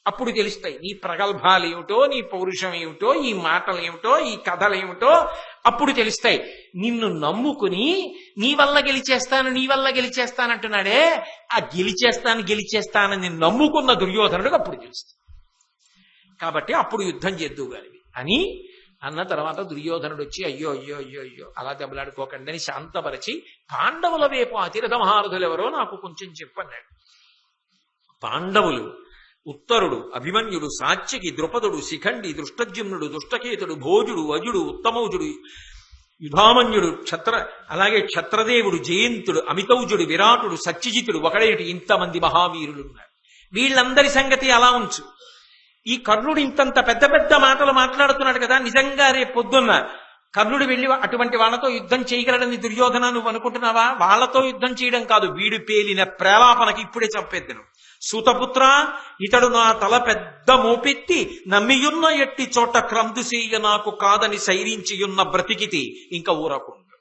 అప్పుడు తెలుస్తాయి నీ ప్రగల్భాలు ఏమిటో, నీ పౌరుషం ఏమిటో, ఈ మాటలు ఏమిటో, ఈ కథలు ఏమిటో, అప్పుడు తెలుస్తాయి. నిన్ను నమ్ముకుని నీ వల్ల గెలిచేస్తానంటున్నాడే, ఆ గెలిచేస్తానని నమ్ముకున్న దుర్యోధనుడికి అప్పుడు తెలుస్తుంది. కాబట్టి అప్పుడు యుద్ధం చేద్దువు గాని అని అన్న తర్వాత దుర్యోధనుడు వచ్చి అయ్యో అయ్యో అయ్యో అయ్యో అలా దెబ్బలాడుకోకండి అని శాంతపరిచి, పాండవుల వైపు అతిరథ మహారథులు ఎవరో నాకు కొంచెం చెప్పన్నాడు. పాండవులు ఉత్తరుడు, అభిమన్యుడు, సాత్యకి, ద్రుపదుడు, శిఖండి, దృష్టజ్యుమ్నుడు, దుష్టకేతుడు, భోజుడు, అజుడు, ఉత్తమౌజుడు, యుధామన్యుడు, అలాగే క్షత్రదేవుడు, జయంతుడు, అమితౌజుడు, విరాటుడు, సత్యజితుడు, ఒకడేటి ఇంతమంది మహావీరులు ఉన్నారు. వీళ్ళందరి సంగతి అలా ఉంచు. ఈ కర్ణుడు ఇంతంత పెద్ద పెద్ద మాటలు మాట్లాడుతున్నాడు కదా, నిజంగా రేపు పొద్దున్న కర్ణుడు వెళ్ళి అటువంటి వాళ్ళతో యుద్ధం చేయగలడని దుర్యోధన నువ్వు అనుకుంటున్నావా? వాళ్ళతో యుద్ధం చేయడం కాదు, వీడు పేలిన ప్రేలాపనకి ఇప్పుడే చంపేద్దను. సూతపుత్ర, ఇతడు నా తల పెద్ద మోపెత్తి నమ్మియున్న ఎట్టి చోట క్రందుసేయ నాకు కాదని సైరించియున్న బ్రతికితి ఇంకా ఊరకుండా.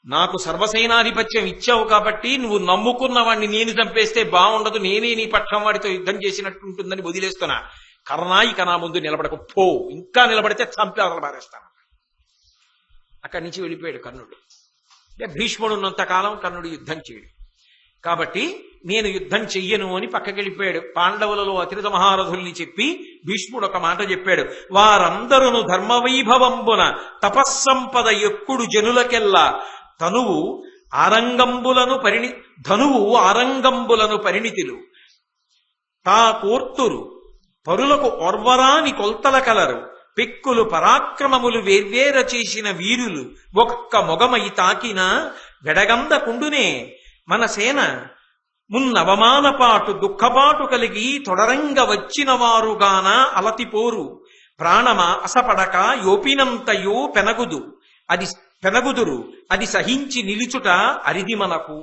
నాకు సర్వసేనాధిపత్యం ఇచ్చావు కాబట్టి నువ్వు నమ్ముకున్న వాడిని నేను చంపేస్తే బాగుండదు, నేనే నీ పక్షం వాడితో యుద్ధం చేసినట్టుంటుందని వదిలేస్తున్నా. కర్ణ, ఇక నా ముందు నిలబడకు, పో, ఇంకా నిలబడితే చంపి అసలు పారేస్తాను. అక్కడి నుంచి వెళ్ళిపోయాడు కర్ణుడు. భీష్ముడు ఉన్నంతకాలం కర్ణుడు యుద్ధం చేయడు కాబట్టి నేను యుద్ధం చెయ్యను అని పక్కకెళ్ళిపోయాడు. పాండవులలో అతిరథ మహారథుల్ని చెప్పి భీష్ముడు ఒక మాట చెప్పాడు. వారందరూ ధర్మవైభవంబున తపస్సంపద ఎక్కుడు జనులకెల్లా ధనువు ఆరంగంబులను పరిణితులు తా కోర్తురు పరులకు ఓర్వరాని కొల్తల కలరు పెక్కులు పరాక్రమములు వేర్వేర చేసిన వీరులు ఒక్క మొగమై తాకిన వెడగందకుండునే మన సేన మున్నవమానపాటు దుఃఖపాటు కలిగి తొడరంగ వచ్చిన వారుగాన అలతిపోరు ప్రాణమ అసపడక యోపినంతయో పెనగుదురు అది సహించి నిలుచుట అరిది మనకు.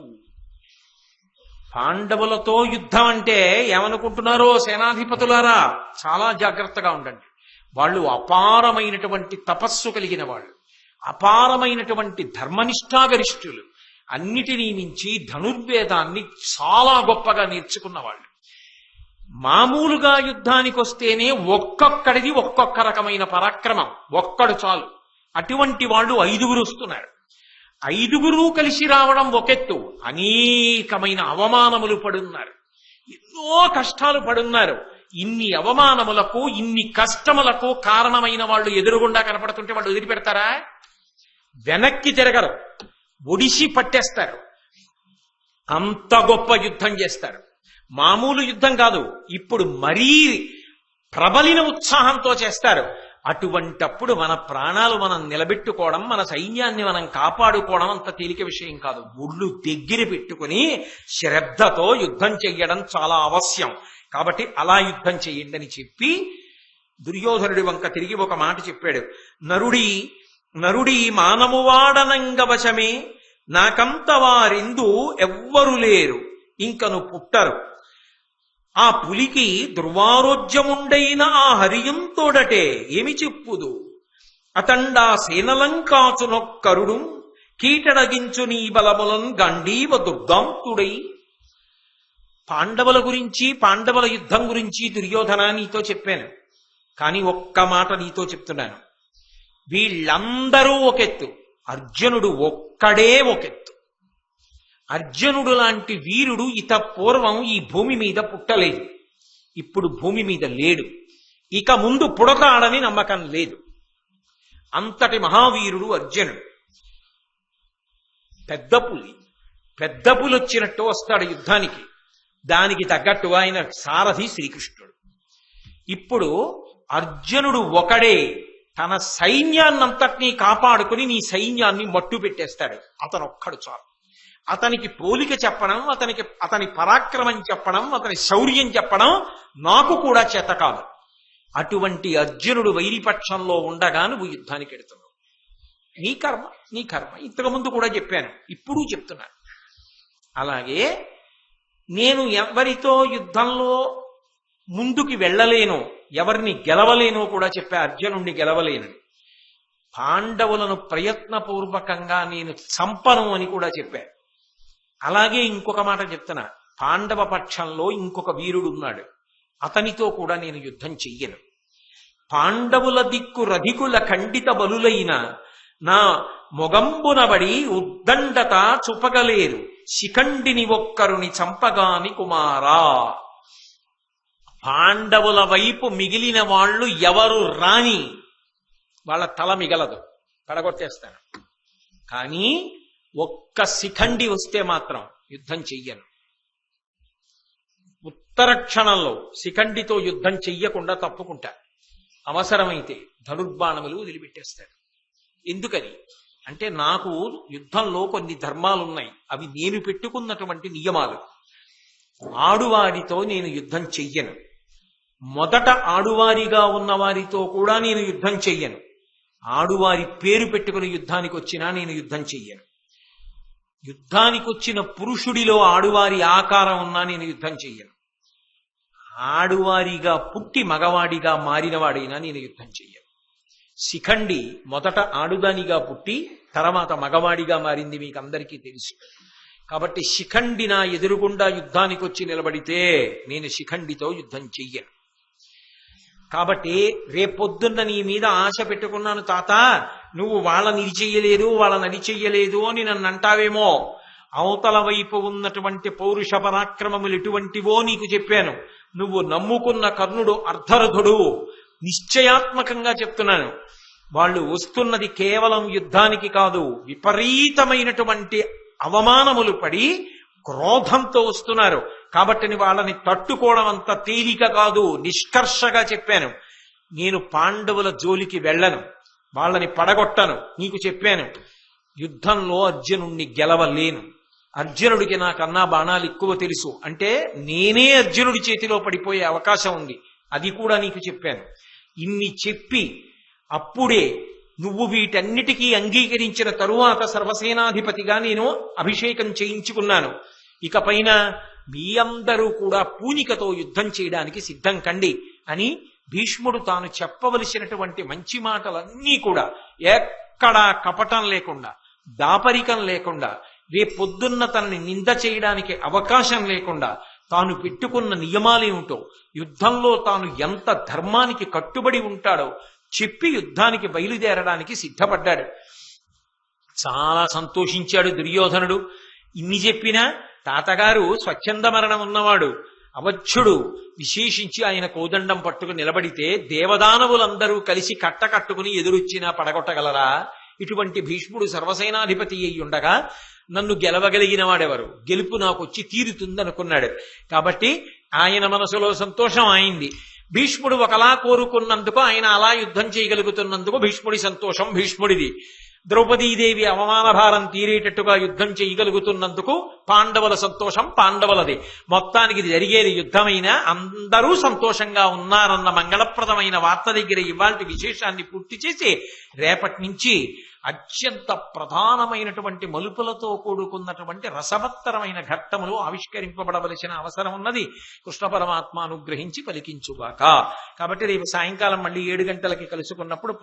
పాండవులతో యుద్ధం అంటే ఏమనుకుంటున్నారో సేనాధిపతులారా, చాలా జాగ్రత్తగా ఉండండి. వాళ్ళు అపారమైనటువంటి తపస్సు కలిగిన వాళ్ళు, అపారమైనటువంటి ధర్మనిష్టాగరిష్ఠులు, అన్నిటినీ మించి ధనుర్వేదాన్ని చాలా గొప్పగా నేర్చుకున్న వాళ్ళు. మామూలుగా యుద్ధానికి వస్తేనే ఒక్కొక్కడిది ఒక్కొక్క రకమైన పరాక్రమం, ఒక్కడు చాలు. అటువంటి వాళ్ళు 5 వస్తున్నారు. 5 కలిసి రావడం ఒకెత్తు, అనేకమైన అవమానములు పడున్నారు, ఎన్నో కష్టాలు పడున్నారు. ఇన్ని అవమానములకు, ఇన్ని కష్టములకు కారణమైన వాళ్ళు ఎదురుగుండా కనపడుతుంటే వాళ్ళు వదిలిపెడతారా? వెనక్కి తిరగరు, ఒడిసి పట్టేస్తారు. అంత గొప్ప యుద్ధం చేస్తారు. మామూలు యుద్ధం కాదు, ఇప్పుడు మరీ ప్రబలిన ఉత్సాహంతో చేస్తారు. అటువంటప్పుడు మన ప్రాణాలు మనం నిలబెట్టుకోవడం, మన సైన్యాన్ని మనం కాపాడుకోవడం అంత తేలిక విషయం కాదు. ఒళ్ళు దగ్గర పెట్టుకుని శ్రద్ధతో యుద్ధం చెయ్యడం చాలా అవశ్యం. కాబట్టి అలా యుద్ధం చెయ్యండి అని చెప్పి దుర్యోధనుడి వంక తిరిగి ఒక మాట చెప్పాడు. నరుడి మానమువాడనంగవశమే నాకంత వారిందు ఎవ్వరు లేరు ఇంకను పుట్టరు ఆ పులికి దుర్వారోజ్యముండైన ఆ హరియంతోడటే ఏమి చెప్పుదు అతండా సేనలంకాచునొక్కరుడు కీటడగించు నీ బలములన్ గండీవ దుర్గాంతుడై. పాండవుల గురించి పాండవుల యుద్ధం గురించి దుర్యోధన నీతో చెప్పాను, కానీ ఒక్క మాట నీతో చెప్తున్నాను. వీళ్ళందరూ ఒకెత్తు, అర్జునుడు ఒక్కడే ఒకెత్తు. అర్జునుడు లాంటి వీరుడు ఇత పూర్వం ఈ భూమి మీద పుట్టలేదు, ఇప్పుడు భూమి మీద లేడు, ఇక ముందు పుడతాడని నమ్మకం లేదు. అంతటి మహావీరుడు అర్జునుడు. పెద్ద పులి వచ్చినట్టు వస్తాడు యుద్ధానికి, దానికి తగ్గట్టు ఆయన సారథి శ్రీకృష్ణుడు. ఇప్పుడు అర్జునుడు ఒకడే తన సైన్యాన్నంతటినీ కాపాడుకుని నీ సైన్యాన్ని మట్టు పెట్టేస్తాడు. అతను ఒక్కడు చాలు. అతనికి పోలిక చెప్పడం, అతని పరాక్రమం చెప్పడం, అతని శౌర్యం చెప్పడం నాకు కూడా చేత కాదు. అటువంటి అర్జునుడు వైరిపక్షంలో ఉండగా నువ్వు యుద్ధానికి ఎడుతున్నావు. నీ కర్మ. ఇంతకుముందు కూడా చెప్పాను, ఇప్పుడు చెప్తున్నాను. అలాగే నేను ఎవరితో యుద్ధంలో ముందుకి వెళ్ళలేనో, ఎవరిని గెలవలేనో కూడా చెప్పా. అర్జునుడిని గెలవలేనని, పాండవులను ప్రయత్నపూర్వకంగా నేను చంపను అని కూడా చెప్పా. అలాగే ఇంకొక మాట చెప్తున్నా, పాండవ పక్షంలో ఇంకొక వీరుడు ఉన్నాడు, అతనితో కూడా నేను యుద్ధం చెయ్యను. పాండవుల దిక్కు రధికుల ఖండిత బలులైన నా మొగంబునబడి ఉద్దండత చుపగలేరు శిఖండిని ఒక్కరుని చంపగాని కుమారా. పాండవుల వైపు మిగిలిన వాళ్ళు ఎవరు రాని వాళ్ళ తల మిగలదు, పడగొట్టేస్తాను. కానీ ఒక్క శిఖండి వస్తే మాత్రం యుద్ధం చెయ్యను. ఉత్తర క్షణంలో శిఖండితో యుద్ధం చెయ్యకుండా తప్పుకుంటా. అవసరమైతే ధనుర్బాణములు వదిలిపెట్టేస్తాడు. ఎందుకని అంటే నాకు యుద్ధంలో కొన్ని ధర్మాలున్నాయి, అవి నేను పెట్టుకున్నటువంటి నియమాలు. ఆడువారితో నేను యుద్ధం చెయ్యను. మొదట ఆడువారిగా ఉన్న వారితో కూడా నేను యుద్ధం చెయ్యను. ఆడువారి పేరు పెట్టుకుని యుద్ధానికి వచ్చినా నేను యుద్ధం చెయ్యను. యుద్ధానికి వచ్చిన పురుషుడిలో ఆడువారి ఆకారం ఉన్నా నేను యుద్ధం చెయ్యను. ఆడువారిగా పుట్టి మగవాడిగా మారినవాడైనా నేను యుద్ధం చెయ్యను. శిఖండి మొదట ఆడుదానిగా పుట్టి తర్వాత మగవాడిగా మారింది మీకు అందరికీ తెలుసు. కాబట్టి శిఖండి నా ఎదురుగుండా యుద్ధానికి వచ్చి నిలబడితే నేను శిఖండితో యుద్ధం చెయ్యను. కాబట్టి రేపొద్దున్న నీ మీద ఆశ పెట్టుకున్నాను తాత, నువ్వు వాళ్ళని ఇది చెయ్యలేదు వాళ్ళని అది చెయ్యలేదు అని నన్ను అంటావేమో. అవతల వైపు ఉన్నటువంటి పౌరుష పరాక్రమములు ఎటువంటివో నీకు చెప్పాను. నువ్వు నమ్ముకున్న కర్ణుడు అర్ధరథుడు. నిశ్చయాత్మకంగా చెప్తున్నాను, వాళ్ళు వస్తున్నది కేవలం యుద్ధానికి కాదు, విపరీతమైనటువంటి అవమానములు పడి క్రోధంతో వస్తున్నారు. కాబట్టి వాళ్ళని తట్టుకోవడం అంత తేలిక కాదు. నిష్కర్షగా చెప్పాను. నేను పాండవుల జోలికి వెళ్ళను, వాళ్ళని పడగొట్టను. నీకు చెప్పాను, యుద్ధంలో అర్జునుణ్ణి గెలవలేను. అర్జునుడికి నాకన్నా బాణాలు ఎక్కువ తెలుసు అంటే నేనే అర్జునుడి చేతిలో పడిపోయే అవకాశం ఉంది, అది కూడా నీకు చెప్పాను. ఇన్ని చెప్పి అప్పుడే నువ్వు వీటన్నిటికీ అంగీకరించిన తరువాత సర్వసేనాధిపతిగా నేను అభిషేకం చేయించుకున్నాను. ఇకపైన మీ అందరూ కూడా పూనికతో యుద్ధం చేయడానికి సిద్ధం కండి అని భీష్ముడు తాను చెప్పవలసినటువంటి మంచి మాటలన్నీ కూడా ఎక్కడా కపటం లేకుండా, దాపరికం లేకుండా, రేపొద్దున్న తనని నింద చేయడానికి అవకాశం లేకుండా తాను పెట్టుకున్న నియమాలేమిటో, యుద్ధంలో తాను ఎంత ధర్మానికి కట్టుబడి ఉంటాడో చెప్పి యుద్ధానికి బయలుదేరడానికి సిద్ధపడ్డాడు. చాలా సంతోషించాడు దుర్యోధనుడు. ఇన్ని చెప్పినా తాతగారు స్వచ్ఛంద మరణం ఉన్నవాడు, అవధ్యుడు. విశేషించి ఆయన కోదండం పట్టుకుని నిలబడితే దేవదానవులందరూ కలిసి కట్టుకుని ఎదురొచ్చినా పడగొట్టగలరా? ఇటువంటి భీష్ముడు సర్వసేనాధిపతి అయి ఉండగా నన్ను గెలవగలిగిన వాడెవరు? గెలుపు నాకు వచ్చి తీరుతుందనుకున్నాడు. కాబట్టి ఆయన మనసులో సంతోషం అయింది. భీష్ముడు ఒకలా కోరుకున్నందుకు, ఆయన అలా యుద్ధం చేయగలుగుతున్నందుకు భీష్ముడి సంతోషం భీష్ముడిది. ద్రౌపదీదేవి అవమాన భారం తీరేటట్టుగా యుద్ధం చేయగలుగుతున్నందుకు పాండవుల సంతోషం పాండవులది. మొత్తానికి ఇది జరిగేది యుద్ధమైనా అందరూ సంతోషంగా ఉన్నారన్న మంగళప్రదమైన వార్త దగ్గర ఇవాల్టి విశేషాన్ని పూర్తి చేసి రేపటి నుంచి అత్యంత ప్రధానమైనటువంటి మలుపులతో కూడుకున్నటువంటి రసవత్తరమైన ఘట్టములు ఆవిష్కరింపబడవలసిన అవసరం ఉన్నది. కృష్ణ పరమాత్మ అనుగ్రహించి పలికించుగాక. కాబట్టి రేపు సాయంకాలం మళ్ళీ 7 గంటలకి కలుసుకున్నప్పుడు